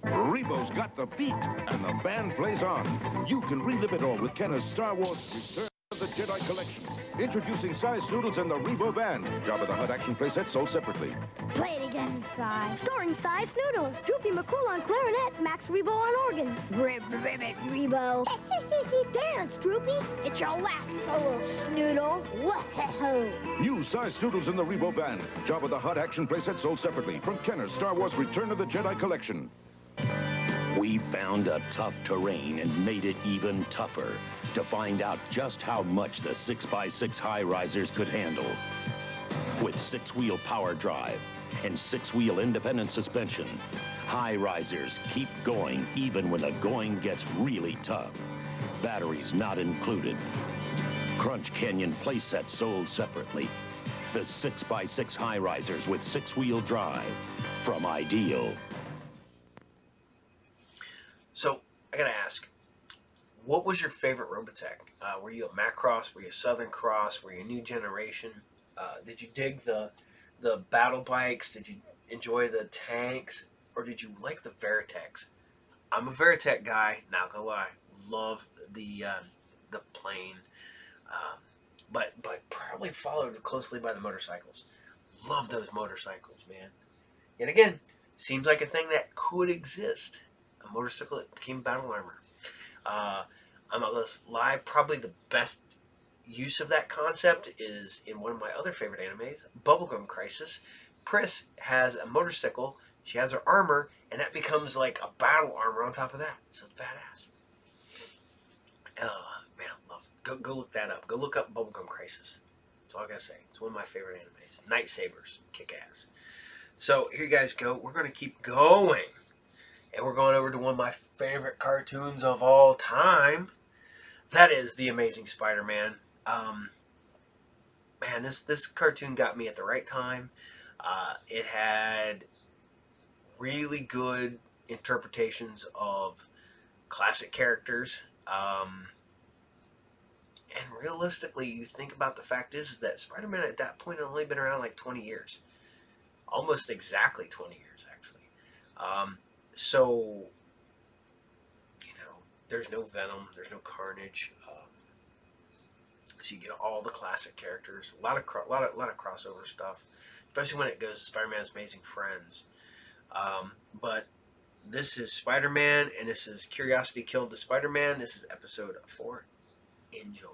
Rebo's got the beat, and the band plays on. You can relive it all with Kenner's Star Wars Return of the Jedi Collection. Introducing Cy Snoodles and the Rebo Band. Jabba the Hutt action playset sold separately. Play it again, Cy. Starring Cy Snoodles, Droopy McCool on clarinet, Max Rebo on organ. Ribbit, Rebo. Dance, Droopy. It's your last solo, Snoodles. Whoa. New Cy Snoodles and the Rebo Band. Jabba the Hutt action playset sold separately from Kenner's Star Wars Return of the Jedi Collection. We found a tough terrain and made it even tougher to find out just how much the 6x6 high-risers could handle. With 6-wheel power drive and 6-wheel independent suspension, high-risers keep going even when the going gets really tough. Batteries not included. Crunch Canyon playset sold separately. The 6x6 high-risers with 6-wheel drive from Ideal. So, I gotta ask, what was your favorite Robotech? Were you a Macross? Were you a Southern Cross? Were you a New Generation? Did you dig the battle bikes? Did you enjoy the tanks? Or did you like the Veritechs? I'm a Veritech guy, not gonna lie. Love the plane. But probably followed closely by the motorcycles. Love those motorcycles, man. And again, seems like a thing that could exist. A motorcycle that became battle armor. I'm not going to lie, probably the best use of that concept is in one of my other favorite animes, Bubblegum Crisis. Pris has a motorcycle, she has her armor, and that becomes like a battle armor on top of that. So it's badass. Man, love it. Go look that up. Go look up Bubblegum Crisis. That's all I gotta say. It's one of my favorite animes. Night Sabers. Kick ass. So here you guys go. We're going to keep going. And we're going over to one of my favorite cartoons of all time. That is The Amazing Spider-Man. Man, this cartoon got me at the right time. It had really good interpretations of classic characters. And realistically, you think about the fact is that Spider-Man at that point had only been around like 20 years. Almost exactly 20 years, actually. So, you know, there's no Venom, there's no Carnage. So you get all the classic characters, a lot of crossover stuff, especially when it goes Spider-Man's Amazing Friends. But This is Spider-Man, and this is Curiosity Killed the Spider-Man. This is episode 4. Enjoy.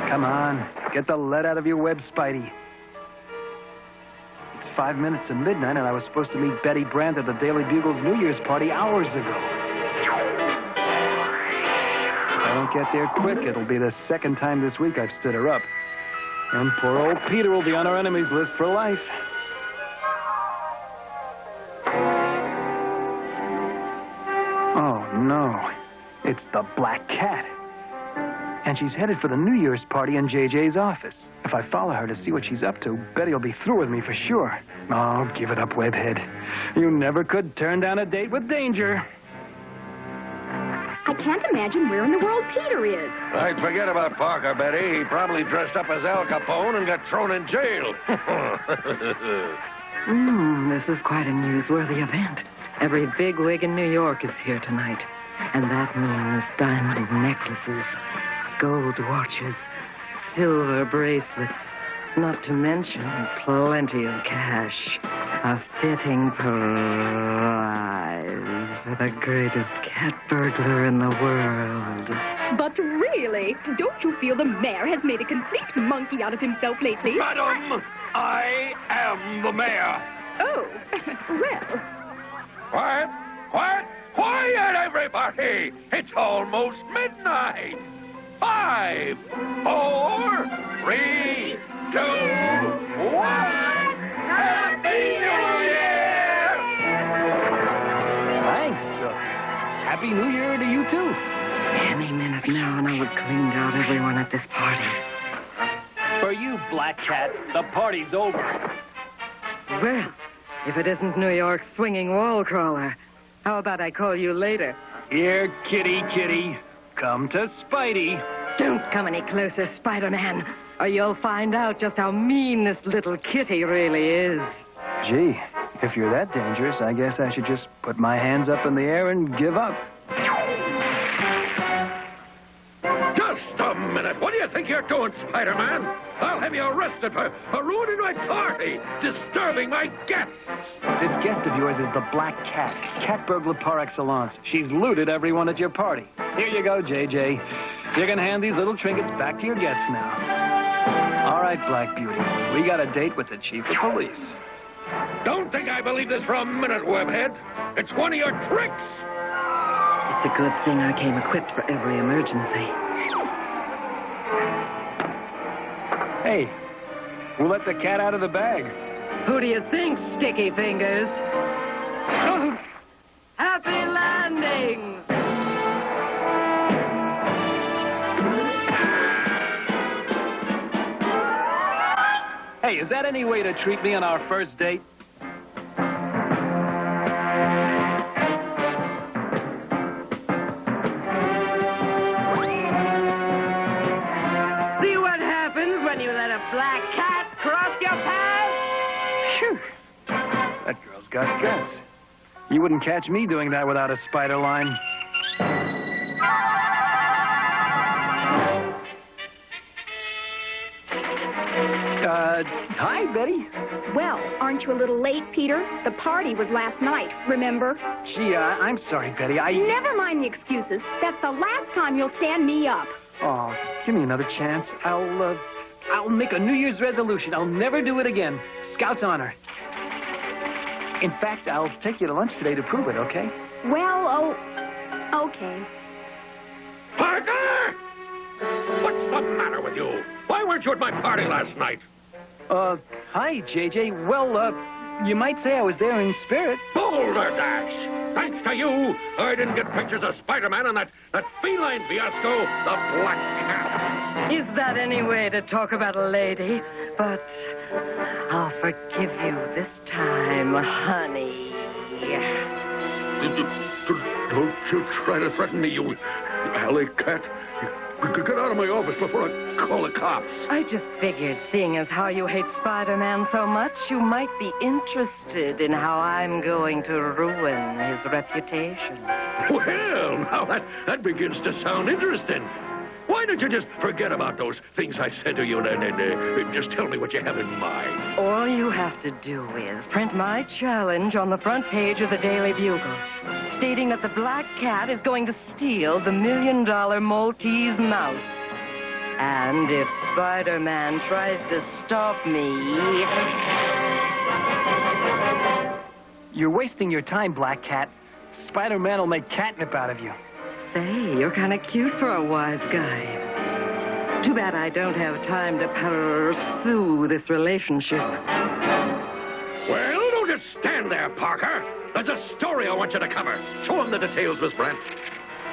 Come on, get the lead out of your web, Spidey. It's 5 minutes to midnight, and I was supposed to meet Betty Brandt at the Daily Bugle's New Year's party hours ago. If I don't get there quick, it'll be the second time this week I've stood her up. And poor old Peter will be on our enemies list for life. Oh, no. It's the Black Cat. And she's headed for the New Year's party in JJ's office. If I follow her to see what she's up to, Betty'll be through with me for sure. Oh, give it up, Webhead. You never could turn down a date with danger. I can't imagine where in the world Peter is. I'd forget about Parker, Betty. He probably dressed up as Al Capone and got thrown in jail. This is quite a newsworthy event. Every bigwig in New York is here tonight. And that means diamond necklaces, gold watches, silver bracelets, not to mention plenty of cash. A fitting prize for the greatest cat burglar in the world. But really, don't you feel the mayor has made a complete monkey out of himself lately? Madam, I am the mayor. Oh, well. Quiet, quiet, quiet, everybody! It's almost midnight. 5, 4, 3, 2, 1. Happy New Year! Thanks. Happy New Year to you, too. Any minute now, and I'll have cleaned out everyone at this party. For you, Black Cat, the party's over. Well, if it isn't New York's swinging wall crawler, how about I call you later? Here, kitty. Come to Spidey. Don't come any closer, Spider-Man, or you'll find out just how mean this little kitty really is. Gee, if you're that dangerous, I guess I should just put my hands up in the air and give up. Just a minute. What do you think you're doing, Spider-Man? I'll have you arrested for ruining my party, disturbing my guests. This guest of yours is the Black Cat, cat burglar par excellence. She's looted everyone at your party. Here you go, JJ. You can hand these little trinkets back to your guests now. All right, Black Beauty. We got a date with the chief of police. Don't think I believe this for a minute, Webhead. It's one of your tricks. It's a good thing I came equipped for every emergency. Hey, who let the cat out of the bag? Who do you think, Sticky Fingers? Happy landing! Hey, is that any way to treat me on our first date? when you let a black cat cross your path? Phew. That girl's got guts. You wouldn't catch me doing that without a spider line. Hi, Betty. Well, aren't you a little late, Peter? The party was last night, remember? Gee, I'm sorry, Betty. Never mind the excuses. That's the last time you'll stand me up. Oh, give me another chance. I'll make a New Year's resolution. I'll never do it again. Scout's honor. In fact, I'll take you to lunch today to prove it, okay? Well, okay. Parker! What's the matter with you? Why weren't you at my party last night? Hi, JJ. Well, you might say I was there in spirit. Boulder Dash! Thanks to you, I didn't get pictures of Spider-Man and that feline fiasco, the Black Cat. Is that any way to talk about a lady? But I'll forgive you this time, honey. Don't you try to threaten me, you alley cat. Get out of my office before I call the cops. I just figured, seeing as how you hate Spider-Man so much, you might be interested in how I'm going to ruin his reputation. Well, now that begins to sound interesting. Why don't you just forget about those things I said to you and just tell me what you have in mind? All you have to do is print my challenge on the front page of the Daily Bugle, stating that the Black Cat is going to steal the $1 million Maltese mouse. And if Spider-Man tries to stop me... You're wasting your time, Black Cat. Spider-Man will make catnip out of you. Say, you're kind of cute for a wise guy. Too bad I don't have time to pursue this relationship. Well, don't just stand there, Parker. There's a story I want you to cover. Show him the details, Miss Brent.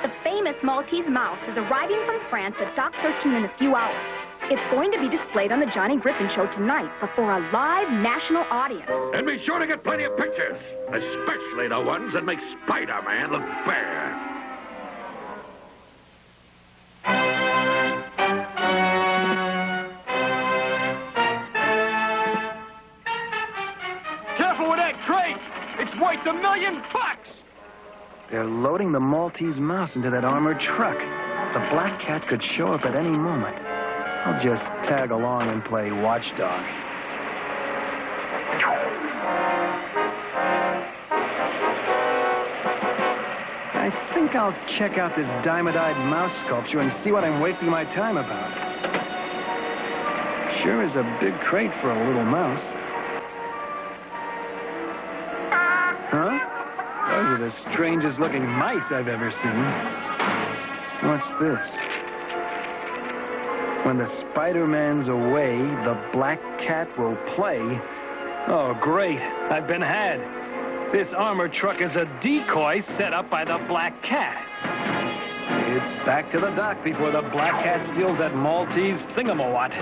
The famous Maltese mouse is arriving from France at Dock 13 in a few hours. It's going to be displayed on the Johnny Griffin Show tonight before a live national audience. And be sure to get plenty of pictures, especially the ones that make Spider-Man look bare. Careful with that crate! It's worth $1 million! They're loading the Maltese mouse into that armored truck. The Black Cat could show up at any moment. I'll just tag along and play watchdog. I think I'll check out this diamond-eyed mouse sculpture and see what I'm wasting my time about. Sure is a big crate for a little mouse. Huh? Those are the strangest-looking mice I've ever seen. What's this? When the Spider-Man's away, the Black Cat will play. Oh, great. I've been had. This armored truck is a decoy set up by the Black Cat. It's back to the dock before the Black Cat steals that Maltese thingamawat.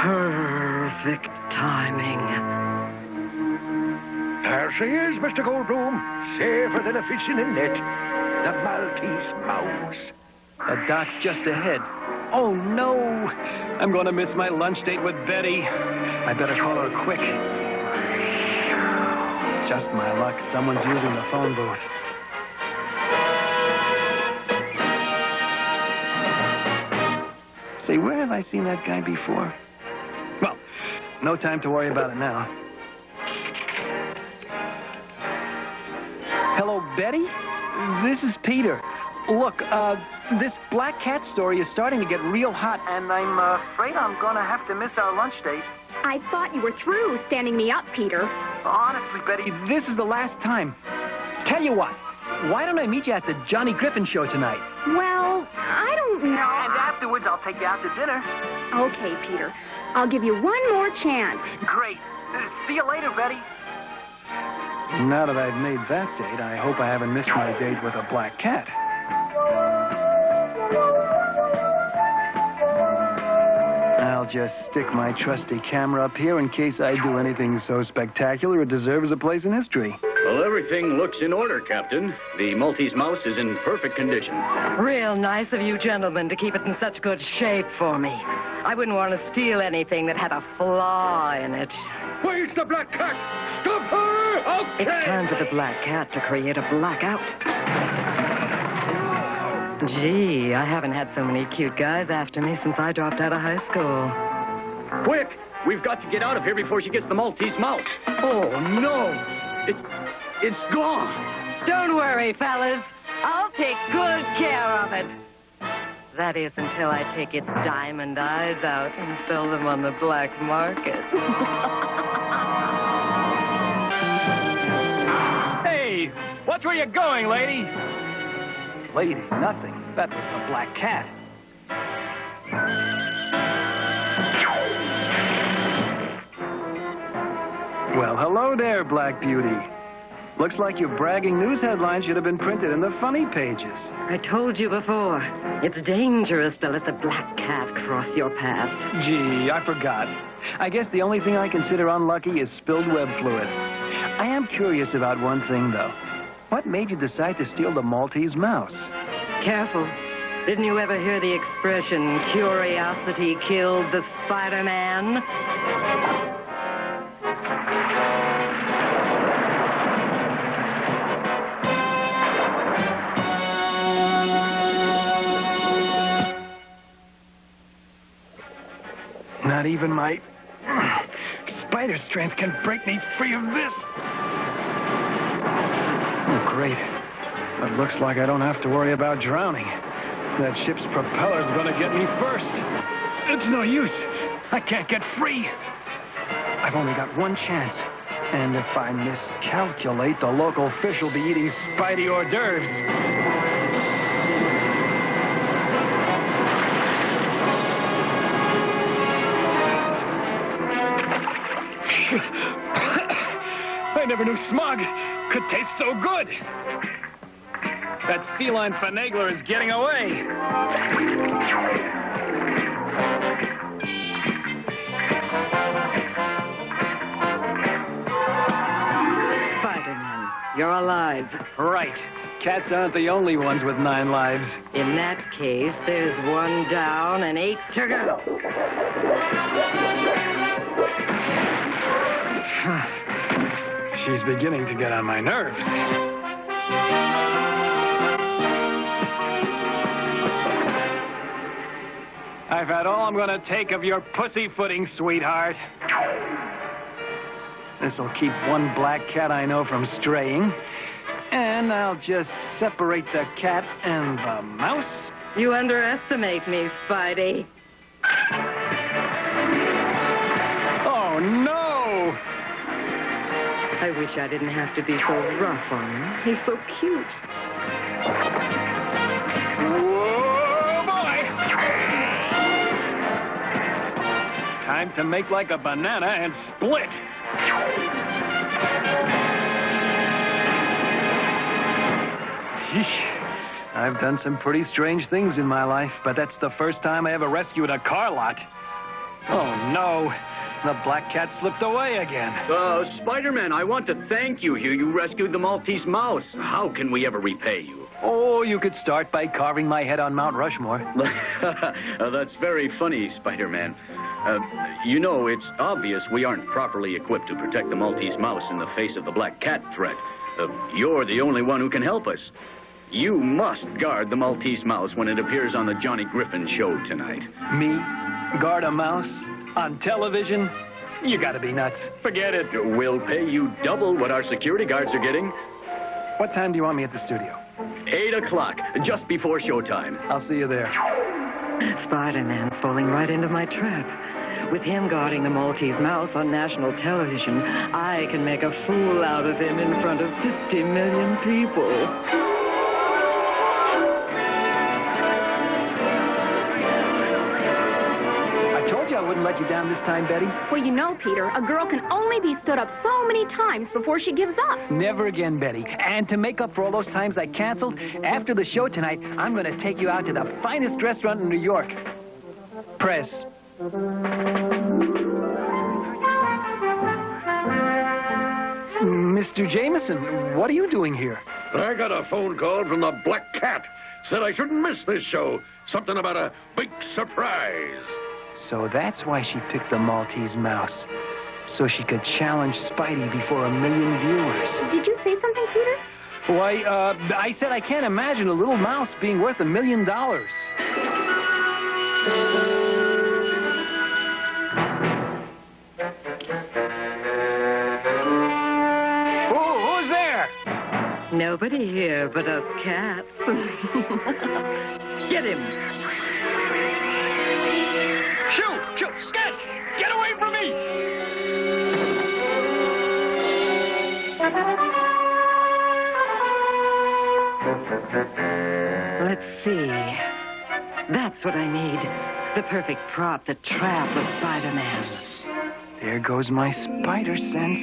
Perfect timing. There she is, Mr. Goldblum. Safer than a fish in a net. The Maltese mouse. The dock's just ahead. Oh, no. I'm going to miss my lunch date with Betty. I better call her quick. Just my luck. Someone's using the phone booth. Say, where have I seen that guy before? Well, no time to worry about it now. Hello, Betty? This is Peter. Look, this Black Cat story is starting to get real hot, and I'm afraid I'm gonna have to miss our lunch date. I thought you were through standing me up, Peter. Honestly, Betty, this is the last time. Tell you what, why don't I meet you at the Johnny Griffin Show tonight? Well, I don't know. And afterwards, I'll take you out to dinner. Okay, Peter. I'll give you one more chance. Great. See you later, Betty. Now that I've made that date, I hope I haven't missed my date with a Black Cat. just stick my trusty camera up here in case I do anything so spectacular it deserves a place in history. Well, everything looks in order, Captain. The Maltese mouse is in perfect condition. Real nice of you gentlemen to keep it in such good shape for me. I wouldn't want to steal anything that had a flaw in it. Where's the black cat? Stop her! Okay! It's time for the black cat to create a blackout. Gee, I haven't had so many cute guys after me since I dropped out of high school. Quick! We've got to get out of here before she gets the Maltese mouse. Oh, no! It's gone! Don't worry, fellas. I'll take good care of it. That is until I take its diamond eyes out and sell them on the black market. Hey, watch where you're going, lady. Lady, nothing. That was the black cat. Well, hello there, Black Beauty. Looks like your bragging news headline should have been printed in the funny pages. I told you before, it's dangerous to let the black cat cross your path. Gee, I forgot. I guess the only thing I consider unlucky is spilled web fluid. I am curious about one thing, though. What made you decide to steal the Maltese mouse? Careful. Didn't you ever hear the expression, curiosity killed the Spider-Man? Not even my spider strength can break me free of this. Oh, great. It looks like I don't have to worry about drowning. That ship's propeller's gonna get me first. It's no use. I can't get free. I've only got one chance. And if I miscalculate, the local fish will be eating Spidey hors d'oeuvres. I never knew smog could taste so good. That feline finagler is getting away. Spider-Man, you're alive. Right. Cats aren't the only ones with 9 lives. In that case, there's 1 down and 8 to go. She's beginning to get on my nerves. I've had all I'm gonna take of your pussyfooting, sweetheart. This'll keep one black cat I know from straying. And I'll just separate the cat and the mouse. You underestimate me, Spidey. Oh, no! I wish I didn't have to be so rough on him. He's so cute. Whoa, boy! Time to make like a banana and split. Yeesh. I've done some pretty strange things in my life, but that's the first time I ever rescued a car lot. Oh, no. The black cat slipped away again. Spider-Man, I want to thank you. You rescued the Maltese mouse. How can we ever repay you? Oh, you could start by carving my head on Mount Rushmore. That's very funny, Spider-Man. You know, it's obvious we aren't properly equipped to protect the Maltese mouse in the face of the black cat threat. You're the only one who can help us. You must guard the Maltese mouse when it appears on the Johnny Griffin show tonight. Me? Guard a mouse? On television? You gotta be nuts. Forget it. We'll pay you double what our security guards are getting. What time do you want me at the studio? 8 o'clock, just before showtime. I'll see you there. Spider-Man's falling right into my trap. With him guarding the Maltese mouse on national television, I can make a fool out of him in front of 50 million people. I wouldn't let you down this time, Betty. Well, you know, Peter, a girl can only be stood up so many times before she gives up. Never again, Betty. And to make up for all those times I canceled, after the show tonight, I'm going to take you out to the finest restaurant in New York. Press, Mr. Jameson, what are you doing here? I got a phone call from the Black Cat. Said I shouldn't miss this show. Something about a big surprise. So that's why she picked the Maltese mouse. So she could challenge Spidey before 1 million viewers. Did you say something, Peter? Why, I said I can't imagine a little mouse being worth $1 million. Who's there? Nobody here but us cats. Get him. Shoot! Sketch! Get away from me! Let's see. That's what I need. The perfect prop to trap a Spider-Man. There goes my spider sense.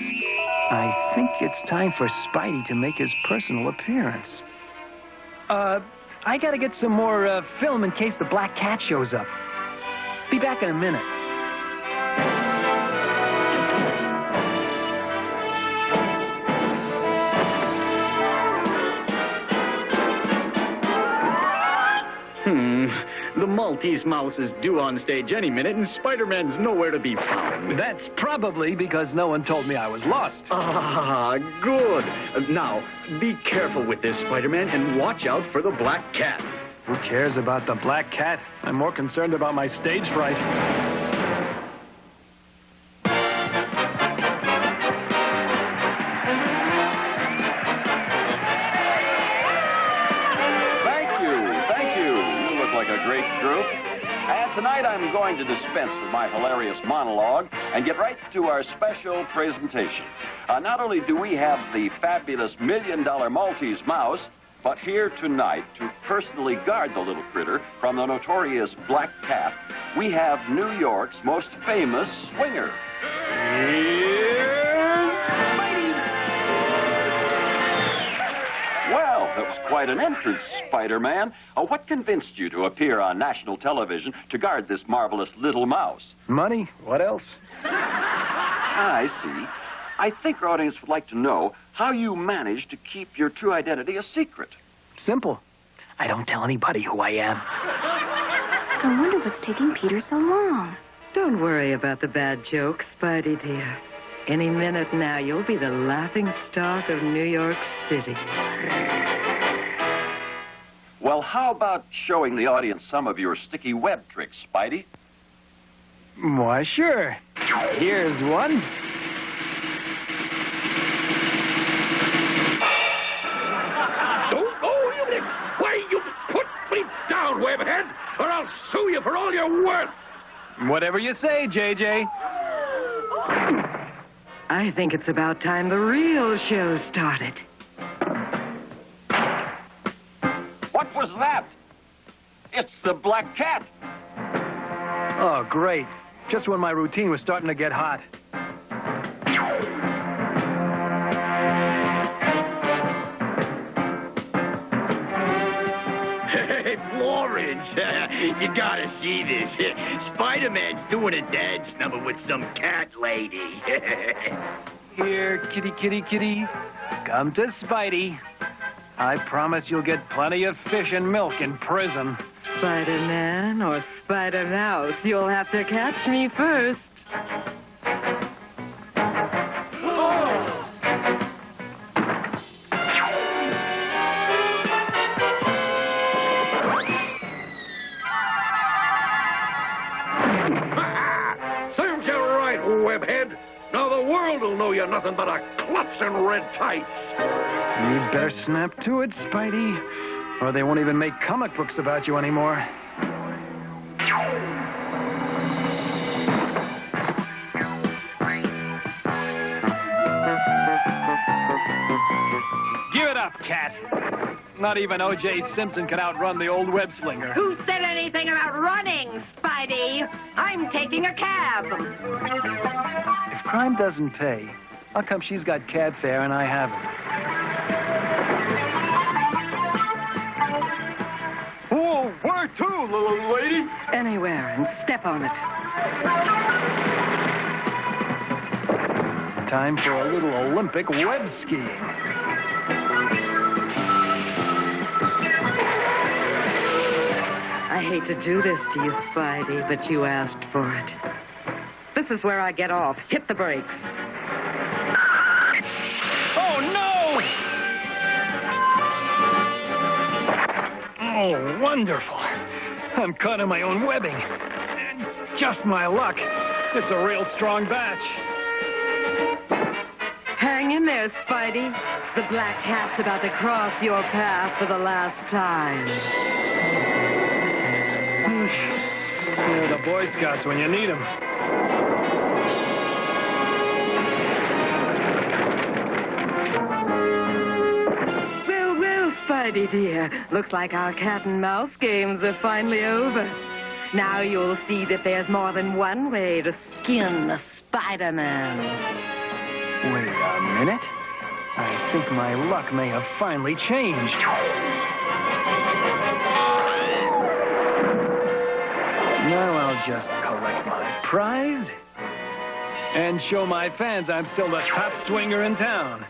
I think it's time for Spidey to make his personal appearance. I gotta get some more film in case the Black Cat shows up. Be back in a minute. The Maltese mouse is due on stage any minute, and Spider-Man's nowhere to be found. That's probably because no one told me I was lost. Ah, good. Now, be careful with this, Spider-Man, and watch out for the Black Cat. Who cares about the Black Cat? I'm more concerned about my stage fright. Thank you. You look like a great group. And tonight I'm going to dispense with my hilarious monologue and get right to our special presentation. Not only do we have the fabulous $1 million Maltese mouse, but here tonight, to personally guard the little critter from the notorious Black Cat, we have New York's most famous swinger. Here's Spidey! Well, that was quite an entrance, Spider-Man. What convinced you to appear on national television to guard this marvelous little mouse? Money? What else? I see. I think our audience would like to know how you managed to keep your true identity a secret. Simple. I don't tell anybody who I am. I wonder what's taking Peter so long. Don't worry about the bad jokes, Spidey dear. Any minute now, you'll be the laughing stock of New York City. Well, how about showing the audience some of your sticky web tricks, Spidey? Why, sure. Here's one. Why, you put me down, Webhead, or I'll sue you for all you're worth. Whatever you say, JJ. I think it's about time the real show started. What was that? It's the Black Cat. Oh, great. Just when my routine was starting to get hot. Hey, Florence, you gotta see this. Spider-Man's doing a dance number with some cat lady. Here, kitty, kitty, kitty. Come to Spidey. I promise you'll get plenty of fish and milk in prison. Spider-Man or Spider-Mouse, you'll have to catch me first. Serves you right, Webhead. Now the world will know you're nothing but a klutz in red tights. You'd better snap to it, Spidey, or they won't even make comic books about you anymore. Give it up, cat. Not even O.J. Simpson can outrun the old web slinger. Who said anything about running, Spidey? I'm taking a cab. If crime doesn't pay, how come she's got cab fare and I haven't? Whoa, where to, little lady? Anywhere and step on it. Time for a little Olympic web skiing. I hate to do this to you, Spidey, but you asked for it. This is where I get off. Hit the brakes. Oh, no! Oh, wonderful. I'm caught in my own webbing. And just my luck. It's a real strong batch. Hang in there, Spidey. The black cat's about to cross your path for the last time. They're the Boy Scouts when you need them. Well, Spidey dear. Looks like our cat and mouse games are finally over. Now you'll see that there's more than one way to skin a Spider-Man. Wait a minute. I think my luck may have finally changed. Now I'll just collect my prize and show my fans I'm still the top swinger in town.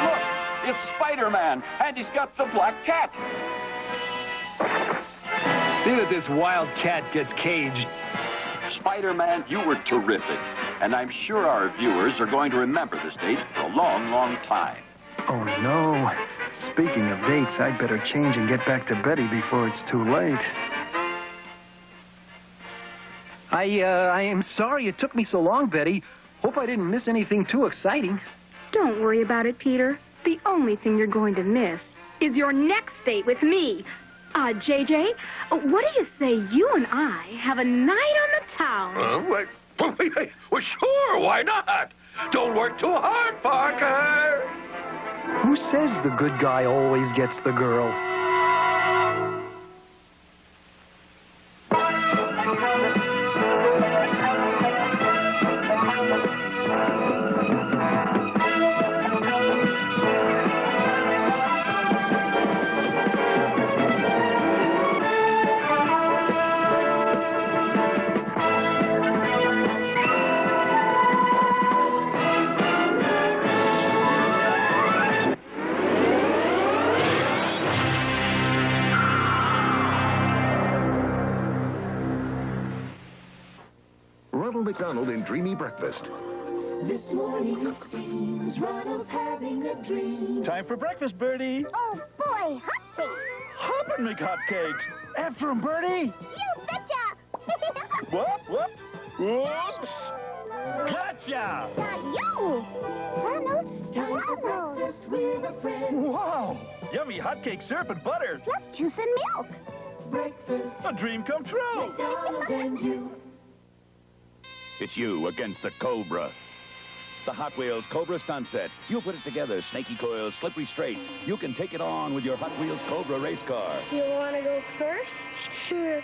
Look, it's Spider-Man, and he's got the black cat. See that this wild cat gets caged. Spider-Man, you were terrific, and I'm sure our viewers are going to remember this date for a long, long time. Oh, no. Speaking of dates, I'd better change and get back to Betty before it's too late. I am sorry it took me so long, Betty. Hope I didn't miss anything too exciting. Don't worry about it, Peter. The only thing you're going to miss is your next date with me. JJ, what do you say you and I have a night on the town? Well, sure, why not? Don't work too hard, Parker. Who says the good guy always gets the girl? Ronald McDonald in Dreamy Breakfast. This morning it seems Ronald's having a dream. Time for breakfast, Bertie. Oh, boy, hotcakes. Hoppin' McHotcakes. After 'em, Bertie. You betcha. What? Whoops. Gotcha. Not you. Ronald, Time for breakfast with a friend. Wow. Yummy hotcake syrup and butter. plus juice and milk. Breakfast, A dream come true. McDonald's and you. It's you against the Cobra. The Hot Wheels Cobra stunt set. You put it together, snaky coils, slippery straights. You can take it on with your Hot Wheels Cobra race car. You want to go first? Sure.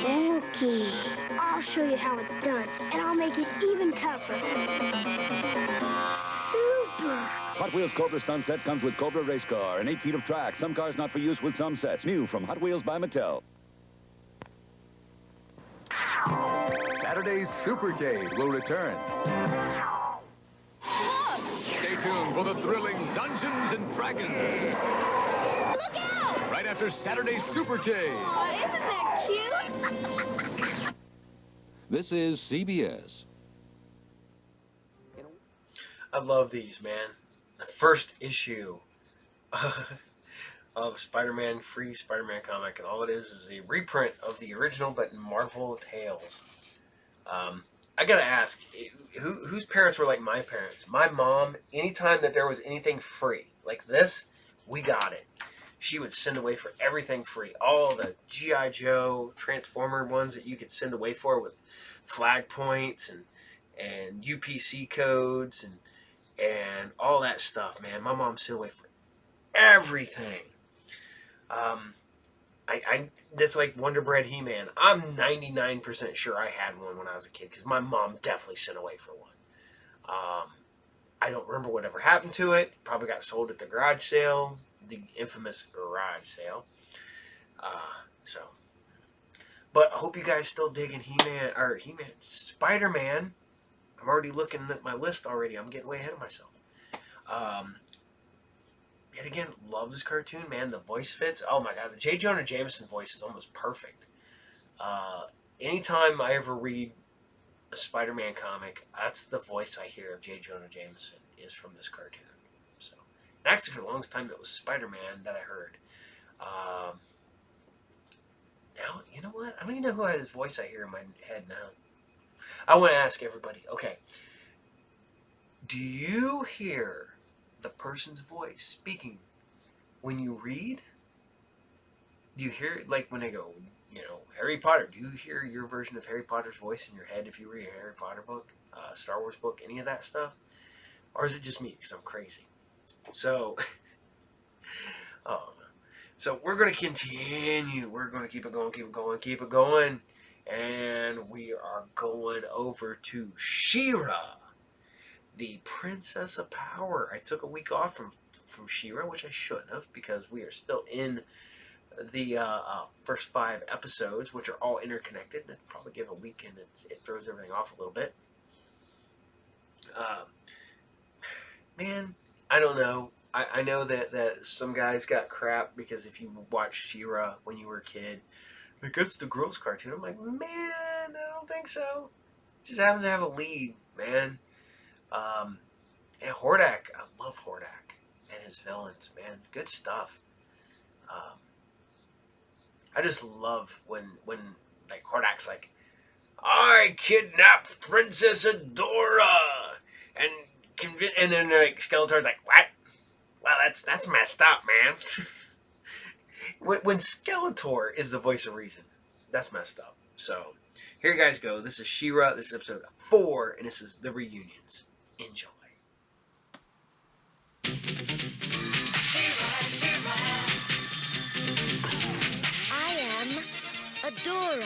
Okay. I'll show you how it's done, and I'll make it even tougher. Super. Hot Wheels Cobra stunt set comes with Cobra race car and 8 feet of track. Some cars not for use with some sets. New from Hot Wheels by Mattel. Saturday's Supercade will return. Stay tuned for the thrilling Dungeons and Dragons. Look out! Right after Saturday's Supercade. Oh, isn't that cute? This is CBS. I love these, man. The first issue of Spider-Man Free Spider-Man comic, and all it is a reprint of the original, but in Marvel Tales. I gotta ask, whose parents were like my parents? My mom, anytime that there was anything free, like this, we got it. She would send away for everything free. All the G.I. Joe, Transformer ones that you could send away for with flag points and UPC codes and all that stuff, man. My mom sent away for everything. That's like Wonder Bread He-Man. I'm 99% sure I had one when I was a kid because my mom definitely sent away for one. I don't remember whatever happened to it. Probably got sold at the garage sale, the infamous garage sale. So, but I hope you guys still digging Spider-Man. I'm already looking at my list already. I'm getting way ahead of myself. Yet again, love this cartoon, man. The voice fits. Oh my god, the J. Jonah Jameson voice is almost perfect. Anytime I ever read a Spider-Man comic, that's the voice I hear of J. Jonah Jameson is from this cartoon. So, and actually, for the longest time, it was Spider-Man that I heard. Now, you know what? I don't even know whose voice I hear in my head now. I want to ask everybody, okay, do you hear the person's voice speaking when you read? Do you hear it like when they go, you know, Harry Potter? Do you hear your version of Harry Potter's voice in your head if you read a Harry Potter book, Star Wars book, any of that stuff? Or is it just me because I'm crazy? So, so we're going to continue. We're going to keep it going, keep it going, keep it going. And we are going over to She-Ra, the Princess of Power. I took a week off from She-Ra, which I shouldn't have, because we are still in the first 5 episodes, which are all interconnected. I'd probably give a week and it throws everything off a little bit. Man, I don't know. I know that some guys got crap because if you watched She-Ra when you were a kid, like, it's the girls' cartoon. I'm like, man, I don't think so. It just happens to have a lead, man. And Hordak, I love Hordak and his villains, man. Good stuff. I just love when like Hordak's like, I kidnapped Princess Adora, and then like Skeletor's like, what? Wow, that's messed up, man. when Skeletor is the voice of reason, that's messed up. So here you guys go. This is She-Ra. This is episode 4, and this is the reunions. Enjoy. Adora,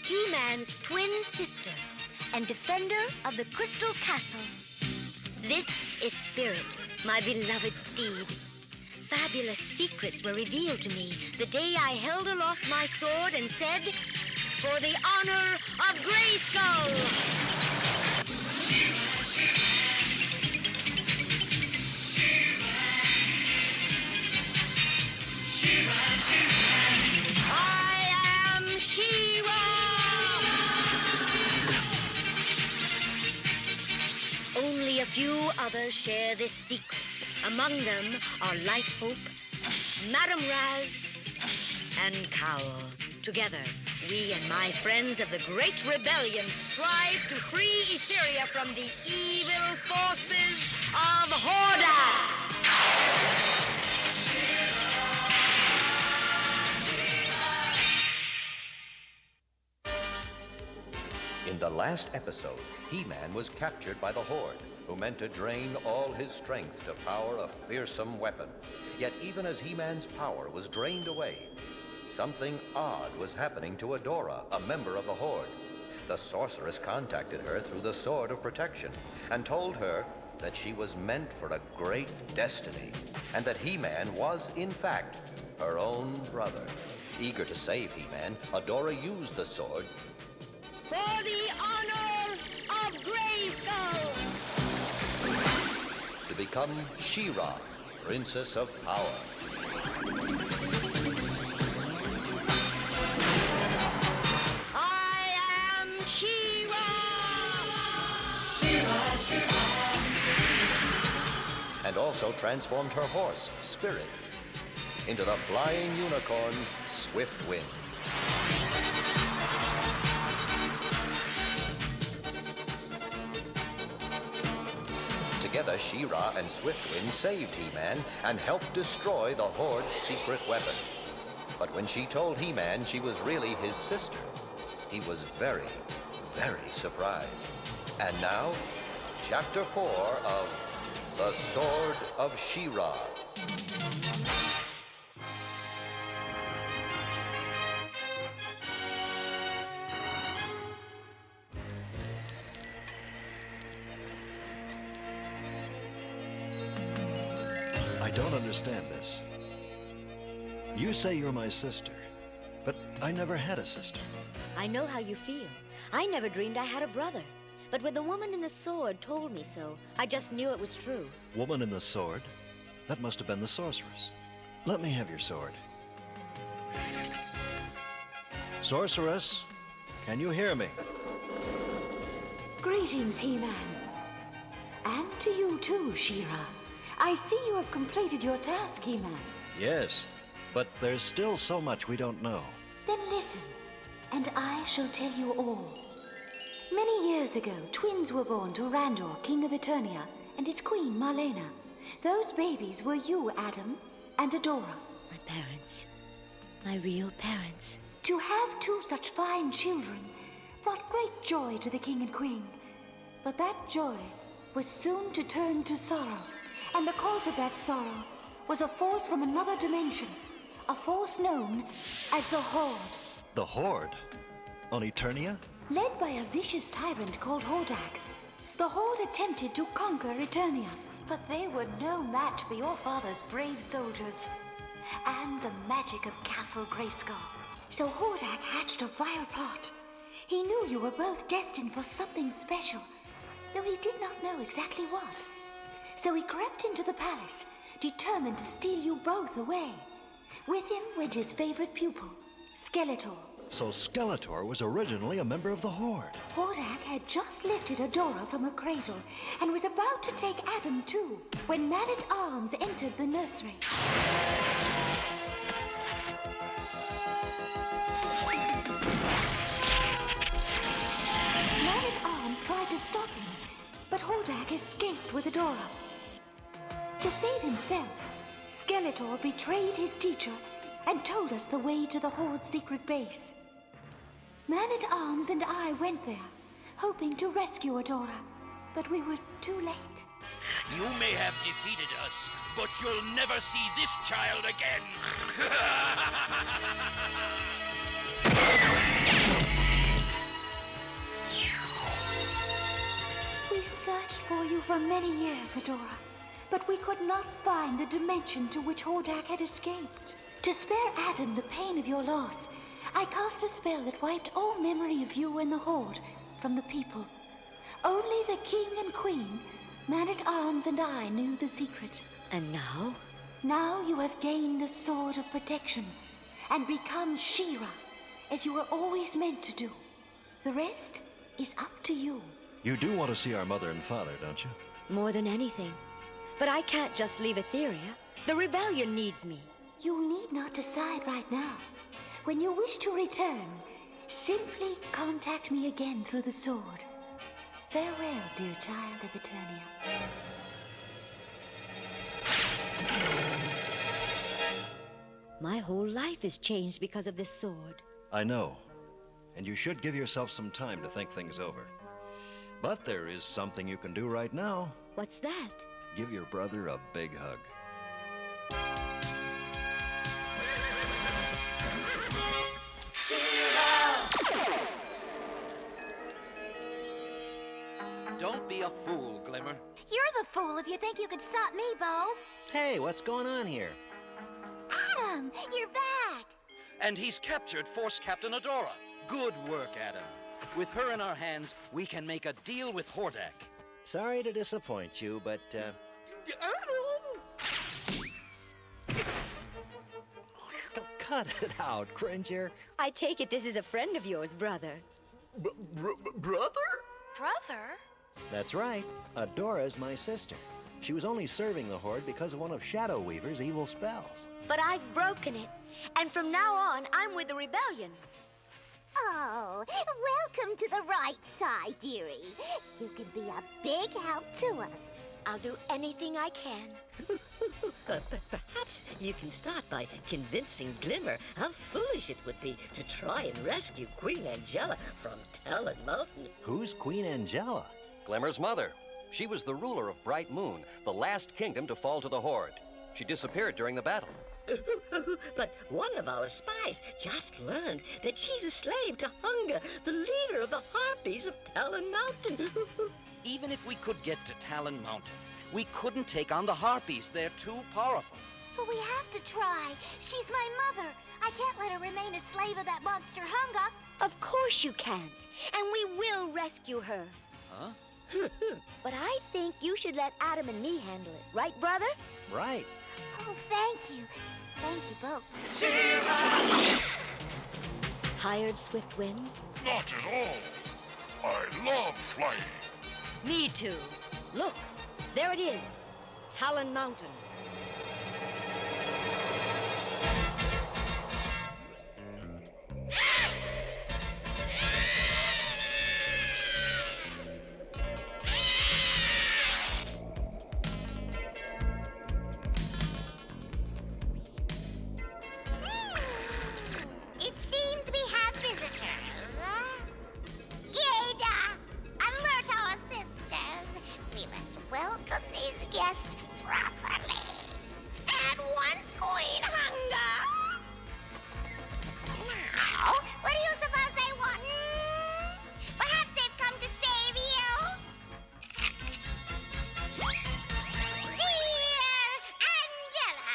He-Man's twin sister and defender of the Crystal Castle. This is Spirit, my beloved steed. Fabulous secrets were revealed to me the day I held aloft my sword and said, for the honor of Grayskull! Only a few others share this secret. Among them are Light Hope, Madame Raz, and Cowl. Together, we and my friends of the Great Rebellion strive to free Etheria from the evil forces of Hordak! In the last episode, He-Man was captured by the Horde, who meant to drain all his strength to power a fearsome weapon. Yet even as He-Man's power was drained away, something odd was happening to Adora, a member of the Horde. The sorceress contacted her through the Sword of Protection and told her that she was meant for a great destiny, and that He-Man was, in fact, her own brother. Eager to save He-Man, Adora used the sword for the honor of Grayskull! To become She-Ra, Princess of Power. I am She-Ra! She-Ra, She-Ra! And also transformed her horse, Spirit, into the flying unicorn, Swift Wind. Together, She-Ra and Swiftwind saved He-Man and helped destroy the Horde's secret weapon. But when she told He-Man she was really his sister, he was very, very surprised. And now, Chapter 4 of The Sword of She-Ra. I don't understand this. You say you're my sister, but I never had a sister. I know how you feel. I never dreamed I had a brother. But when the woman in the sword told me so, I just knew it was true. Woman in the sword? That must have been the sorceress. Let me have your sword. Sorceress, can you hear me? Greetings, He-Man. And to you too, She-Ra. I see you have completed your task, He-Man. Yes, but there's still so much we don't know. Then listen, and I shall tell you all. Many years ago, twins were born to Randor, King of Eternia, and his queen, Marlena. Those babies were you, Adam, and Adora. My parents. My real parents. To have two such fine children brought great joy to the king and queen. But that joy was soon to turn to sorrow. And the cause of that sorrow was a force from another dimension. A force known as the Horde. The Horde? On Eternia? Led by a vicious tyrant called Hordak, the Horde attempted to conquer Eternia. But they were no match for your father's brave soldiers and the magic of Castle Grayskull. So Hordak hatched a vile plot. He knew you were both destined for something special, though he did not know exactly what. So he crept into the palace, determined to steal you both away. With him went his favorite pupil, Skeletor. So Skeletor was originally a member of the Horde. Hordak had just lifted Adora from her cradle and was about to take Adam too, when Man-at-Arms entered the nursery. Man-at-Arms tried to stop him, but Hordak escaped with Adora. To save himself, Skeletor betrayed his teacher and told us the way to the Horde's secret base. Man-at-Arms and I went there, hoping to rescue Adora, but we were too late. You may have defeated us, but you'll never see this child again. We searched for you for many years, Adora, but we could not find the dimension to which Hordak had escaped. To spare Adam the pain of your loss, I cast a spell that wiped all memory of you and the Horde from the people. Only the king and queen, Man-at-Arms and I knew the secret. And now? Now you have gained the Sword of Protection and become She-Ra, as you were always meant to do. The rest is up to you. You do want to see our mother and father, don't you? More than anything. But I can't just leave Etheria. The rebellion needs me. You need not decide right now. When you wish to return, simply contact me again through the sword. Farewell, dear child of Eternia. My whole life has changed because of this sword. I know. And you should give yourself some time to think things over. But there is something you can do right now. What's that? Give your brother a big hug. Don't be a fool, Glimmer. You're the fool if you think you could stop me, Bo. Hey, what's going on here? Adam, you're back. And he's captured Force Captain Adora. Good work, Adam. With her in our hands, we can make a deal with Hordak. Sorry to disappoint you, but, cut it out, Cringer. I take it this is a friend of yours, brother. Brother? Brother? That's right. Adora's my sister. She was only serving the Horde because of one of Shadow Weaver's evil spells. But I've broken it. And from now on, I'm with the rebellion. Oh, welcome to the right side, dearie. You can be a big help to us. I'll do anything I can. Perhaps you can start by convincing Glimmer how foolish it would be to try and rescue Queen Angela from Talon Mountain. Who's Queen Angela? Glimmer's mother. She was the ruler of Bright Moon, the last kingdom to fall to the Horde. She disappeared during the battle. But one of our spies just learned that she's a slave to Hunger, the leader of the Harpies of Talon Mountain. Even if we could get to Talon Mountain, We couldn't take on the harpies. They're too powerful. But we have to try. She's my mother. I can't let her remain a slave of that monster Hunger. Of course you can't. And we will rescue her. Huh? But I think you should let Adam and me handle it. Right, brother? Right. Oh, thank you. Thank you both. Tired, Swiftwind? Not at all. I love flying. Me too. Look, there it is. Talon Mountain. It seems we have visitors. Yada! Alert our sisters. We must welcome these guests properly. And once Queen Hunger. Now, what do you suppose they want? Perhaps they've come to save you? Dear Angela!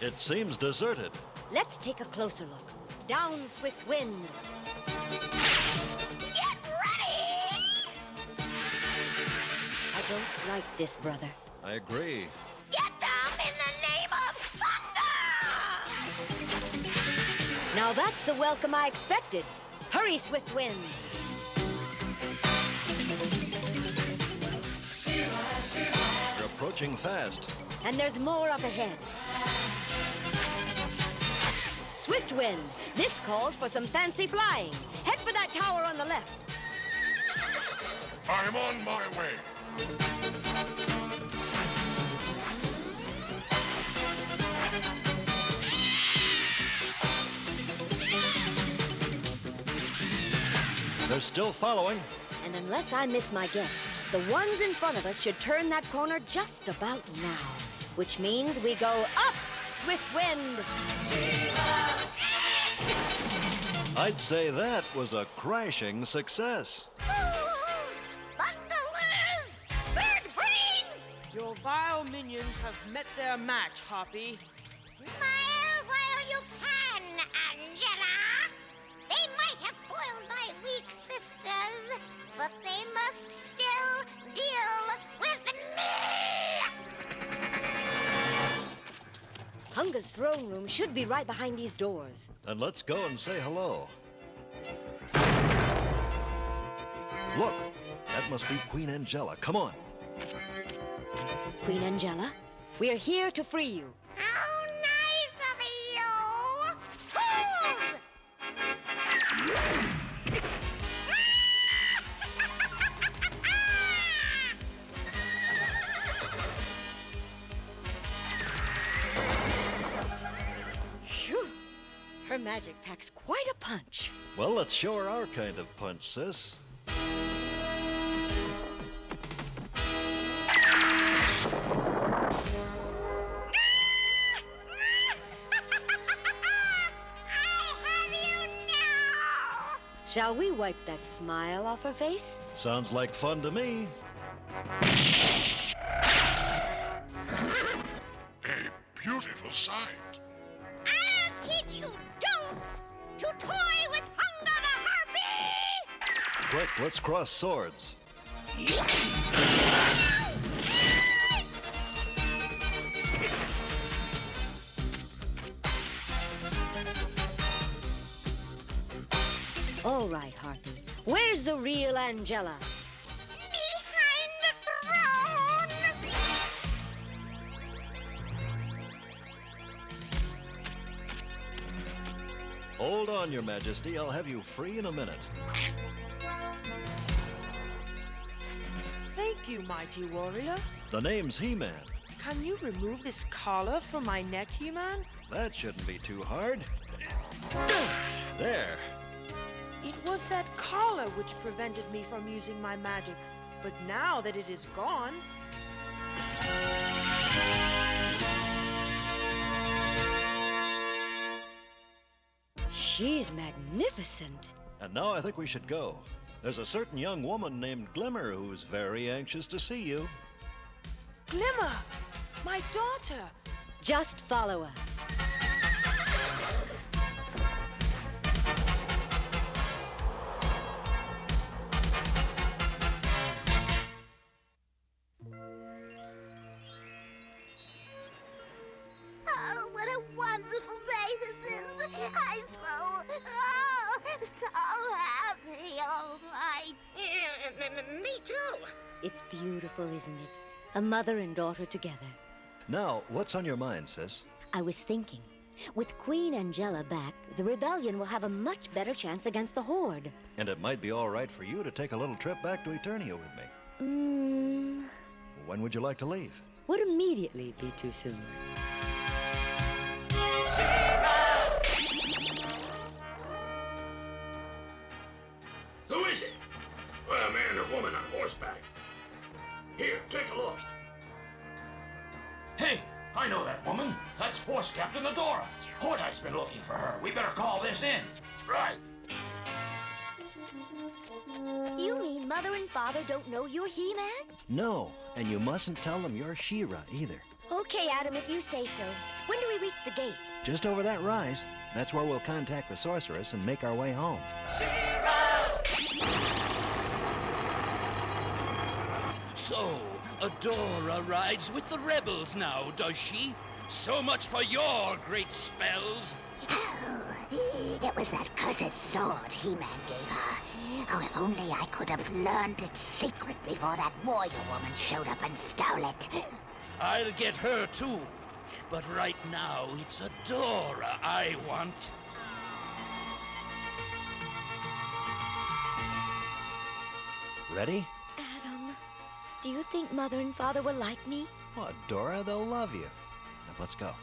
It seems deserted. Let's take a closer look. Down, Swiftwind. Get ready! I don't like this, brother. I agree. Get them in the name of Hunger! Now that's the welcome I expected. Hurry, Swiftwind. We're approaching fast. And there's more up ahead. Swiftwind, this calls for some fancy flying. Head for that tower on the left. I'm on my way. They're still following. And unless I miss my guess, the ones in front of us should turn that corner just about now. Which means we go up, Swiftwind. I'd say that was a crashing success. Bunglers! Bird brains! Your vile minions have met their match, Hoppy. Smile while you can, Angela. They might have foiled my weak sisters, but they must still deal with me! Hunger's throne room should be right behind these doors. Then let's go and say hello. Look, that must be Queen Angela. Come on. Queen Angela, we are here to free you. How nice of you! Fools! Phew. Her magic packs quite a punch. Well, let's show her our kind of punch, sis. Shall we wipe that smile off her face? Sounds like fun to me. A beautiful sight. I'll teach you don'ts to toy with Hunger the Harpy! Quick, let's cross swords. All right, Harpy. Where's the real Angela? Behind the throne! Hold on, Your Majesty. I'll have you free in a minute. Thank you, mighty warrior. The name's He-Man. Can you remove this collar from my neck, He-Man? That shouldn't be too hard. There. It was that collar which prevented me from using my magic. But now that it is gone... She's magnificent. And now I think we should go. There's a certain young woman named Glimmer who's very anxious to see you. Glimmer! My daughter! Just follow us. Oh, what a wonderful day this is. I'm so happy. Oh, my. Me too. It's beautiful, isn't it? A mother and daughter together. Now, what's on your mind, sis? I was thinking, with Queen Angela back, the rebellion will have a much better chance against the Horde. And it might be all right for you to take a little trip back to Eternia with me. When would you like to leave? Would immediately be too soon. Who is it? A man or woman on horseback. Here, take a look. Hey, I know that woman. That's Force Captain Adora. Hordak's been looking for her. We better call this in. Right. You mean Mother and Father don't know you're He-Man? No, and you mustn't tell them you're She-Ra either. Okay, Adam, if you say so. When do we reach the gate? Just over that rise. That's where we'll contact the sorceress and make our way home. So, Adora rides with the rebels now, does she? So much for your great spells. It was that cursed sword He-Man gave her. Oh, if only I could have learned its secret before that warrior woman showed up and stole it. I'll get her too. But right now, it's Adora I want. Ready? Adam, do you think Mother and Father will like me? Oh, Dora, they'll love you. Now, let's go.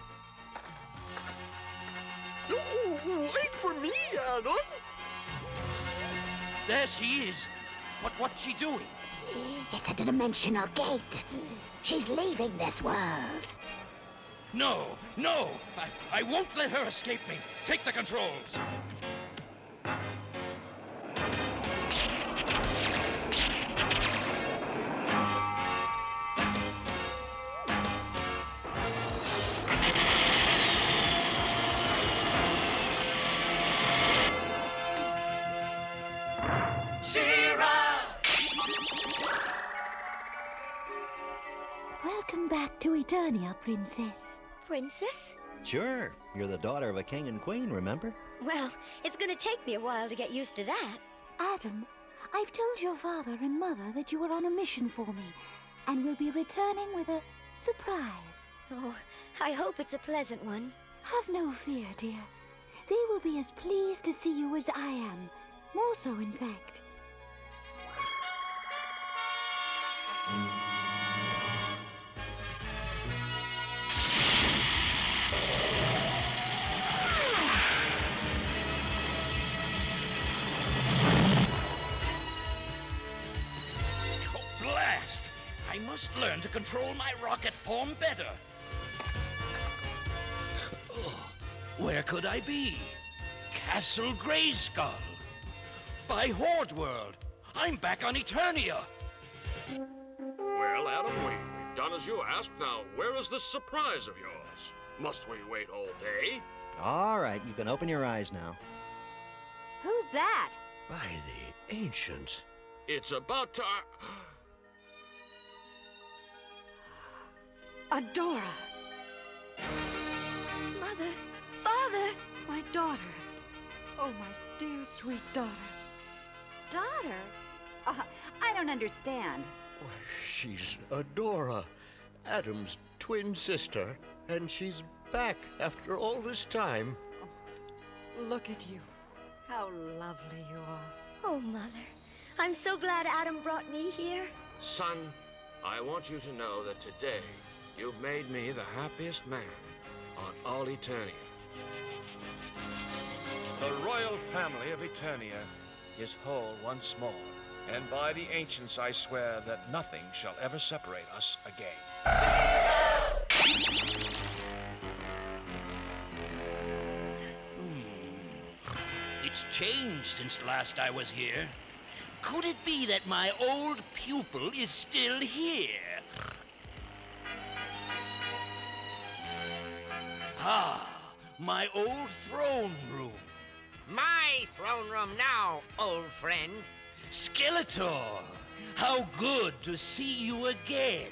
Wait for me, Adam! There she is. What's she doing? It's a dimensional gate. She's leaving this world. No, no! I won't let her escape me. Take the controls. Welcome back to Eternia, Princess. Princess? Sure. You're the daughter of a king and queen, remember? Well, it's gonna take me a while to get used to that. Adam, I've told your father and mother that you are on a mission for me, and will be returning with a surprise. Oh, I hope it's a pleasant one. Have no fear, dear. They will be as pleased to see you as I am. More so, in fact. I must learn to control my rocket form better. Oh, where could I be? Castle Grayskull. By Horde World. I'm back on Eternia. Well, Adam, we've done as you asked. Now, where is this surprise of yours? Must we wait all day? All right, you can open your eyes now. Who's that? By the ancients. It's about time. Adora! Mother, Father! My daughter. Oh, my dear, sweet daughter. Daughter? I don't understand. She's Adora, Adam's twin sister, and she's back after all this time. Look at you. How lovely you are. Oh, Mother. I'm so glad Adam brought me here. Son, I want you to know that today you've made me the happiest man on all Eternia. The royal family of Eternia is whole once more, and by the ancients I swear that nothing shall ever separate us again. It's changed since last I was here. Could it be that my old pupil is still here? Ah, my old throne room. My throne room now, old friend. Skeletor, how good to see you again.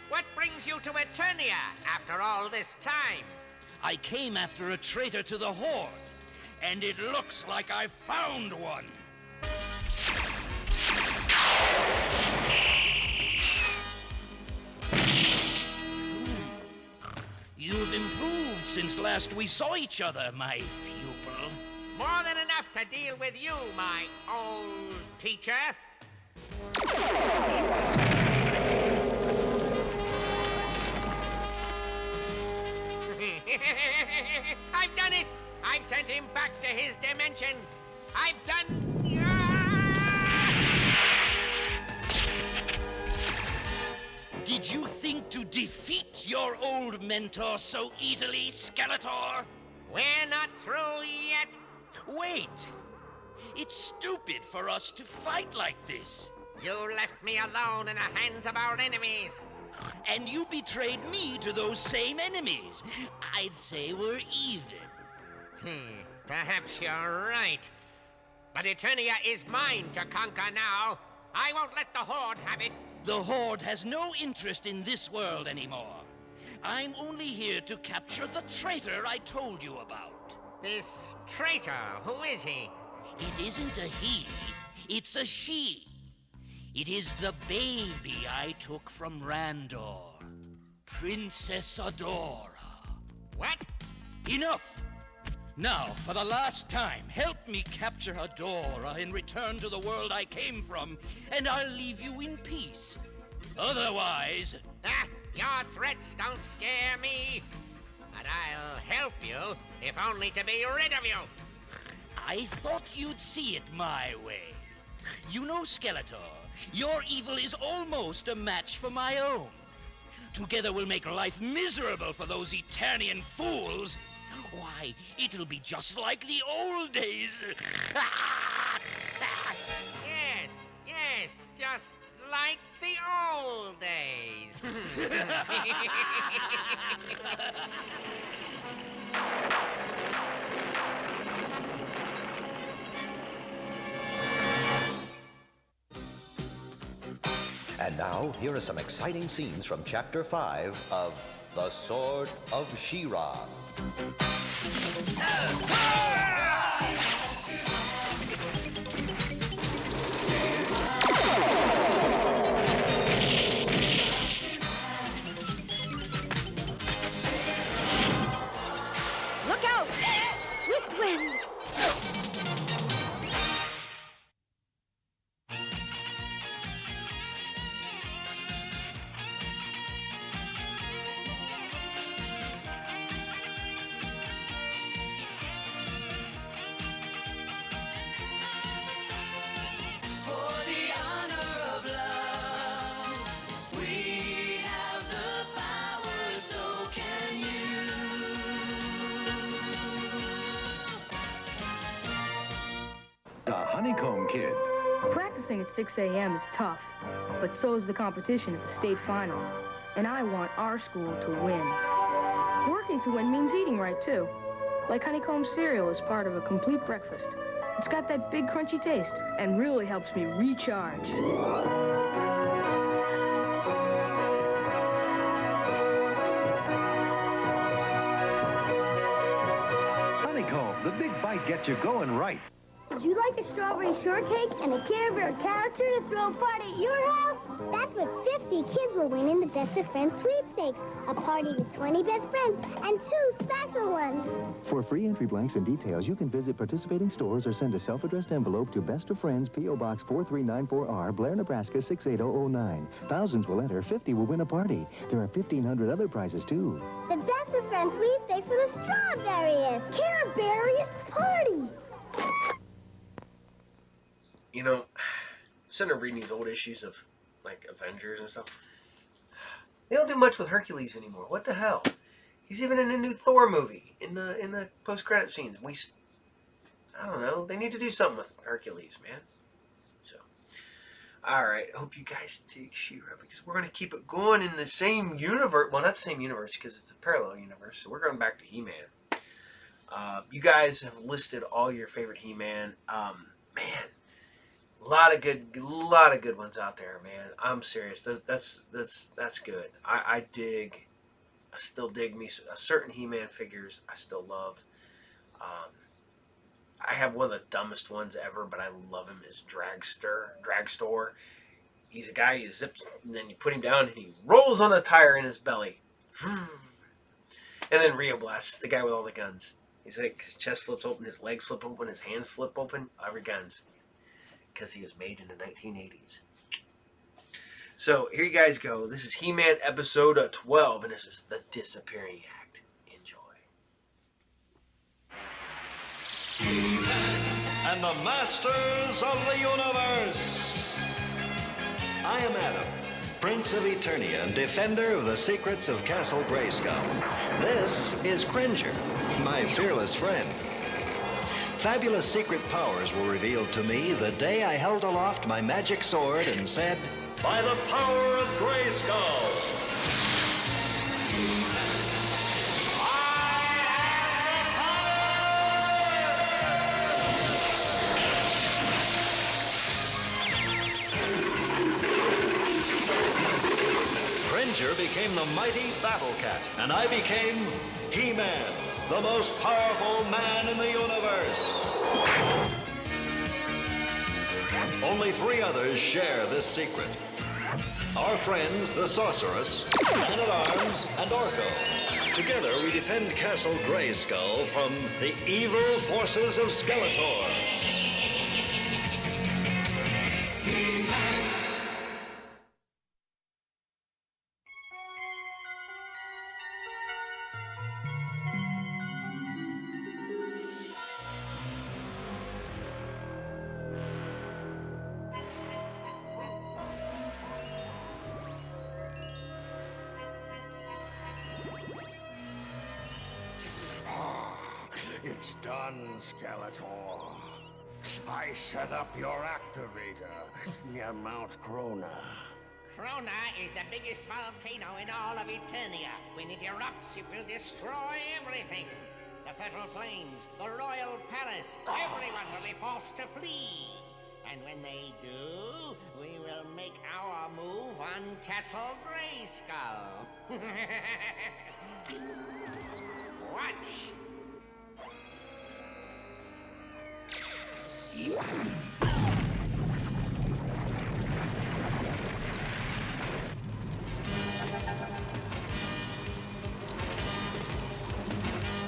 What brings you to Eternia after all this time? I came after a traitor to the Horde, and it looks like I found one. You've improved since last we saw each other, my pupil. More than enough to deal with you, my old teacher. I've done it! I've sent him back to his dimension. I've done... Did you think to defeat your old mentor so easily, Skeletor? We're not through yet. Wait! It's stupid for us to fight like this. You left me alone in the hands of our enemies. And you betrayed me to those same enemies. I'd say we're even. Perhaps you're right. But Eternia is mine to conquer now. I won't let the Horde have it. The Horde has no interest in this world anymore. I'm only here to capture the traitor I told you about. This traitor, who is he? It isn't a he, it's a she. It is the baby I took from Randor. Princess Adora. What? Enough! Now, for the last time, help me capture Adora and return to the world I came from, and I'll leave you in peace. Otherwise... Your threats don't scare me. But I'll help you, if only to be rid of you. I thought you'd see it my way. You know, Skeletor, your evil is almost a match for my own. Together we'll make life miserable for those Eternian fools. Why, it'll be just like the old days. Yes, just like the old days. And now, here are some exciting scenes from Chapter 5 of The Sword of She-Ra. Look out! Swift wind! The Honeycomb Kid. Practicing at 6 a.m. is tough, but so is the competition at the state finals. And I want our school to win. Working to win means eating right, too. Like honeycomb cereal is part of a complete breakfast. It's got that big crunchy taste and really helps me recharge. Honeycomb, the big bite gets you going right. Would you like a strawberry shortcake and a Care Bear character to throw a party at your house? That's what 50 kids will win in the Best of Friends sweepstakes. A party with 20 best friends and 2 special ones. For free entry blanks and details, you can visit participating stores or send a self-addressed envelope to Best of Friends, P.O. Box 4394R, Blair, Nebraska 68009. Thousands will enter, 50 will win a party. There are 1,500 other prizes, too. The Best of Friends sweepstakes for the strawberryest, Care Beariest party. You know, sitting there reading these old issues of, like, Avengers and stuff, they don't do much with Hercules anymore. What the hell? He's even in a new Thor movie, in the post-credit scenes. I don't know, they need to do something with Hercules, man. So, Alright, hope you guys dig She-Ra, because we're going to keep it going in the same universe. Well, not the same universe, because it's a parallel universe, so we're going back to He-Man. You guys have listed all your favorite He-Man. Man, a lot of good ones out there, man. I'm serious. That's good. I still dig me a certain He-Man figures. I still love. I have one of the dumbest ones ever, but I love him. Is Dragstore. He's a guy. He zips, and then you put him down, and he rolls on a tire in his belly. And then Rio Blast, the guy with all the guns. He's like, his chest flips open, his legs flip open, his hands flip open, every guns. Because he was made in the 1980s. So, here you guys go. This is He-Man episode 12, and this is The Disappearing Act. Enjoy. And the Masters of the Universe. I am Adam, Prince of Eternia and defender of the secrets of Castle Grayskull. This is Cringer, my fearless friend. Fabulous secret powers were revealed to me the day I held aloft my magic sword and said, "By the power of Grayskull!" Cringer became the mighty Battle Cat, and I became He-Man, the most powerful man in the universe. Only 3 others share this secret. Our friends, the Sorceress, Man-at-Arms, and Orko. Together, we defend Castle Grayskull from the evil forces of Skeletor. It's done, Skeletor. I set up your activator near Mount Krona. Krona is the biggest volcano in all of Eternia. When it erupts, it will destroy everything. The Federal Plains, the Royal Palace, everyone will be forced to flee. And when they do, we will make our move on Castle Grayskull. Watch.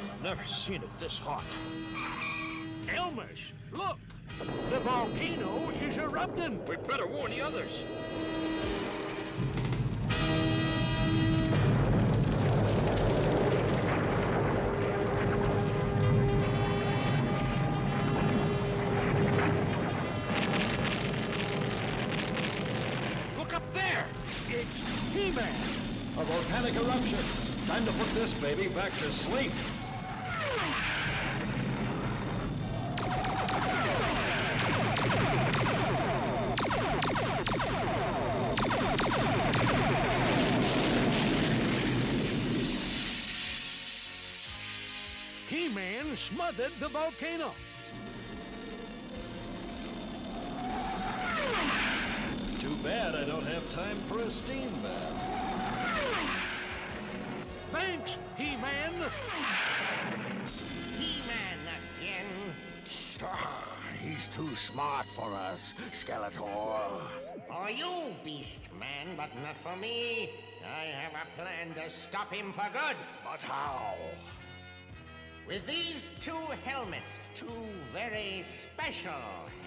I've never seen it this hot. Elmish, look! The volcano is erupting! We better warn the others. It's He-Man! A volcanic eruption. Time to put this baby back to sleep. He-Man smothered the volcano. Too bad I don't have time for a steam bath. Thanks, He-Man. He-Man again. He's too smart for us, Skeletor. For you, Beast Man, but not for me. I have a plan to stop him for good. But how? With these 2 helmets, 2 very special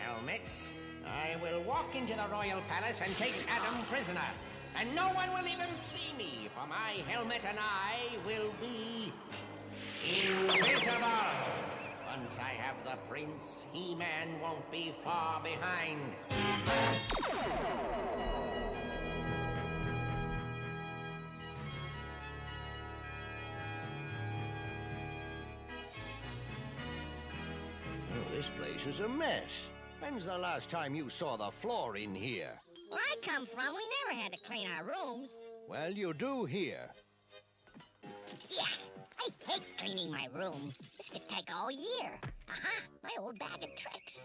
helmets, I will walk into the Royal Palace and take Adam prisoner. And no one will even see me, for my helmet and I will be invisible. Once I have the prince, He-Man won't be far behind. Oh, this place is a mess. When's the last time you saw the floor in here? come from, we never had to clean our rooms. Well, you do here. Yeah, I hate cleaning my room. This could take all year. Aha, my old bag of tricks.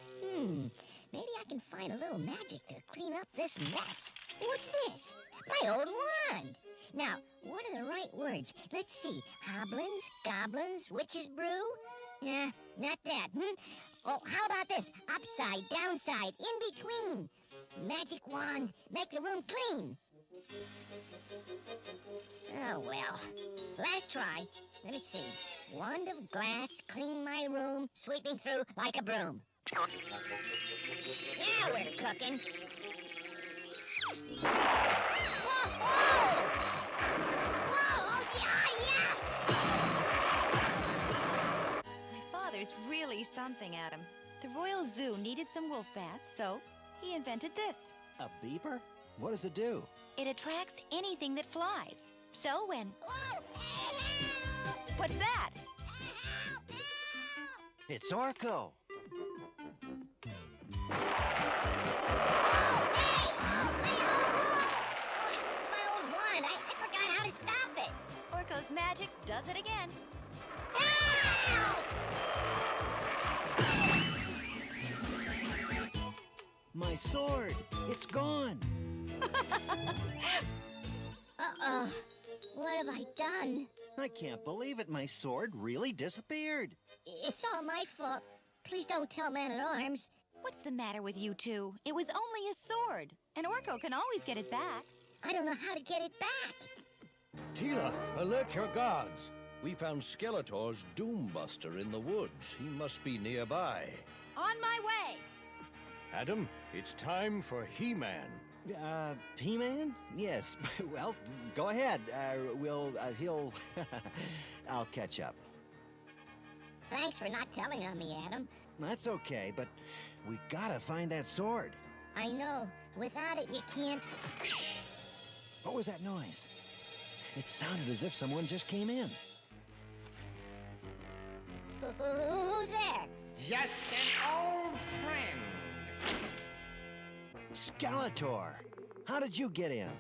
Maybe I can find a little magic to clean up this mess. What's this? My old wand. Now, what are the right words? Let's see. Hoblins, goblins, witch's brew? Not that. Oh, how about this? Upside, downside, in between. Magic wand, make the room clean. Oh, well. Last try. Let me see. Wand of glass, clean my room, sweeping through like a broom. Yeah, we're cooking. Whoa! Whoa! Yeah! My father's really something, Adam. The Royal Zoo needed some wolf bats, so he invented this. A beeper? What does it do? It attracts anything that flies. So when... What's that? It's Orko. It's my old wand. I forgot how to stop it. Orko's magic does it again. My sword. It's gone. Uh-oh. What have I done? I can't believe it. My sword really disappeared. It's all my fault. Please don't tell Man-at-Arms. What's the matter with you two? It was only a sword, and Orko can always get it back. I don't know how to get it back. Tila, alert your guards. We found Skeletor's Doombuster in the woods. He must be nearby. On my way! Adam, it's time for He-Man. He-Man? Yes. Well, go ahead. He'll... I'll catch up. Thanks for not telling on me, Adam. That's okay, but we gotta find that sword. I know. Without it, you can't... Shh. What was that noise? It sounded as if someone just came in. Who's there? Just an old friend. Skeletor! How did you get in?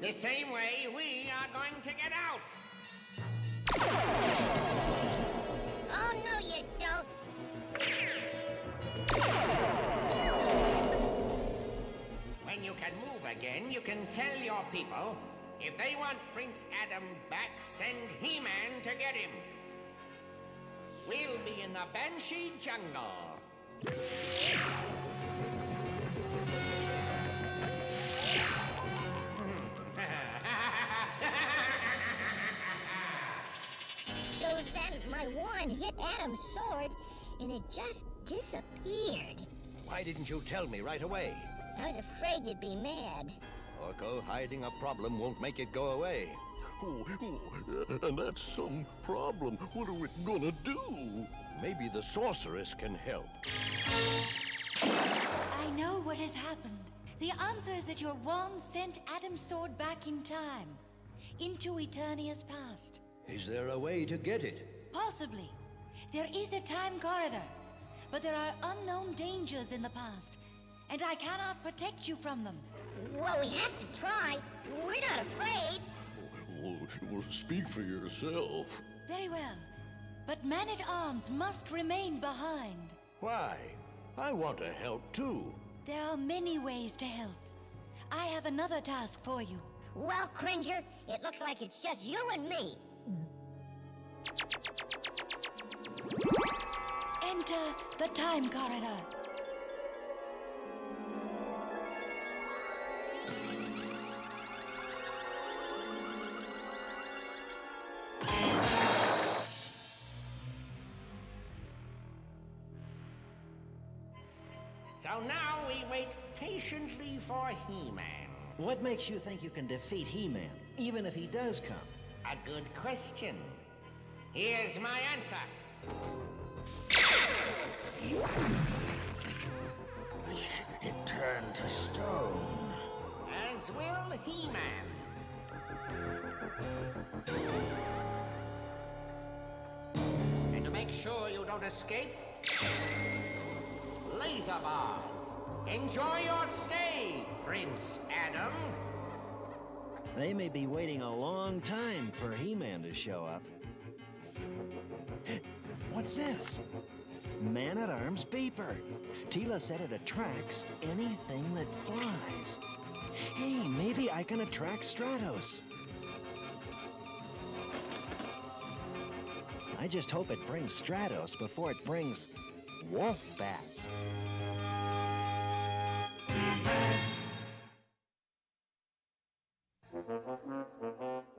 The same way we are going to get out. Oh, no, you don't. When you can move again, you can tell your people, if they want Prince Adam back, send He-Man to get him. We'll be in the Banshee Jungle. So then my wand hit Adam's sword, and it just disappeared. Why didn't you tell me right away? I was afraid you'd be mad. Orko, hiding a problem won't make it go away. And that's some problem. What are we gonna do? Maybe the sorceress can help. I know what has happened. The answer is that your wand sent Adam's sword back in time, into Eternia's past. Is there a way to get it? Possibly. There is a time corridor, but there are unknown dangers in the past, and I cannot protect you from them. Well, we have to try. We're not afraid. Well, speak for yourself. Very well. But Man-at-Arms must remain behind. Why? I want to help too. There are many ways to help. I have another task for you. Well, Cringer, it looks like it's just you and me. Enter the time corridor. So now we wait patiently for He-Man. What makes you think you can defeat He-Man, even if he does come? A good question. Here's my answer. It turned to stone. As will He-Man. And to make sure you don't escape, laser bars. Enjoy your stay, Prince Adam. They may be waiting a long time for He-Man to show up. What's this? Man-at-Arms beeper. Tila said it attracts anything that flies. Hey, maybe I can attract Stratos. I just hope it brings Stratos before it brings wolf bats.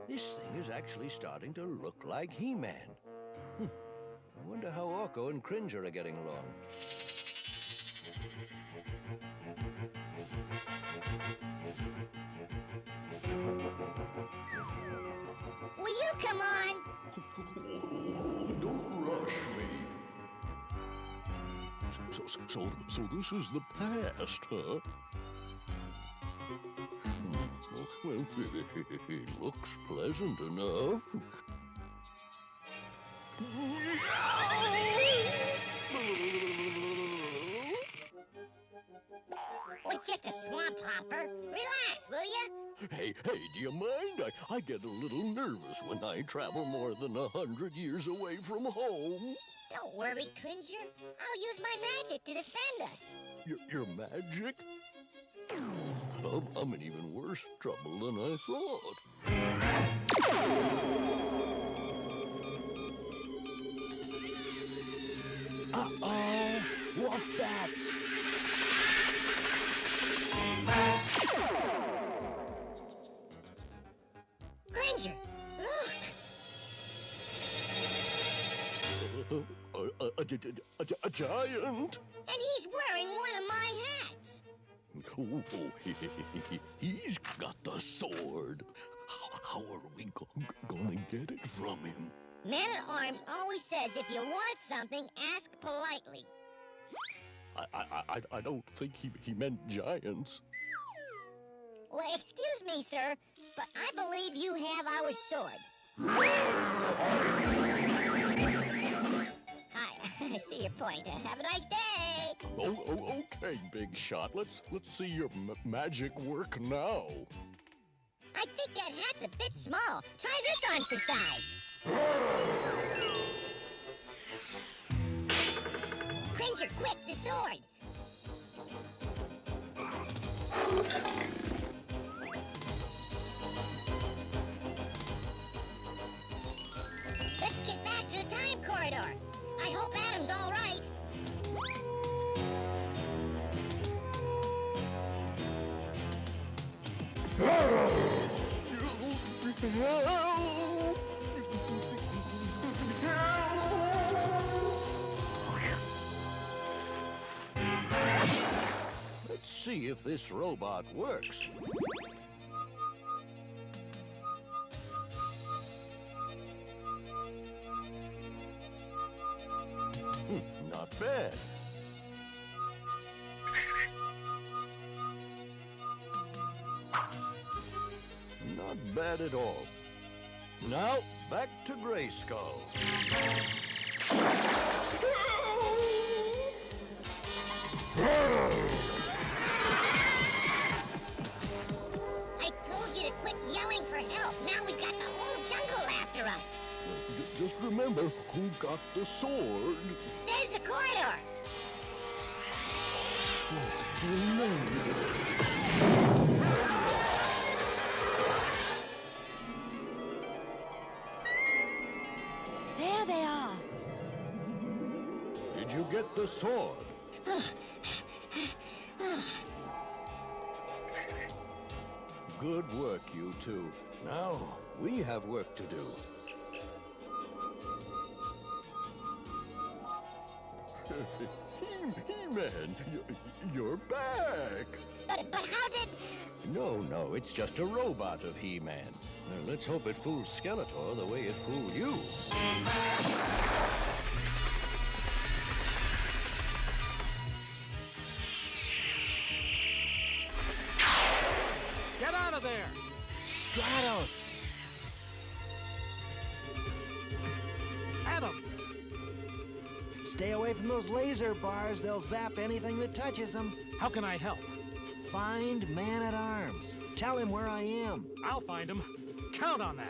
This thing is actually starting to look like He-Man. I wonder how Orko and Cringer are getting along. Will you come on? Don't rush me. So this is the past, huh? Well, it looks pleasant enough. Oh, it's just a swamp hopper. Relax, will you? Hey, do you mind? I get a little nervous when I travel more than 100 years away from home. Don't worry, Cringer. I'll use my magic to defend us. Your magic? I'm in even worse trouble than I thought. Uh-oh! Wolf bats! Cringer, look! A giant? And he's wearing one of my hats. Oh, he's got the sword. How are we gonna get it from him? Man-at-Arms always says if you want something, ask politely. I don't think he meant giants. Well, excuse me, sir, but I believe you have our sword. I see your point. Have a nice day. Oh, okay, big shot. Let's see your magic work now. I think that hat's a bit small. Try this on for size. Cringer, quick, the sword. Let's get back to the time corridor. I hope Adam's all right. Let's see if this robot works. Not bad. Not bad at all. Now, back to Grayskull. I told you to quit yelling for help. Now we got the whole jungle after us. Just remember who got the sword. There's the corridor. There they are. Did you get the sword? Good work, you two. Now, we have work to do. He-Man, you're back. But how did... No, it's just a robot of He-Man. Let's hope it fools Skeletor the way it fooled you. Get out of there! Stratos! Adam! Stay away from those laser bars. They'll zap anything that touches them. How can I help? Find Man-at-Arms. Tell him where I am. I'll find him. Count on that.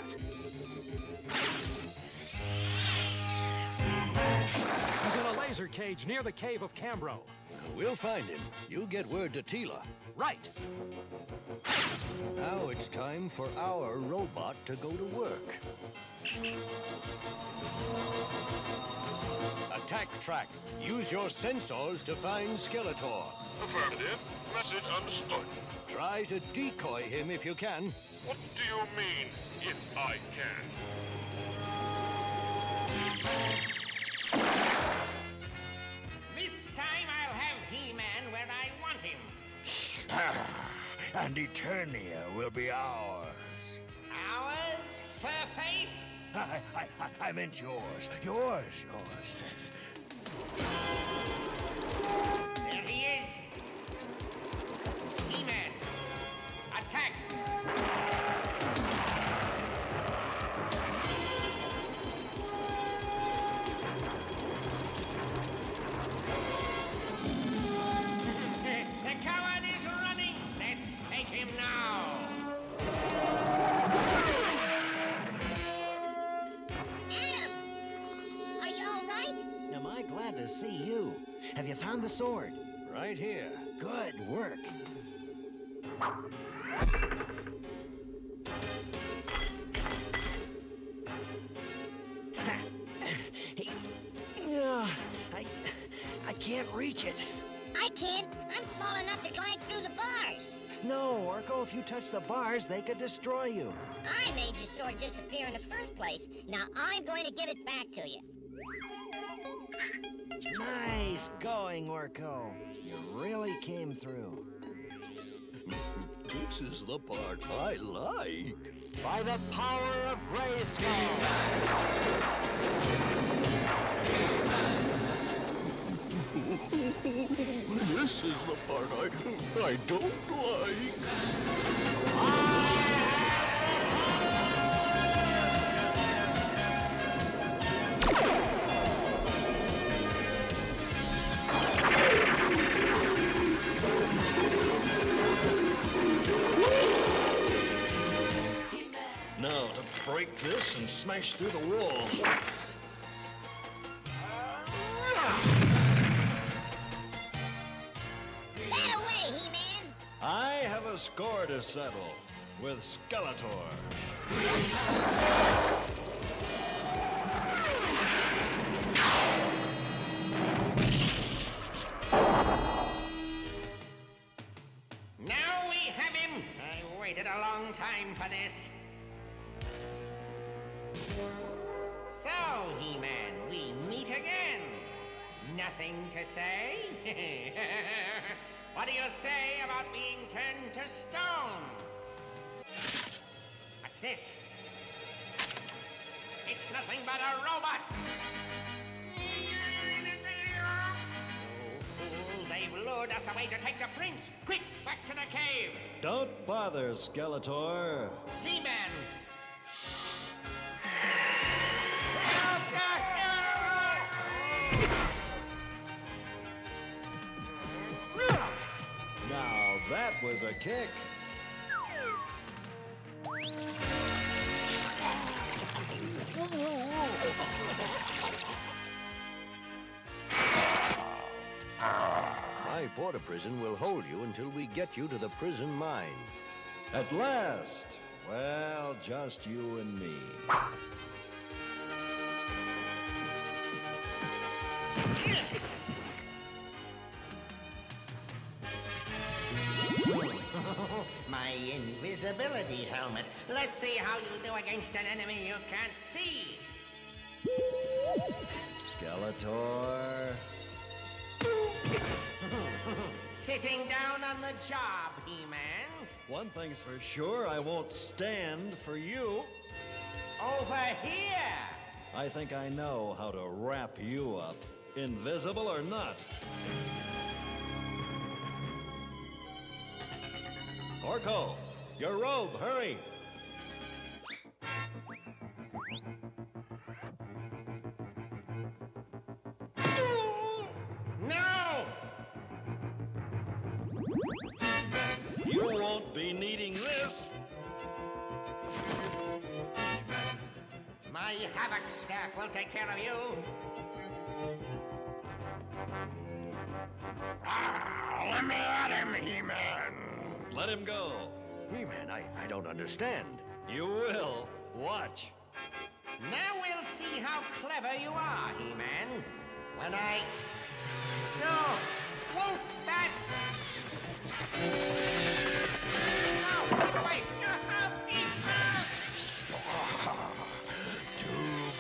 He's in a laser cage near the cave of Cambro. We'll find him. You get word to Tila. Right. Now it's time for our robot to go to work. Attack track. Use your sensors to find Skeletor. Affirmative. Message understood. Try to decoy him if you can. What do you mean, if I can? This time I'll have He-Man where I want him. And Eternia will be ours. Ours, Furface? I meant yours. Yours. There he is. He-Man, attack! The coward is running. Let's take him now. Adam! Are you all right? Am I glad to see you? Have you found the sword? Right here. Good work. I can't reach it. I can't. I'm small enough to climb through the bars. No, Orko, if you touch the bars, they could destroy you. I made your sword disappear in the first place. Now I'm going to give it back to you. Nice going, Orko. You really came through. This is the part I like. By the power of Grayskull! This is the part I don't like. Now to break this and smash through the wall. That away, He-Man! I have a score to settle with Skeletor. Now we have him. I waited a long time for this. So, He-Man, we meet again. Nothing to say? What do you say about being turned to stone? What's this? It's nothing but a robot! Oh, fool, they've lured us away to take the prince! Quick, back to the cave! Don't bother, Skeletor. He-Man! Now that was a kick. My porta-prison will hold you until we get you to the prison mine. At last. Well, just you and me. My invisibility helmet. Let's see how you do against an enemy you can't see. Skeletor. Sitting down on the job, He-Man. One thing's for sure, I won't stand for you. Over here! I think I know how to wrap you up, invisible or not. Orko, your robe, hurry! No! be needing this. My Havoc staff will take care of you. Let me at him, He-Man. Let him go. He-Man, I don't understand. You will. Watch. Now we'll see how clever you are, He-Man. When I... No! Wolf bats! No! Keep away! Too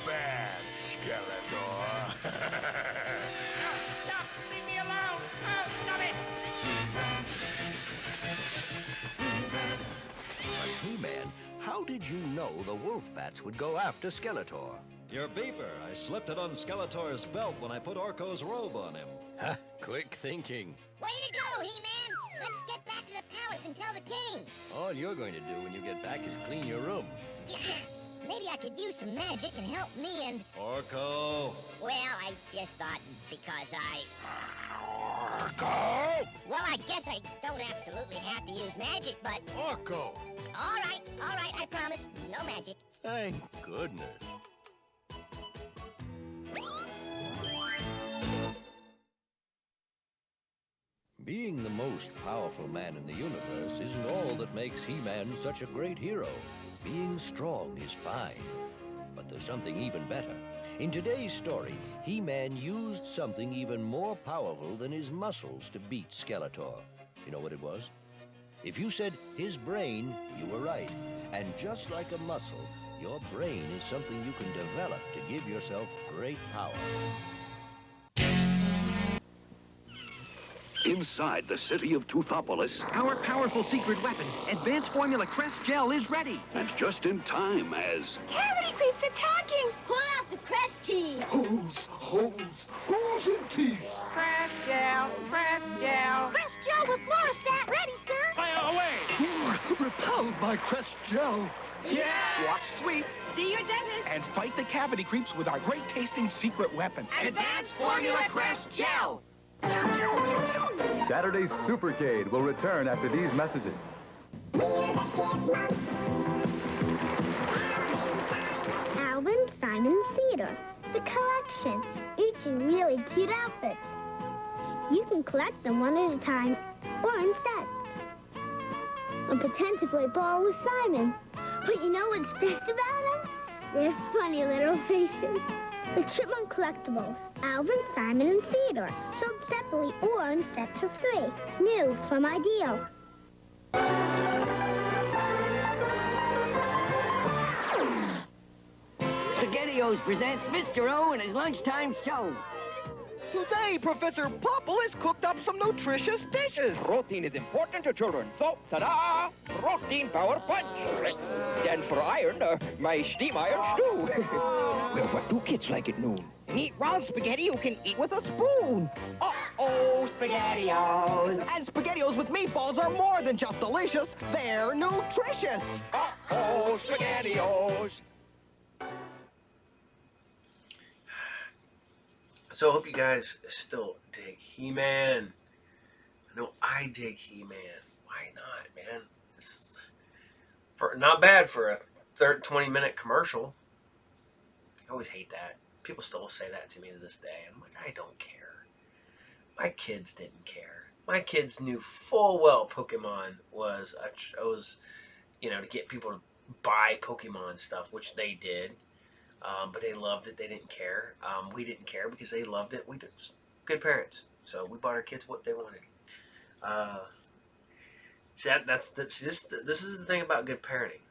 bad, Skeletor. No! Stop! Leave me alone! Oh, stop it! But He-Man, how did you know the wolf bats would go after Skeletor? Your beeper. I slipped it on Skeletor's belt when I put Orko's robe on him. Huh? Quick thinking. Way to go, He-Man! Let's get back to the palace and tell the king. All you're going to do when you get back is clean your room. Yeah, maybe I could use some magic and help me and... Orko! Well, I just thought because I... Orko! Well, I guess I don't absolutely have to use magic, but... Orko! All right, I promise. No magic. Thank goodness. Being the most powerful man in the universe isn't all that makes He-Man such a great hero. Being strong is fine. But there's something even better. In today's story, He-Man used something even more powerful than his muscles to beat Skeletor. You know what it was? If you said his brain, you were right. And just like a muscle, your brain is something you can develop to give yourself great power. Inside the city of Toothopolis, Our powerful secret weapon, Advanced Formula Crest Gel, is ready. and just in time as Cavity creeps are talking. Pull out the crest teeth. Holes and teeth. Crest gel, crest gel. Crest gel with fluorostat ready, sir. Fire away! Repelled by Crest Gel. Yeah! Watch Sweeps See your dentist. and fight the cavity creeps with our great-tasting secret weapon. Advanced Formula Crest Gel. Saturday's Supercade will return after these messages. Alvin, Simon, Theodore. The collection. Each in really cute outfits. You can collect them one at a time or in sets. And pretend to play ball with Simon. But you know what's best about them? Their funny little faces. The Chipmunk Collectibles. Alvin, Simon, and Theodore. Sold separately or in sets of 3. New from Ideal. SpaghettiOs presents Mr. O and his lunchtime show. Today, Professor Populus cooked up some nutritious dishes. Protein is important to children, so ta-da! Protein Power Punch. And for iron, my steam iron stew. Well, what do kids like at noon? Eat raw spaghetti you can eat with a spoon. Uh-oh, SpaghettiOs. And SpaghettiOs with meatballs are more than just delicious, they're nutritious. Uh-oh, SpaghettiOs. So I hope you guys still dig He-Man. I know I dig He-Man. Why not, man? It's not bad for a 20-minute commercial. I always hate that. People still say that to me to this day. I'm like, I don't care. My kids didn't care. My kids knew full well Pokemon was to get people to buy Pokemon stuff, which they did. But they loved it. They didn't care. We didn't care because they loved it. We did. Good parents. So we bought our kids what they wanted. This is the thing about good parenting.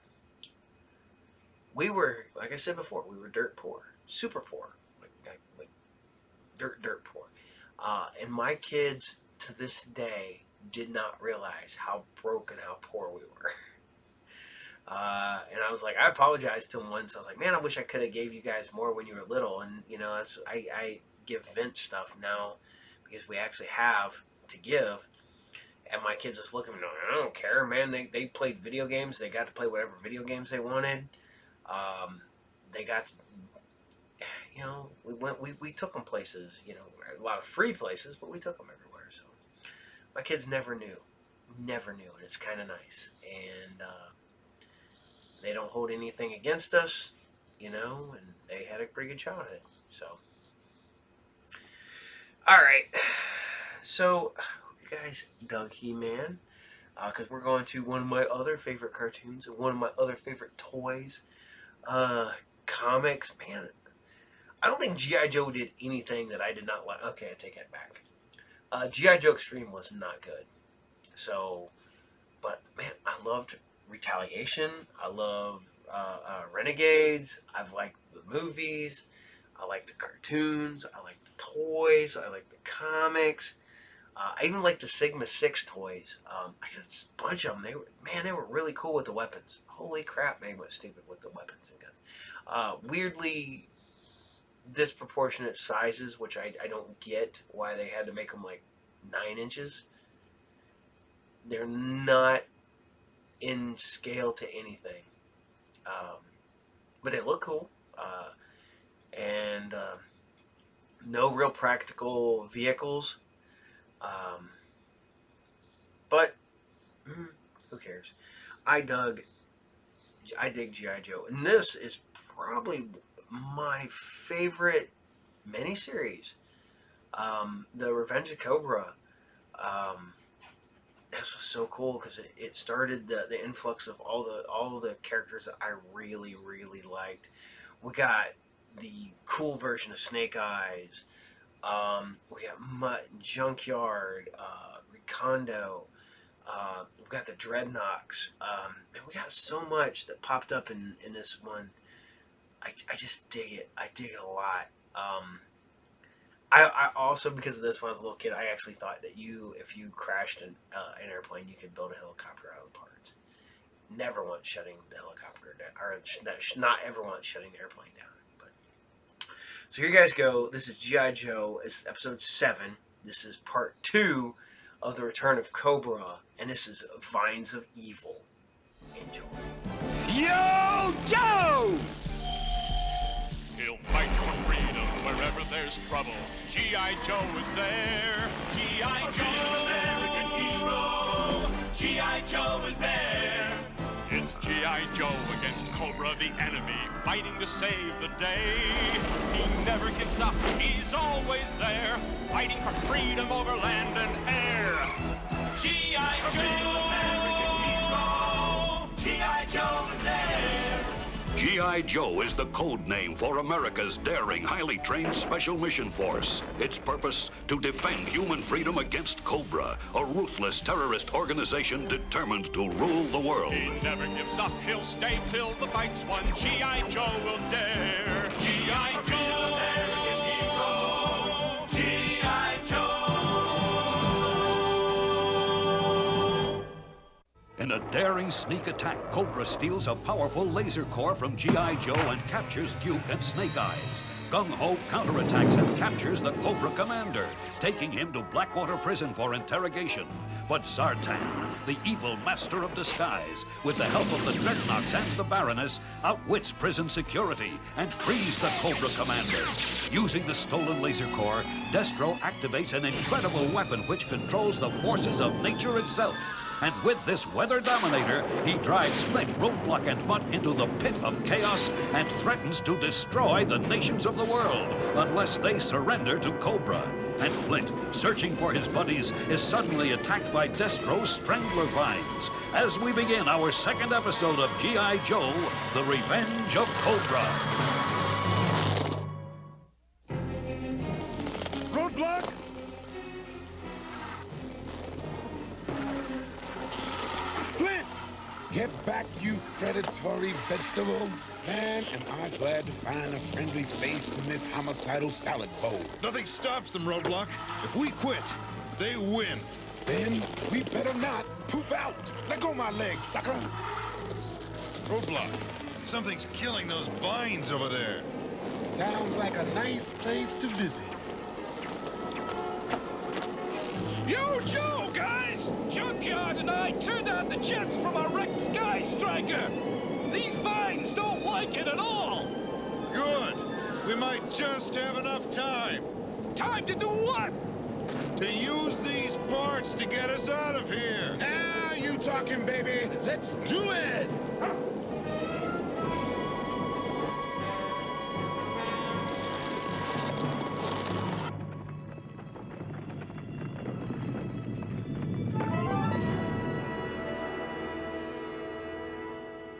We were, like I said before, we were dirt poor, super poor, like dirt poor. And my kids to this day did not realize how broke and how poor we were. And I was like, I apologized to him once. I was like, man, I wish I could have gave you guys more when you were little. And, I give Vince stuff now because we actually have to give. And my kids just look at me and I don't care, man. They played video games. They got to play whatever video games they wanted. They got to, we took them places, a lot of free places, but we took them everywhere. So my kids never knew. never knew, and it's kind of nice. And they don't hold anything against us, you know, and they had a pretty good childhood. So, all right. So, I hope you guys dug He-Man, because we're going to one of my other favorite cartoons and one of my other favorite toys. Comics, man. I don't think G.I. Joe did anything that I did not like. Okay, I take that back. G.I. Joe Extreme was not good. So, but man, I loved Retaliation. I love Renegades. I've liked the movies. I like the cartoons. I like the toys. I like the comics. I even like the Sigma 6 toys. I got a bunch of them. They were really cool with the weapons. Holy crap, they went stupid with the weapons and guns. Weirdly disproportionate sizes, which I don't get why they had to make them like 9 inches. They're not in scale to anything. But they look cool. And no real practical vehicles. But who cares? I dig G.I. Joe, and this is probably my favorite miniseries. The Revenge of Cobra. This was so cool because it started the influx of all the characters that I really liked. We got the cool version of Snake Eyes. We got Mutt and Junkyard, Recondo. We got the Dreadnoks. And we got so much that popped up in this one. I just dig it. I dig it a lot. I also, because of this when I was a little kid, I actually thought that if you crashed an airplane, you could build a helicopter out of the parts. Never once shutting the helicopter down, or not ever once shutting the airplane down. So here you guys go. This is G.I. Joe. It's episode 7. This is part 2 of the Return of Cobra. And this is Vines of Evil. Enjoy. Yo, Joe! He'll fight for freedom wherever there's trouble. G.I. Joe is there. G.I. Joe, American hero. G.I. Joe is there. It's G.I. Joe against Cobra, the enemy, fighting to save the day. He never gives up, he's always there, fighting for freedom over land and air. G.I. Joe! G.I. Joe is there! G.I. Joe is the code name for America's daring, highly trained Special Mission Force. Its purpose, to defend human freedom against Cobra, a ruthless terrorist organization determined to rule the world. He never gives up, he'll stay till the fight's won. G.I. Joe will dare. G.I. Joe, American hero. G.I. Joe. In a daring sneak attack, Cobra steals a powerful laser core from G.I. Joe and captures Duke and Snake Eyes. Gung-Ho counterattacks and captures the Cobra commander, taking him to Blackwater Prison for interrogation. But Zartan, the evil master of disguise, with the help of the Dreadnoks and the Baroness, outwits prison security and frees the Cobra commander. Using the stolen laser core, Destro activates an incredible weapon which controls the forces of nature itself. And with this weather dominator, he drives Flint, Roadblock, and Mutt into the pit of chaos and threatens to destroy the nations of the world unless they surrender to Cobra. And Flint, searching for his buddies, is suddenly attacked by Destro's Strangler Vines. As we begin our second episode of G.I. Joe, The Revenge of Cobra. Roadblock! Flint! Get back, you predatory vegetable. Man, am I glad to find a friendly face in this homicidal salad bowl. Nothing stops them, Roadblock. If we quit, they win. Then we better not poop out. Let go of my legs, sucker. Roadblock, something's killing those vines over there. Sounds like a nice place to visit. Yo, Joe, guys! Junkyard and I turned out the jets from our wrecked Sky Striker. These vines don't like it at all. Good. We might just have enough time. Time to do what? to use these parts to get us out of here. Now you talking, baby. Let's do it.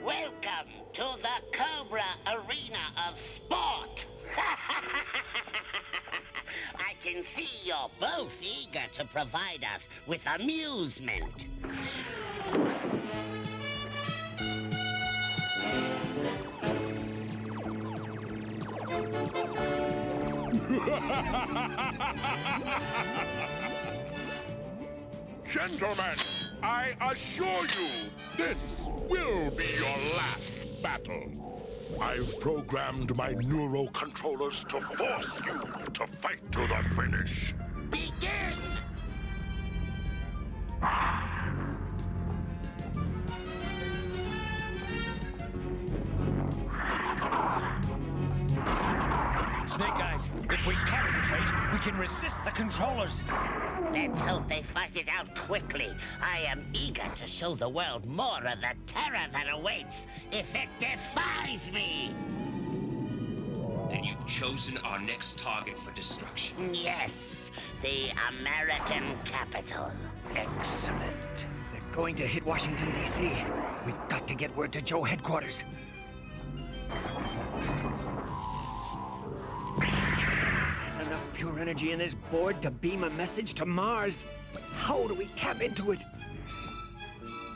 Welcome to the Cobra Arena of Sport. I can see you're both eager to provide us with amusement. Gentlemen, I assure you, this will be your last battle. I've programmed my neurocontrollers to force you to fight to the finish. Begin! Snake Eyes, if we concentrate, we can resist the controllers. Let's hope they fight it out quickly. I am eager to show the world more of the terror that awaits if it defies me. And you've chosen our next target for destruction. Yes, the American capital. Excellent. They're going to hit Washington, D.C. We've got to get word to Joe headquarters. There's enough pure energy in this board to beam a message to Mars. But how do we tap into it?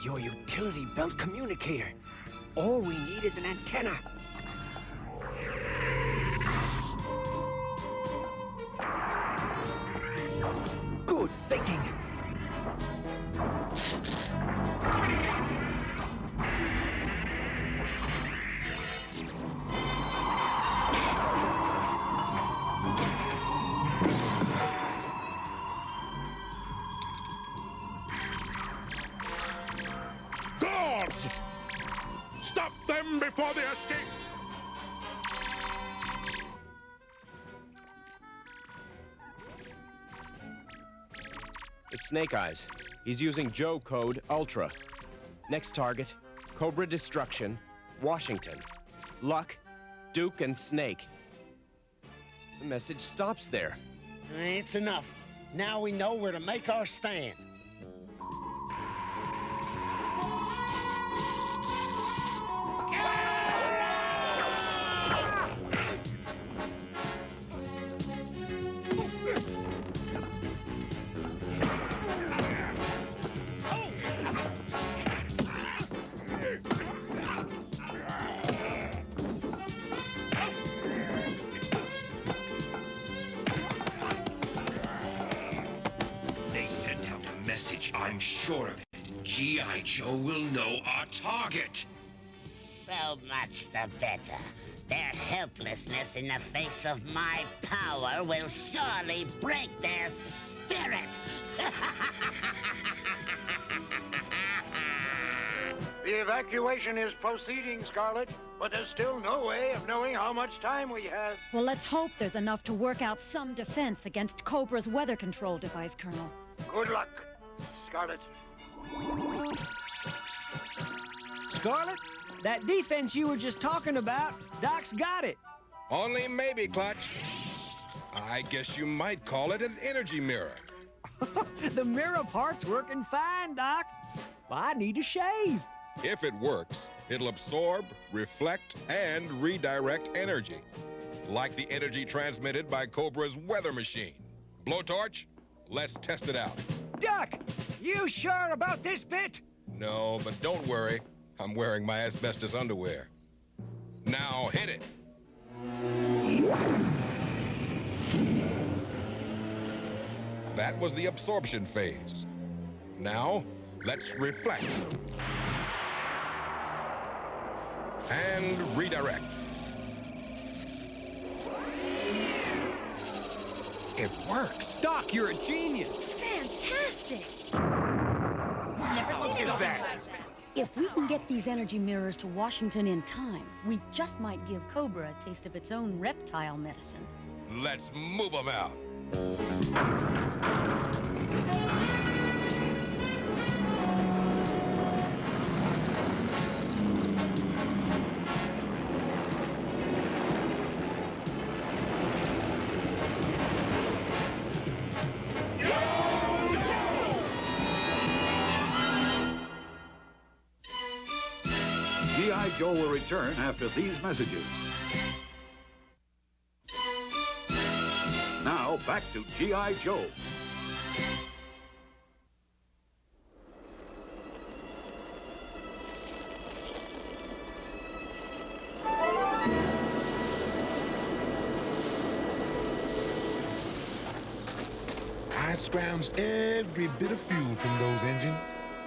Your utility belt communicator. All we need is an antenna. Good thinking. Guards! Stop them before they escape! It's Snake Eyes. He's using Joe code Ultra. Next target, Cobra Destruction, Washington. Luck, Duke, and Snake. The message stops there. It's enough. Now we know where to make our stand. They sent out a message, I'm sure of it. G.I. Joe will know our target. So much the better. Their helplessness in the face of my power will surely break their spirit. The evacuation is proceeding, Scarlet, but there's still no way of knowing how much time we have. Well, let's hope there's enough to work out some defense against Cobra's weather control device, Colonel. Good luck, Scarlet. Scarlet, that defense you were just talking about, Doc's got it. Only maybe, Clutch. I guess you might call it an energy mirror. The mirror part's working fine, Doc. I need to shave. If it works, it'll absorb, reflect, and redirect energy. Like the energy transmitted by Cobra's weather machine. Blowtorch, let's test it out. Doc, you sure about this bit? No, but don't worry. I'm wearing my asbestos underwear. Now hit it. That was the absorption phase. Now, let's reflect. And redirect. It works. Doc, you're a genius. Fantastic! Never seen Look at that. If we can get these energy mirrors to Washington in time, we just might give Cobra a taste of its own reptile medicine. Let's move them out. G.I. Joe will return after these messages. Now, back to G.I. Joe. I scrounged every bit of fuel from those engines.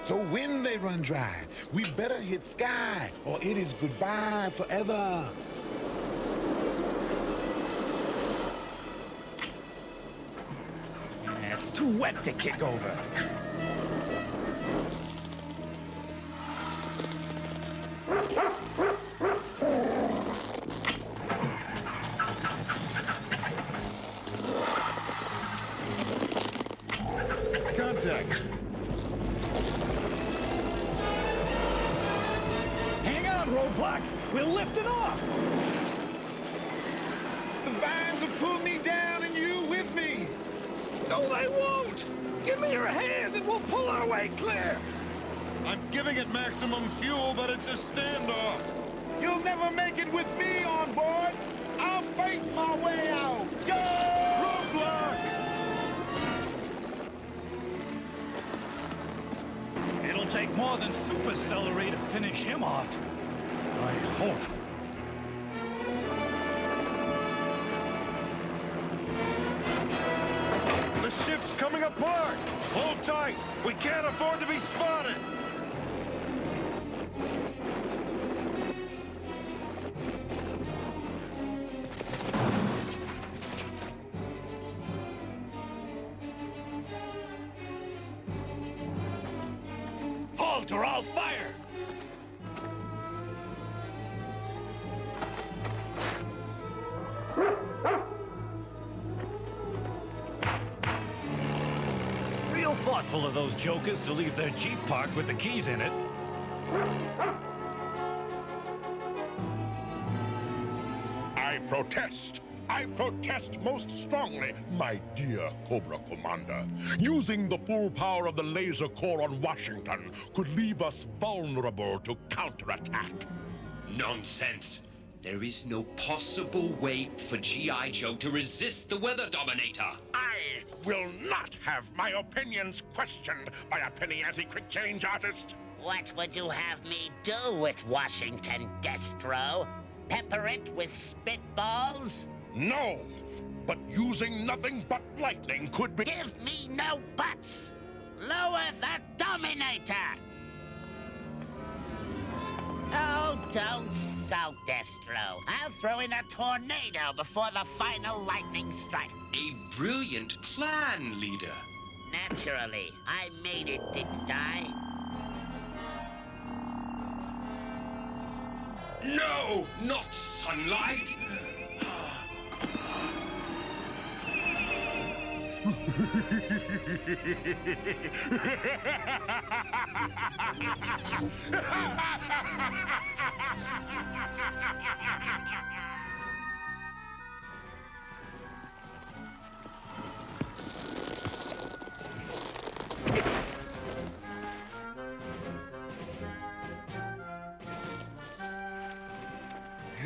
So when they run dry, we better hit sky, or it is goodbye forever. It's too wet to kick over. Contact. Hang on, Roadblock. We'll lift it off. The vines have pulled me down and you with me. No, they won't. Give me your hand and we'll pull our way clear. I'm giving it maximum fuel, but it's a standoff. You'll never make it with me on board. I'll fight my way out. Go! Roadblock! It'll take more than super celery to finish him off. I hope. The ship's coming apart! Hold tight! We can't afford to be spotted! Halt or I'll fire! Real thoughtful of those jokers to leave their Jeep parked with the keys in it. I protest. I protest most strongly, my dear Cobra Commander. Using the full power of the laser core on Washington could leave us vulnerable to counterattack. Nonsense. There is no possible way for G.I. Joe to resist the Weather Dominator. I will not have my opinions questioned by a penny anti-quick change artist. What would you have me do with Washington, Destro? Pepper it with spitballs? No, but using nothing but lightning could be— Give me no buts! Lower the Dominator! Oh, don't sulk, Destro. I'll throw in a tornado before the final lightning strike. A brilliant plan, leader. Naturally. I made it, didn't I? No, not sunlight.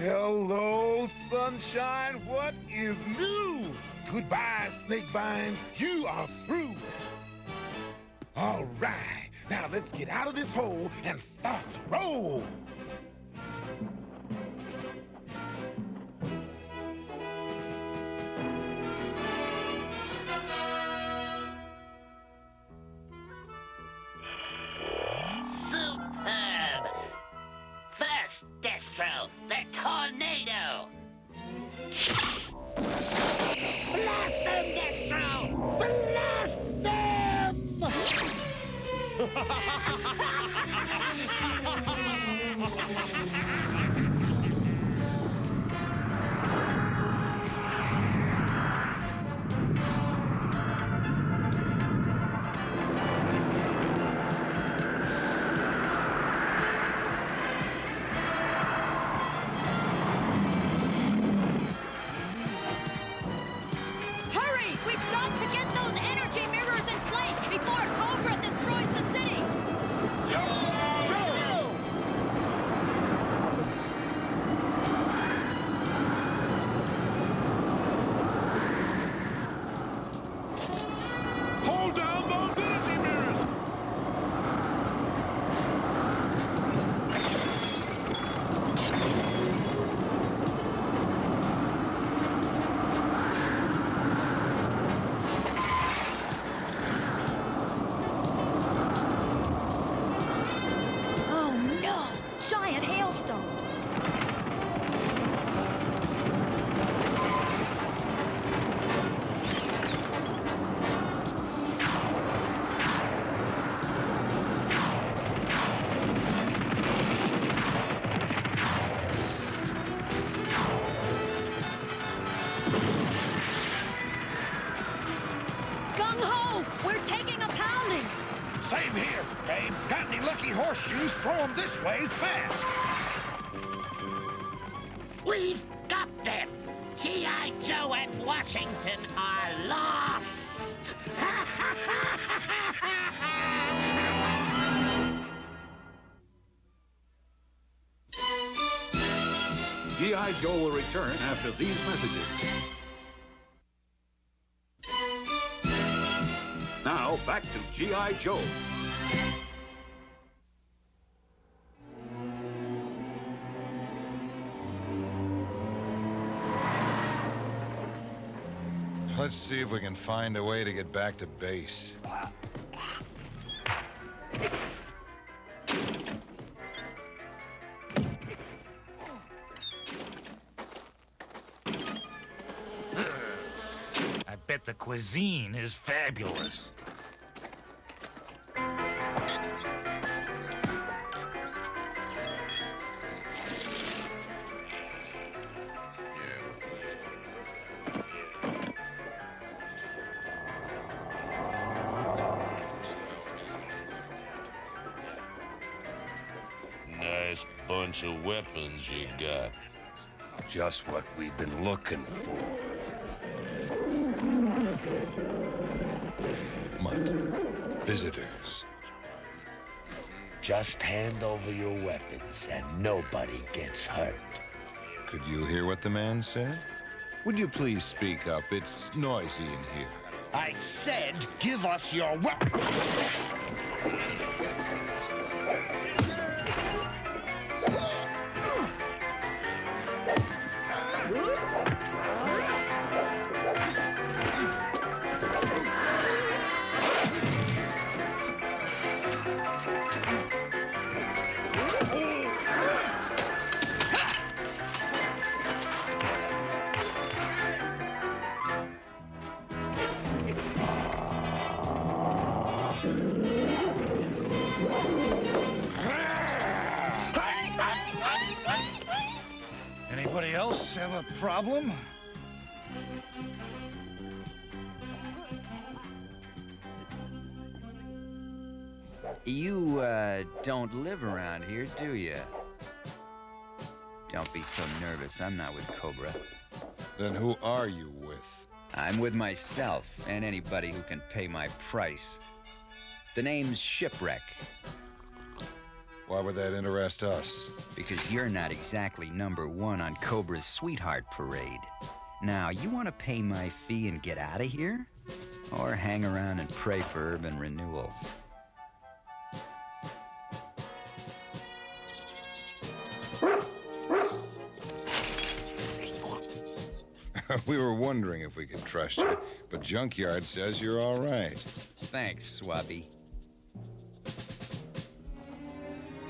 Hello, sunshine. What is new? Goodbye, snake vines. You are through. All right. Now let's get out of this hole and start to roll. Superb! First, Destro, the tornado! Blast them, Destro! Blast them! horseshoes, throw them this way fast. We've got them! G.I. Joe and Washington are lost! G.I. Joe will return after these messages. Now, back to G.I. Joe. Let's see if we can find a way to get back to base. I bet the cuisine is fabulous. Nice bunch of weapons you got. Just what we've been looking for. Mutt, visitors. Just hand over your weapons and nobody gets hurt. Could you hear what the man said? Would you please speak up? It's noisy in here. I said, give us your weapons. Anybody else have a problem? You, don't live around here, do you? Don't be so nervous. I'm not with Cobra. Then who are you with? I'm with myself and anybody who can pay my price. The name's Shipwreck. Why would that interest us? Because you're not exactly #1 on Cobra's Sweetheart Parade. Now, you want to pay my fee and get out of here? Or hang around and pray for urban renewal? We were wondering if we could trust you, but Junkyard says you're all right. Thanks, Swabby.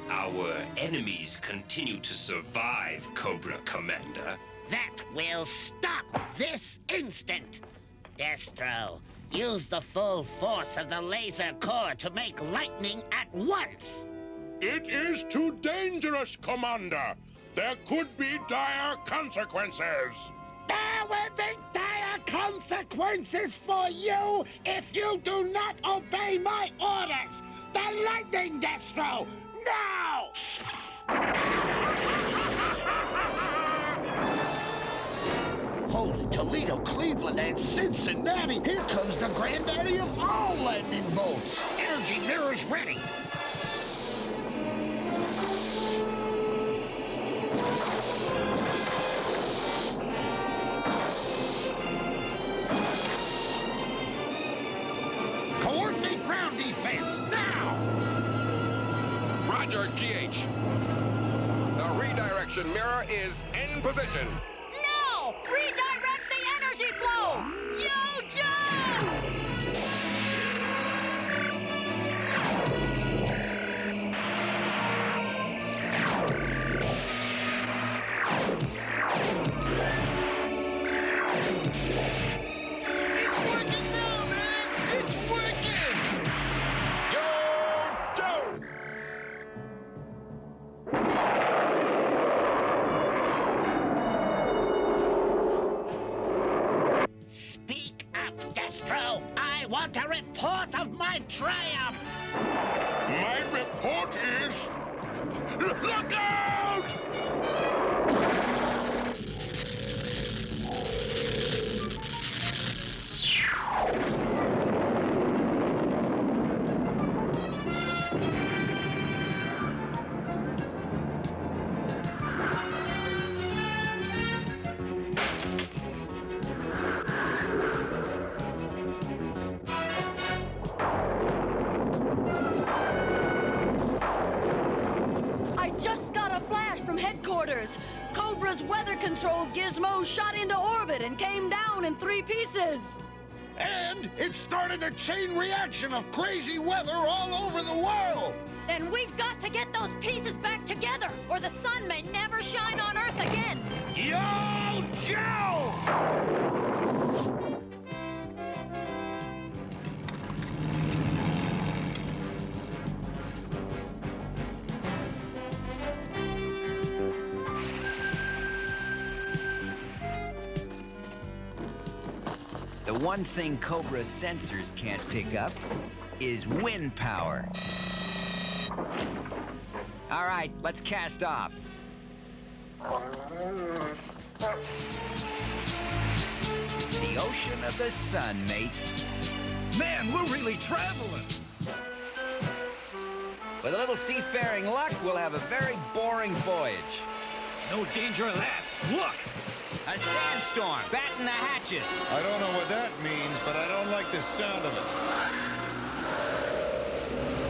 Our enemies continue to survive, Cobra Commander. That will stop this instant! Destro, use the full force of the laser core to make lightning at once! It is too dangerous, Commander. There could be dire consequences. There will be dire consequences for you if you do not obey my orders! The lightning, Destro! Now! Holy Toledo, Cleveland, and Cincinnati! Here comes the granddaddy of all lightning bolts! Energy mirrors ready! Coordinate ground defense, now! Roger, GH. The redirection mirror is in position. No! Redirect the energy flow! Yo, Joe! It's working now, man! It's working! Yo, Joe! Speak up, Destro! I want a report of my triumph! My report port is... Look out! I just got a flash from headquarters. Cobra's weather control gizmo shot into orbit and came down in 3 pieces. And it started a chain reaction of crazy weather all over the world. Then we've got to get those pieces back together, or the sun may never shine on Earth again. Yo, Joe! The one thing Cobra's sensors can't pick up is wind power. All right, let's cast off. The ocean of the sun, mates. Man, we're really traveling. With a little seafaring luck, we'll have a very boring voyage. No danger of that. Look! A sandstorm! Batten the hatches! I don't know what that means, but I don't like the sound of it.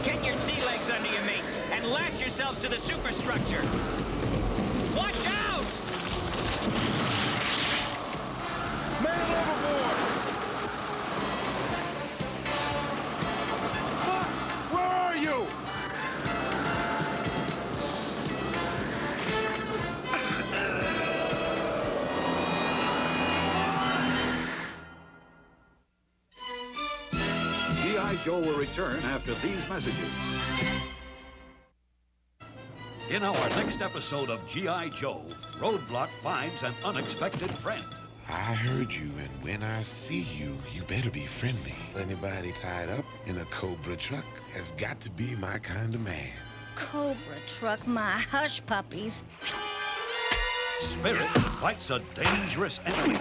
Get your sea legs under you, mates, and lash yourselves to the superstructure. Watch out! Man overboard! Where are you? G.I. Joe will return after these messages. In our next episode of G.I. Joe, Roadblock finds an unexpected friend. I heard you, and when I see you, you better be friendly. Anybody tied up in a Cobra truck has got to be my kind of man. Cobra truck, my hush puppies. Spirit fights a dangerous enemy.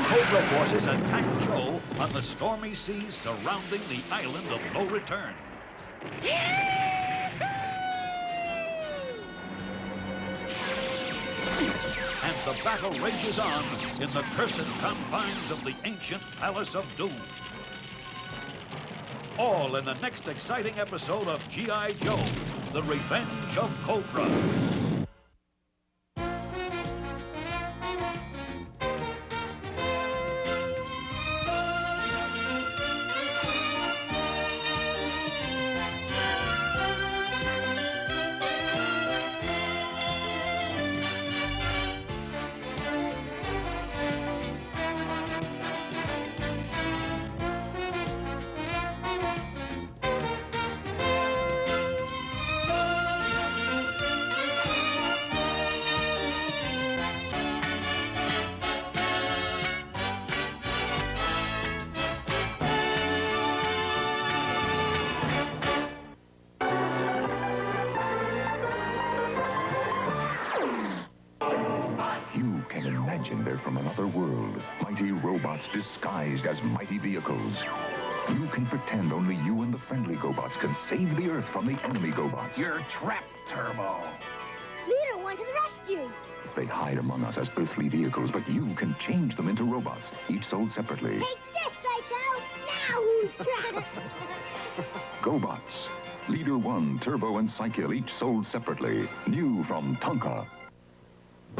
Cobra forces attack Joe on the stormy seas surrounding the island of no return. And the battle rages on in the cursed confines of the ancient Palace of Doom. All in the next exciting episode of G.I. Joe, The Revenge of Cobra. You can imagine they're from another world. Mighty robots disguised as mighty vehicles. You can pretend only you and the friendly GoBots can save the Earth from the enemy GoBots. You're trapped, Turbo. Leader, one to the rescue. They hide among us as earthly vehicles, but you can change them into robots, each sold separately. Take this, Psycho! Now who's trapped? GoBots. Leader 1, Turbo, and Psykill, each sold separately. New from Tonka.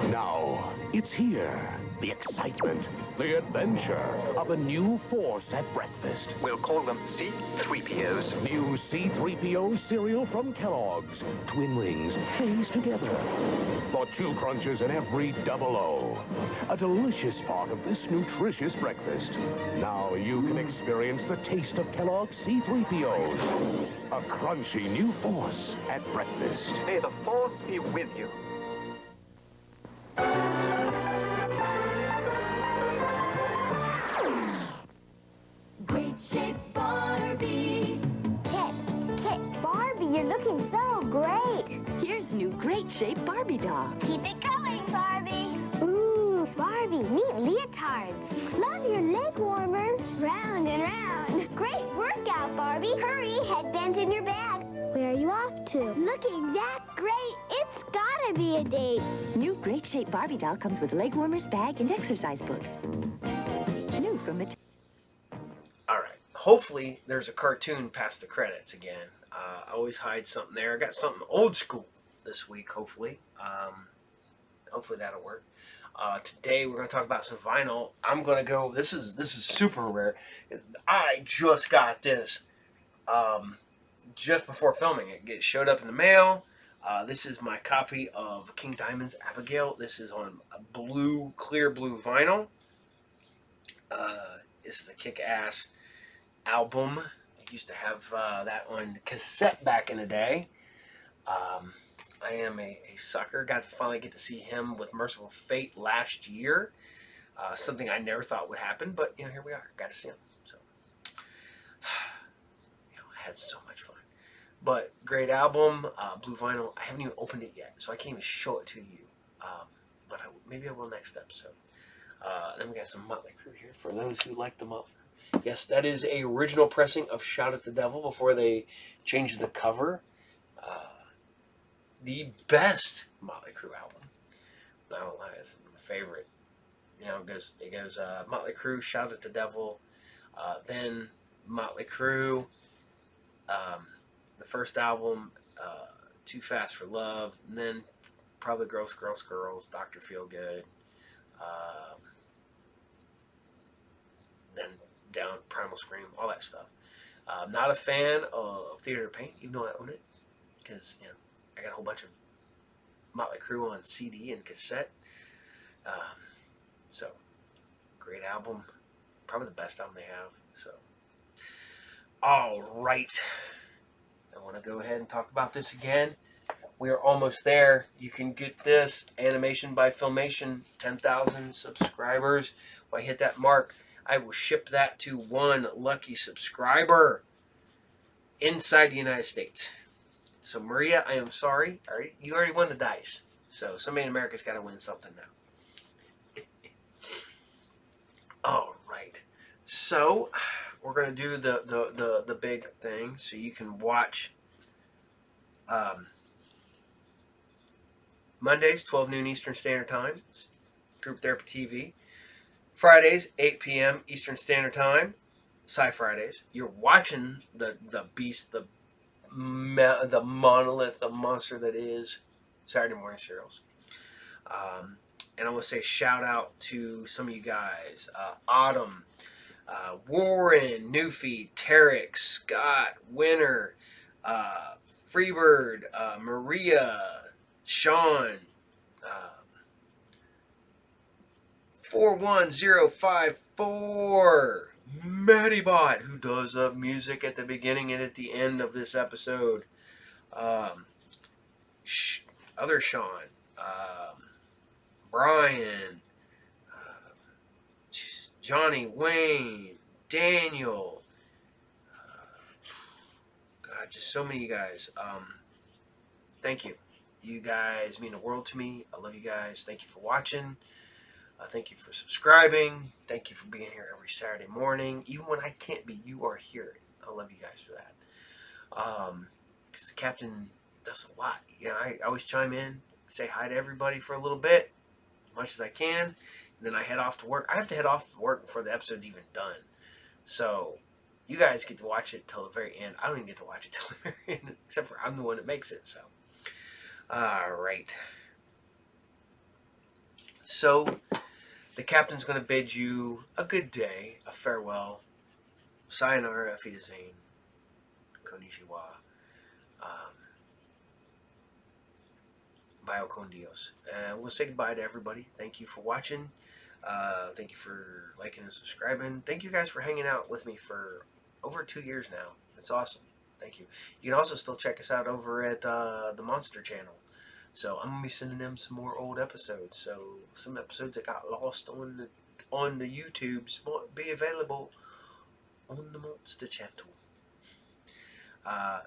Now, it's here. The excitement, the adventure of a new force at breakfast. We'll call them C-3POs. New C-3PO cereal from Kellogg's. Twin rings, phase together. For 2 crunches in every 00. A delicious part of this nutritious breakfast. Now you can experience the taste of Kellogg's C-3POs. A crunchy new force at breakfast. May the Force be with you. looking so great. Here's new Great Shape Barbie doll. Keep it going, Barbie. Ooh, Barbie, neat leotards. Love your leg warmers. Round and round. Great workout, Barbie. Hurry, headband's in your bag. Where are you off to? Looking that great, it's gotta be a date. New Great Shape Barbie doll comes with leg warmers, bag, and exercise book. New from Mattel. All right. Hopefully, there's a cartoon past the credits again. I always hide something there. I got something old school this week, hopefully. Hopefully that'll work. Today we're going to talk about some vinyl. I'm going to go. This is super rare. I just got this just before filming it. It showed up in the mail. This is my copy of King Diamond's Abigail. This is on a blue, clear blue vinyl. This is a kick-ass album. I used to have that on cassette back in the day. I am a sucker. Got to finally get to see him with Merciful Fate last year. Something I never thought would happen, but here we are. Got to see him. So, I had so much fun. But great album, blue vinyl. I haven't even opened it yet, so I can't even show it to you. But maybe I will next episode. Then we got some Motley Crue here for those who like the Motley Crue. Yes, that is a original pressing of Shout at the Devil before they changed the cover. The best Motley Crue album. I don't lie, it's my favorite. It goes Motley Crue, Shout at the Devil, then Motley Crue, the first album, Too Fast for Love, and then probably Girls, Girls, Girls, Dr. Feelgood, then down Primal Scream, all that stuff. Not a fan of Theater of Pain, even though I own it, because I got a whole bunch of Motley Crue on CD and cassette. So great album, probably the best album they have. So, all right, I want to go ahead and talk about this again. We are almost there. You can get this Animation by Filmation, 10,000 subscribers. When I hit that mark, I will ship that to one lucky subscriber inside the United States. So, Maria, I am sorry. All right, you already won the dice. So, somebody in America's got to win something now. All right. So, we're going to do the big thing so you can watch Mondays, 12 noon Eastern Standard Time, Group Therapy TV. Fridays, 8 p.m. Eastern Standard Time, Sci Fridays. You're watching the beast, the monolith, the monster that is Saturday morning serials. And I want to say shout out to some of you guys. Autumn, Warren, Newfie, Tarek, Scott, Winter, Freebird, Maria, Sean, 41054, Maddybot, who does music at the beginning and at the end of this episode. Other Sean, Brian, Johnny, Wayne, Daniel. God, just so many of you guys. Thank you. You guys mean the world to me. I love you guys. Thank you for watching. Thank you for subscribing. Thank you for being here every Saturday morning. Even when I can't be, you are here. I love you guys for that. Because the captain does a lot. I always chime in, say hi to everybody for a little bit, as much as I can, and then I head off to work. I have to head off to work before the episode's even done. So you guys get to watch it till the very end. I don't even get to watch it till the very end, except for I'm the one that makes it. So, all right. So, the captain's going to bid you a good day, a farewell, sayonara, auf Wiedersehen, konnichiwa, vaya con Dios. And we'll say goodbye to everybody. Thank you for watching. Thank you for liking and subscribing. Thank you guys for hanging out with me for over 2 years now. It's awesome. Thank you. You can also still check us out over at the Monster Channel. So I'm gonna be sending them some more old episodes. So some episodes that got lost on the YouTubes might be available on the Monster Channel.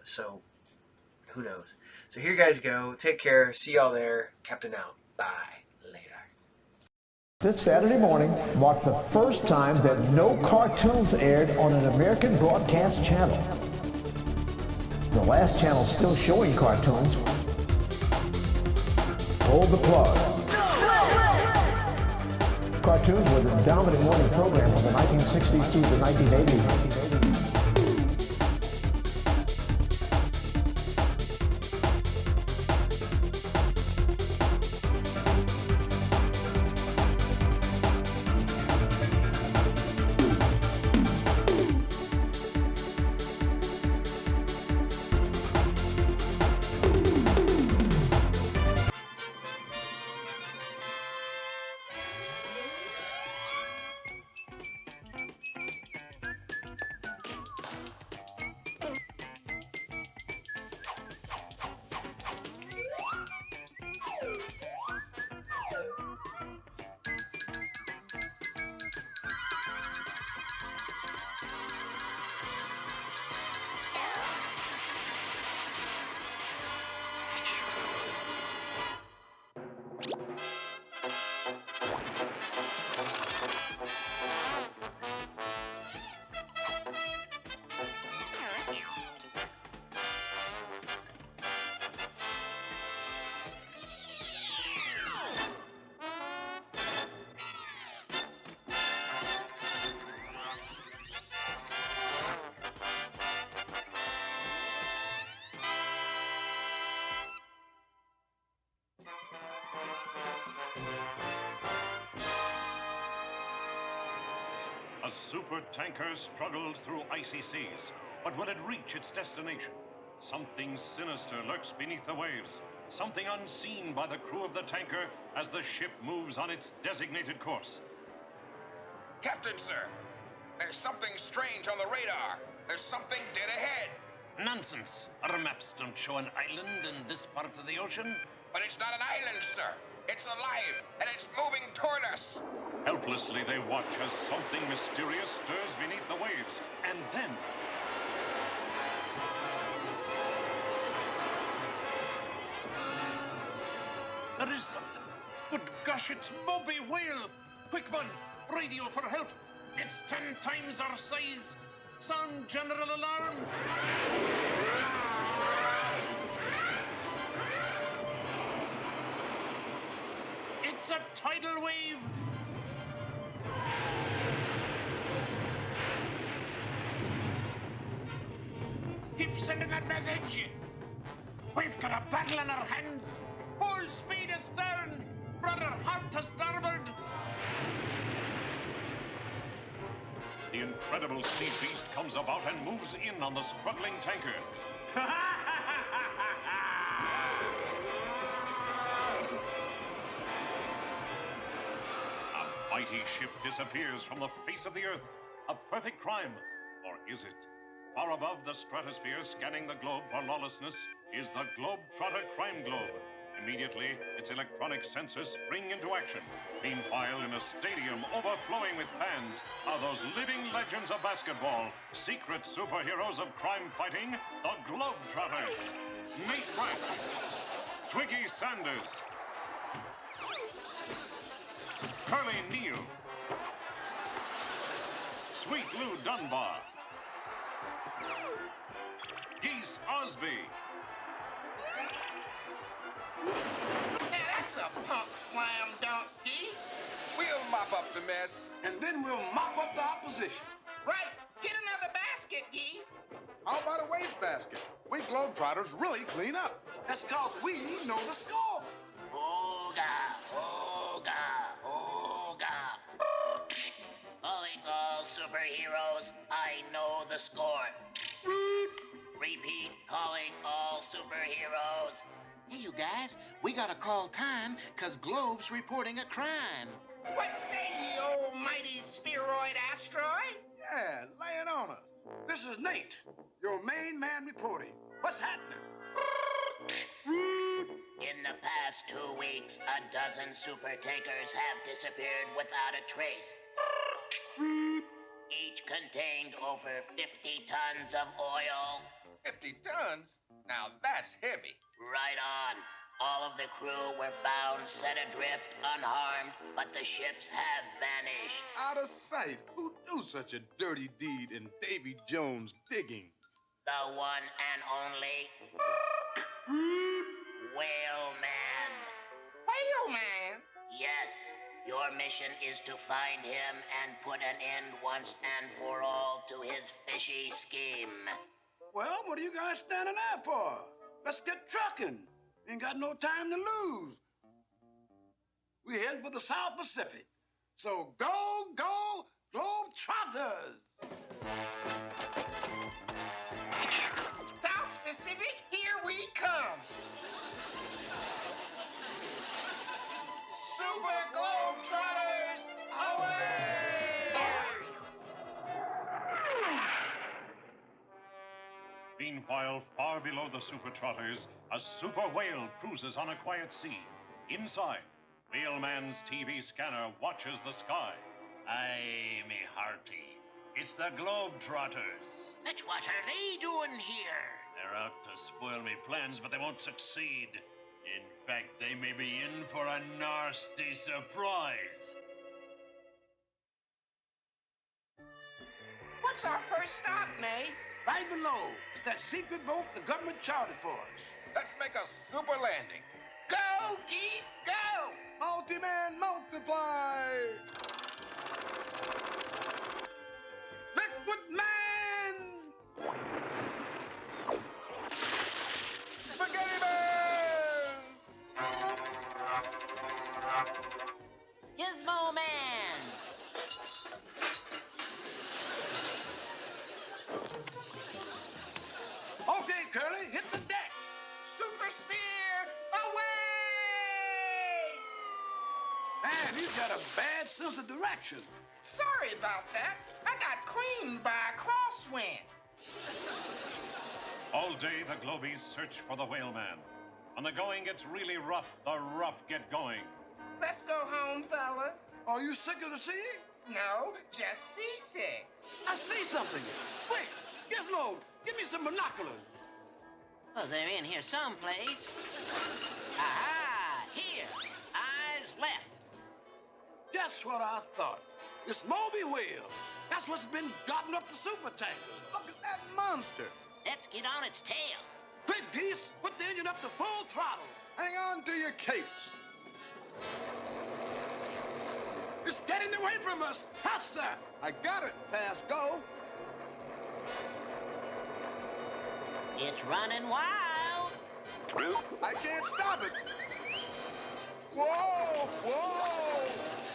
So Who knows? So here you guys go. Take care. See y'all there. Captain out. Bye. Later. This Saturday morning marked the first time that no cartoons aired on an American broadcast channel. The last channel still showing cartoons pulled the plug. Cartoons were the dominant morning program from the 1960s through the 1980s. A super tanker struggles through icy seas, but will it reach its destination? Something sinister lurks beneath the waves, something unseen by the crew of the tanker as the ship moves on its designated course. Captain, sir, there's something strange on the radar. There's something dead ahead. Nonsense. Our maps don't show an island in this part of the ocean. But it's not an island, sir. It's alive, and it's moving toward us. Helplessly, they watch as something mysterious stirs beneath the waves. And then... there is something. Good gosh, it's Moby Whale. Quick, man. Radio for help. It's 10 times our size. Sound general alarm. It's a tidal wave. Keep sending that message. We've got a battle in our hands. Full speed astern. Rudder hard to starboard. The incredible sea beast comes about and moves in on the struggling tanker. A mighty ship disappears from the face of the earth. A perfect crime. Or is it? Far above the stratosphere, scanning the globe for lawlessness, is the Globetrotter Crime Globe. Immediately, its electronic sensors spring into action. Meanwhile, in a stadium overflowing with fans are those living legends of basketball, secret superheroes of crime fighting, the Globetrotters. Nate Branch, Twiggy Sanders, Curly Neal, Sweet Lou Dunbar, Geese Osby. Now that's a punk slam dunk, Geese. We'll mop up the mess. And then we'll mop up the opposition. Right. Get another basket, Geese. How about a wastebasket? We Globetrotters really clean up. That's cause we know the score. Ooga, ooga, ooga. Calling all superheroes, I know the score. Repeat, calling all superheroes. Hey, you guys, we gotta call time, 'cause Globe's reporting a crime. What say ye, almighty spheroid asteroid? Yeah, lay it on us. This is Nate, your main man reporting. What's happening? In the past 2 weeks, a dozen super tankers have disappeared without a trace. Each contained over 50 tons of oil. 50 tons? Now that's heavy. Right on. All of the crew were found set adrift, unharmed, but the ships have vanished. Out of sight. Who'd do such a dirty deed in Davy Jones' digging? The one and only Whale Man. Whale Man? Yes, your mission is to find him and put an end once and for all to his fishy scheme. Well, what are you guys standing there for? Let's get trucking. Ain't got no time to lose. We're heading for the South Pacific. So go, go, Globetrotters! South Pacific, here we come. Super Globetrotters, away! Meanwhile, far below the Super Trotters, a super whale cruises on a quiet sea. Inside, Whaleman's TV scanner watches the sky. Aye, me hearty. It's the Globetrotters. But what are they doing here? They're out to spoil me plans, but they won't succeed. In fact, they may be in for a nasty surprise. What's our first stop, Nay? Right below. It's that secret boat the government chartered for us. Let's make a super landing. Go, geese, go! Multi-man multiply! Liquid Man! Spaghetti Man! Gizmo Man! Okay, Curly, hit the deck. Super Sphere, away! Man, he's got a bad sense of direction. Sorry about that. I got creamed by a crosswind. All day, the Globies search for the Whaleman. When the going gets really rough, the rough get going. Let's go home, fellas. Are you sick of the sea? No, just seasick. I see something. Quick, Gizmo, give me some binoculars. Well, they're in here someplace. Aha! Here. Eyes left. Just what I thought. This Moby whale. That's what's been gobbling up the super tanker. Look at that monster. Let's get on its tail. Quick, geese, put the engine up to full throttle. Hang on to your capes. It's getting away from us. Faster. I got it. Fast go. It's running wild. I can't stop it. Whoa! Whoa!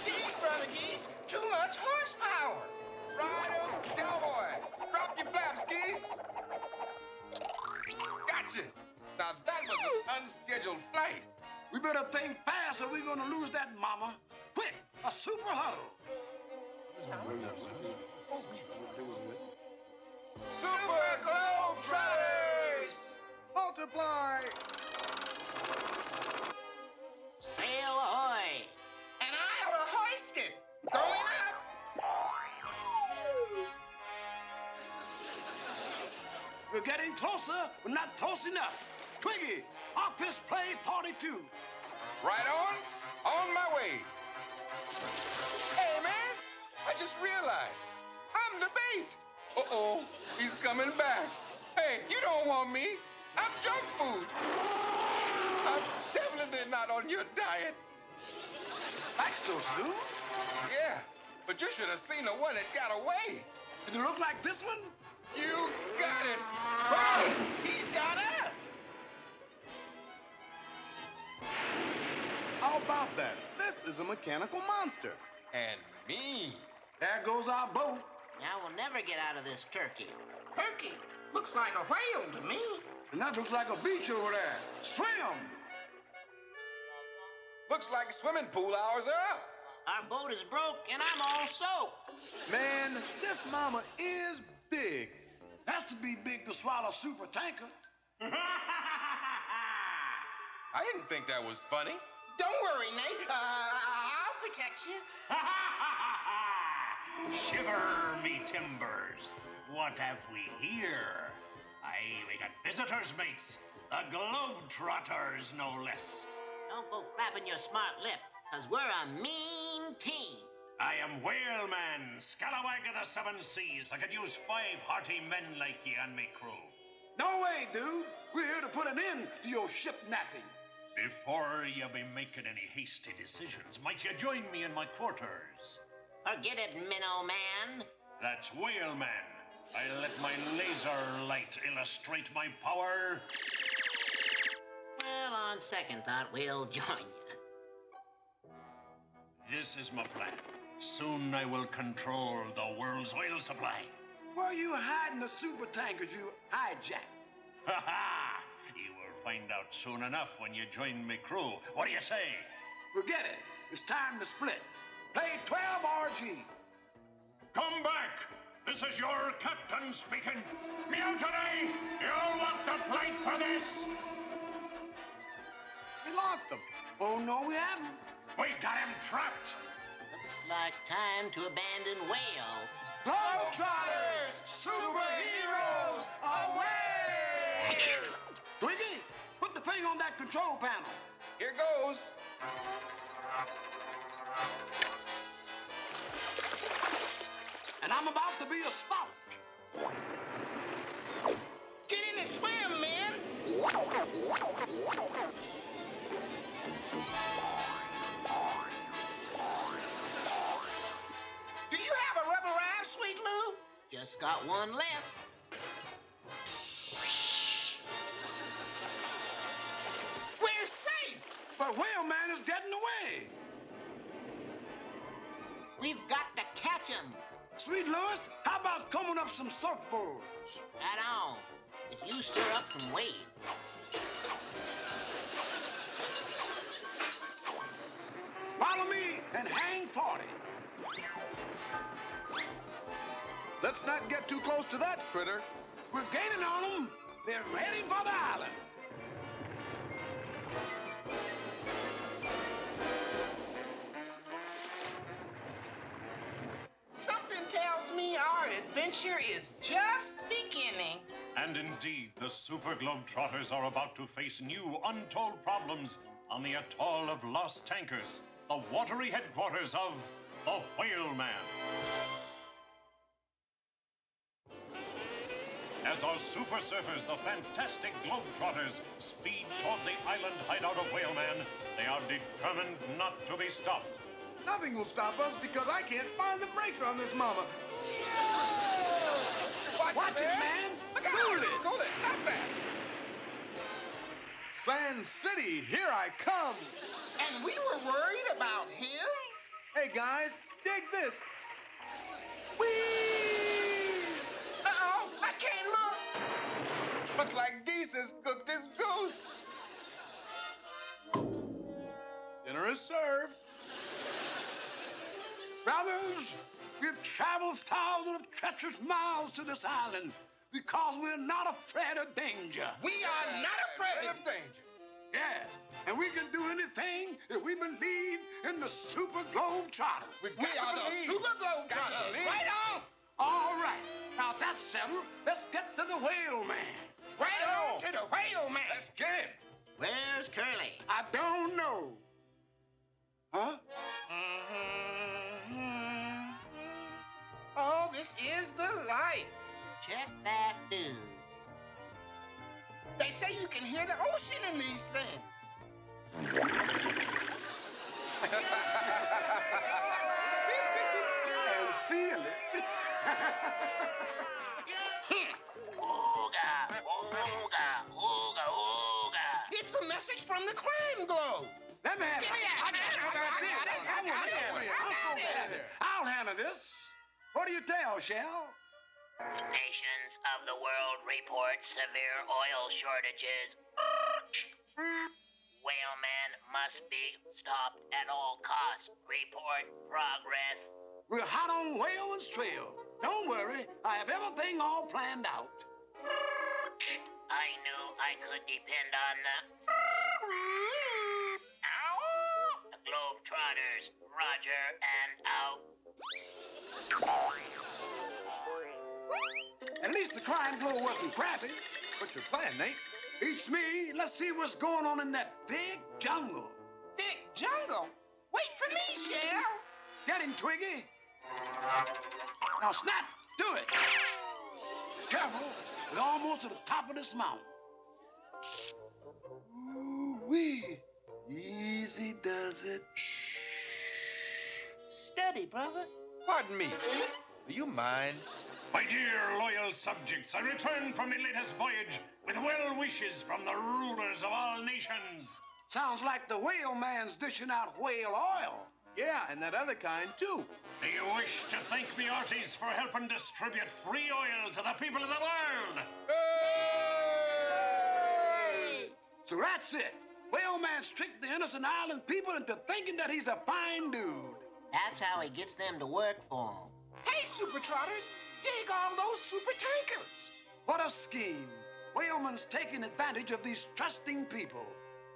Geese, brother geese, too much horsepower. Ride 'em, cowboy! Drop your flaps, geese! Gotcha! Now that was an unscheduled flight. We better think fast or we're gonna lose that mama. Quick, a super huddle. Super Globetrotters! Multiply! Sail ahoy! And I'll hoist it. Going up. We're getting closer, but not close enough. Twiggy, office play 42. Right on my way. Hey, man, I just realized I'm the bait. Uh-oh, he's coming back. Hey, you don't want me. I'm junk food. I'm definitely not on your diet. Back so soon? Yeah, but you should have seen the one that got away. Did it look like this one? You got it. Right, he's got us. How about that? This is a mechanical monster. And me. There goes our boat. Now we'll never get out of this turkey. Turkey looks like a whale to me. And that looks like a beach over there. Swim! Looks like swimming pool hours are up. Our boat is broke and I'm all soaked. Man, this mama is big. Has to be big to swallow a super tanker. I didn't think that was funny. Don't worry, Nate. I'll protect you. Shiver me timbers. What have we here? Aye, we got visitors, mates. The Globetrotters, no less. Don't go flapping your smart lip, because we're a mean team. I am Whaleman, Scalawag of the Seven Seas. I could use 5 hearty men like ye on me crew. No way, dude. We're here to put an end to your ship napping. Before you be making any hasty decisions, might you join me in my quarters? Forget it, Minnow Man. That's Whaleman. I'll let my laser light illustrate my power. Well, on second thought, we'll join you. This is my plan. Soon I will control the world's oil supply. Where are you hiding the super tankers you hijacked? Ha ha! You will find out soon enough when you join me crew. What do you say? Forget it. It's time to split. Play 12 RG. Come back! This is your captain speaking. Mutiny! You'll want to fight for this! We lost them. Oh, no, we haven't. We got him trapped. Looks like time to abandon Whale. Globetrotters! Superheroes! Away! Twiggy, put the thing on that control panel. Here goes. And I'm about to be a spout. Get in and swim, man. Do you have a rubber raft, Sweet Lou? Just got one left. We're safe. But Whaleman is getting away. We've got to catch him. Sweet Louis, how about coming up some surfboards? Right on. If you stir up some weight. Follow me and hang 40. Let's not get too close to that critter. We're gaining on them. They're heading for the island. Something tells me our adventure is just beginning. And indeed, the Super Globetrotters are about to face new, untold problems on the atoll of Lost Tankers, the watery headquarters of the Whaleman. As our super surfers, the fantastic Globetrotters, speed toward the island hideout of Whaleman, they are determined not to be stopped. Nothing will stop us because I can't find the brakes on this mama. Watch it, man. Look out! Cool it! Stop that! Sand City, here I come. And we were worried about him? Hey, guys, dig this. Whee! Uh-oh, I can't look. Looks like Geese has cooked his goose. Dinner is served. Brothers, we've traveled thousands of treacherous miles to this island because we're not afraid of danger. We are not afraid of danger. Yeah, and we can do anything if we believe in the Super Globetrotters. We are the Super Globetrotters. Right on. All right, now that's settled. Let's get to the Whaleman. Right on to the Whaleman. Let's get him. Where's Curly? I don't know. Huh? Oh, this is the life. Check that dude. They say you can hear the ocean in these things. And feel it. Ooga, ooga, ooga, ooga. It's a message from the crime globe. Let me have it. Give me that. I'll handle this. What do you tell, Shell? Nations of the world report severe oil shortages. Whaleman must be stopped at all costs. Report progress. We're hot on Whaleman's trail. Don't worry, I have everything all planned out. I knew I could depend on the... The Globetrotters. Roger and out. At least the client glow wasn't crappy. What's your plan, Nate? Each me, let's see what's going on in that thick jungle. Thick jungle? Wait for me, Shell. Get him, Twiggy. Now snap, do it. Careful, we're almost to the top of this mountain. Ooh-wee. Easy does it. Steady, brother. Pardon me. Do you mind? My dear loyal subjects, I return from my latest voyage with well wishes from the rulers of all nations. Sounds like the whale man's dishing out whale oil. Yeah, and that other kind, too. Do you wish to thank me, Arties, for helping distribute free oil to the people of the world? Hey! So that's it. Whale man's tricked the innocent island people into thinking that he's a fine dude. That's how he gets them to work for him. Hey, Super Trotters, dig all those super tankers. What a scheme. Whaleman's taking advantage of these trusting people.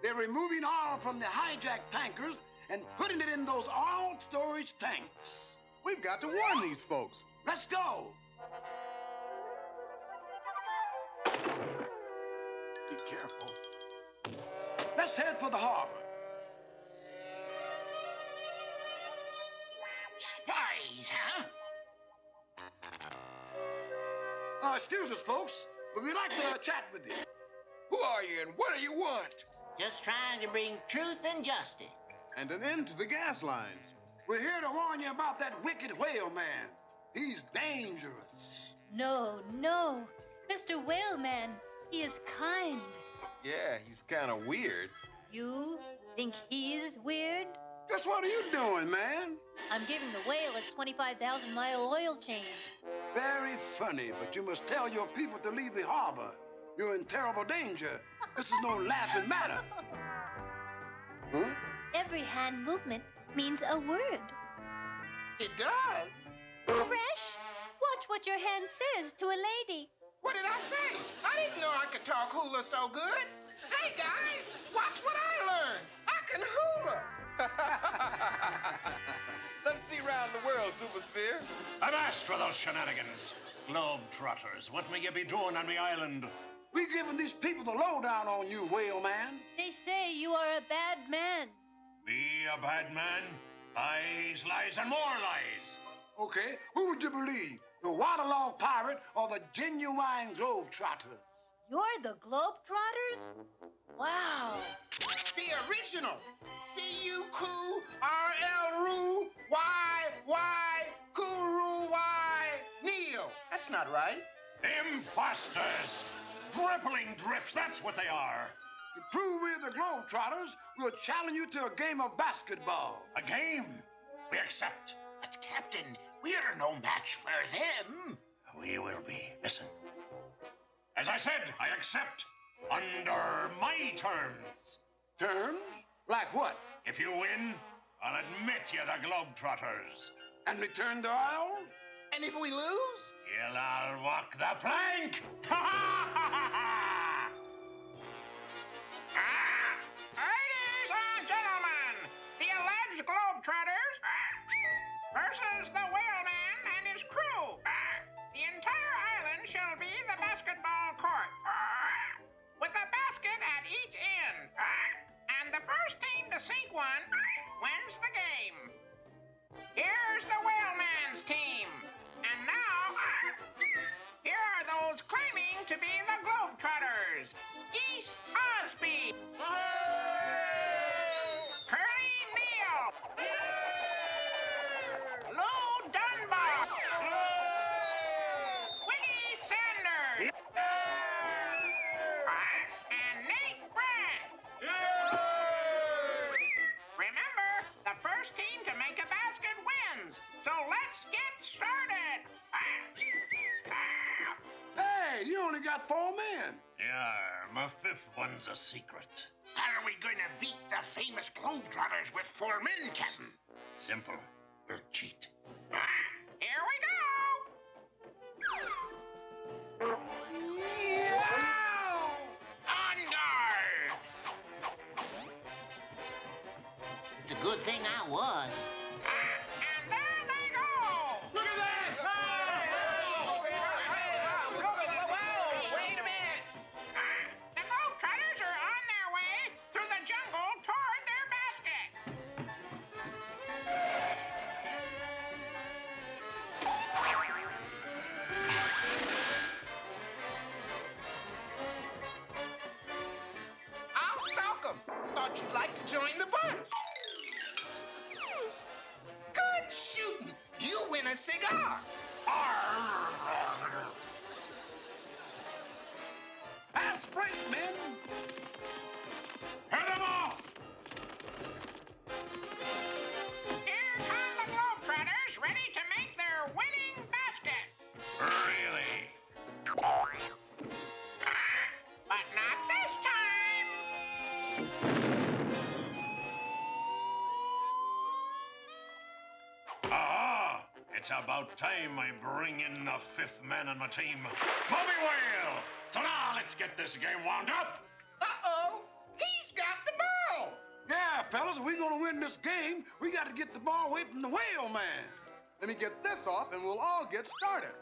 They're removing oil from the hijacked tankers and putting it in those oil storage tanks. We've got to warn these folks. Let's go. Be careful. Let's head for the harbor. Spies, huh? Excuse us, folks, but we'd like to chat with you. Who are you and what do you want? Just trying to bring truth and justice. And an end to the gas lines. We're here to warn you about that wicked whale man. He's dangerous. No, no. Mr. Whaleman, he is kind. Yeah, he's kind of weird. You think he's weird? Just what are you doing, man? I'm giving the whale its 25,000-mile oil change. Very funny, but you must tell your people to leave the harbor. You're in terrible danger. This is no laughing matter. Huh? Every hand movement means a word. It does. Fresh, watch what your hand says to a lady. What did I say? I didn't know I could talk hula so good. Hey, guys, watch what I learned. I can hula. Let's see around the world, Super Sphere. Avast for those shenanigans. Globetrotters, what may you be doing on the island? We giving these people the lowdown on you, whale man. They say you are a bad man. Me a bad man? Lies, lies, and more lies. Okay, who would you believe? The waterlogged pirate or the genuine globetrotter? You're the Globetrotters? Wow. The original. C-U-Q-R-L-R-U-Y-Y-Kuru-Y. Neil. That's not right. Imposters! Dribbling drifts, that's what they are. To prove we're the Globetrotters, we'll challenge you to a game of basketball. A game? We accept. But, Captain, we're no match for them. We will be. Listen. As I said, I accept. Under my terms. Terms? Like what? If you win, I'll admit you're the Globetrotters. And return the oil? And if we lose? I'll walk the plank! Ha ha ha ha ha! Ladies and gentlemen, the alleged Globetrotters versus the Whaleman and his crew. The entire island shall be the basketball court, with a basket at each end. And the first team to sink one wins the game. Here's the Whaleman's team. And now, here are those claiming to be the Globetrotters. East Osby. Curly Neal. Lou Dunbar. Wiggy Sanders. And Nate Brand. Remember, the first team to make a basket wins. So let's get started. Hey, you only got 4 men. Yeah, my 5th one's a secret. How are we going to beat the famous Globetrotters with 4 men, Captain? Simple. We'll cheat. Here we go. On guard! It's a good thing I was. And there they go. Look at that! Thought you'd like to join the bunch. Good shooting. You win a cigar. Pass break, men. Head him off! Here come the Globetrotters, ready to make their winning basket. Really? But not this time. Aha! It's about time I bring in the fifth man on my team, Bobby Whale! So now let's get this game wound up! Uh-oh! He's got the ball! Yeah, fellas, if we're gonna win this game, we got to get the ball away from the whale man. Let me get this off and we'll all get started.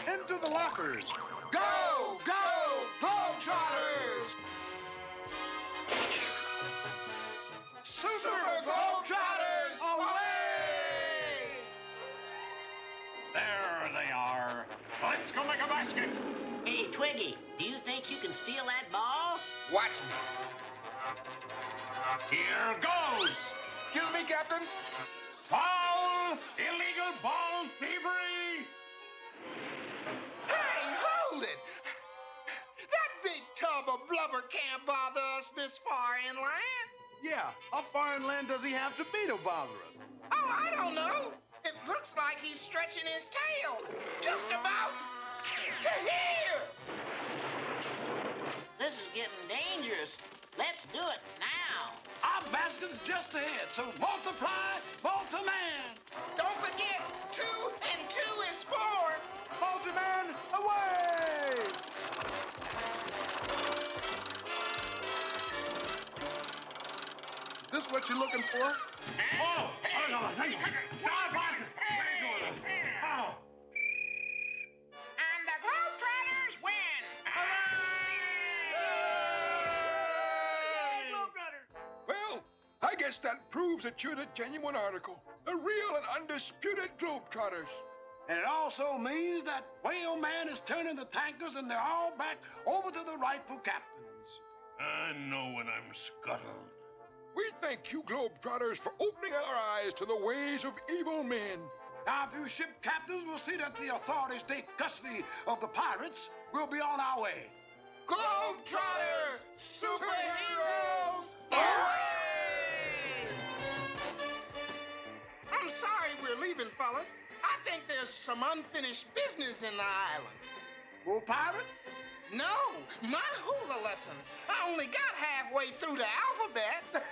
Into the lockers. Go! Go! Globetrotters! Super Globetrotters away! There they are. Let's go make a basket. Hey, Twiggy, do you think you can steal that ball? Watch me. Here goes. Excuse me, Captain. Foul! Illegal ball thievery! Hey, hold it! That big tub of blubber can't bother us this far inland. Yeah, how far inland does he have to be to bother us? Oh, I don't know. It looks like he's stretching his tail. Just about to here. This is getting dangerous. Let's do it now. Our basket's just ahead, so multiply, multi-man. Don't forget, 2 and 2 is 4. Multi-man, away! Is this what you're looking for? Oh! Stop it! Oh! And the Globetrotters win. Well, I guess that proves that you're the genuine article. The real and undisputed Globetrotters. And it also means that whale man is turning the tankers and they're all back over to the rightful captains. I know when I'm scuttled. We thank you, Globetrotters, for opening our eyes to the ways of evil men. Now, if you ship captains will see that the authorities take custody of the pirates, we'll be on our way. Globetrotters! Superheroes! Away! I'm sorry we're leaving, fellas. I think there's some unfinished business in the island. Well, pirate? No, my hula lessons. I only got halfway through the alphabet.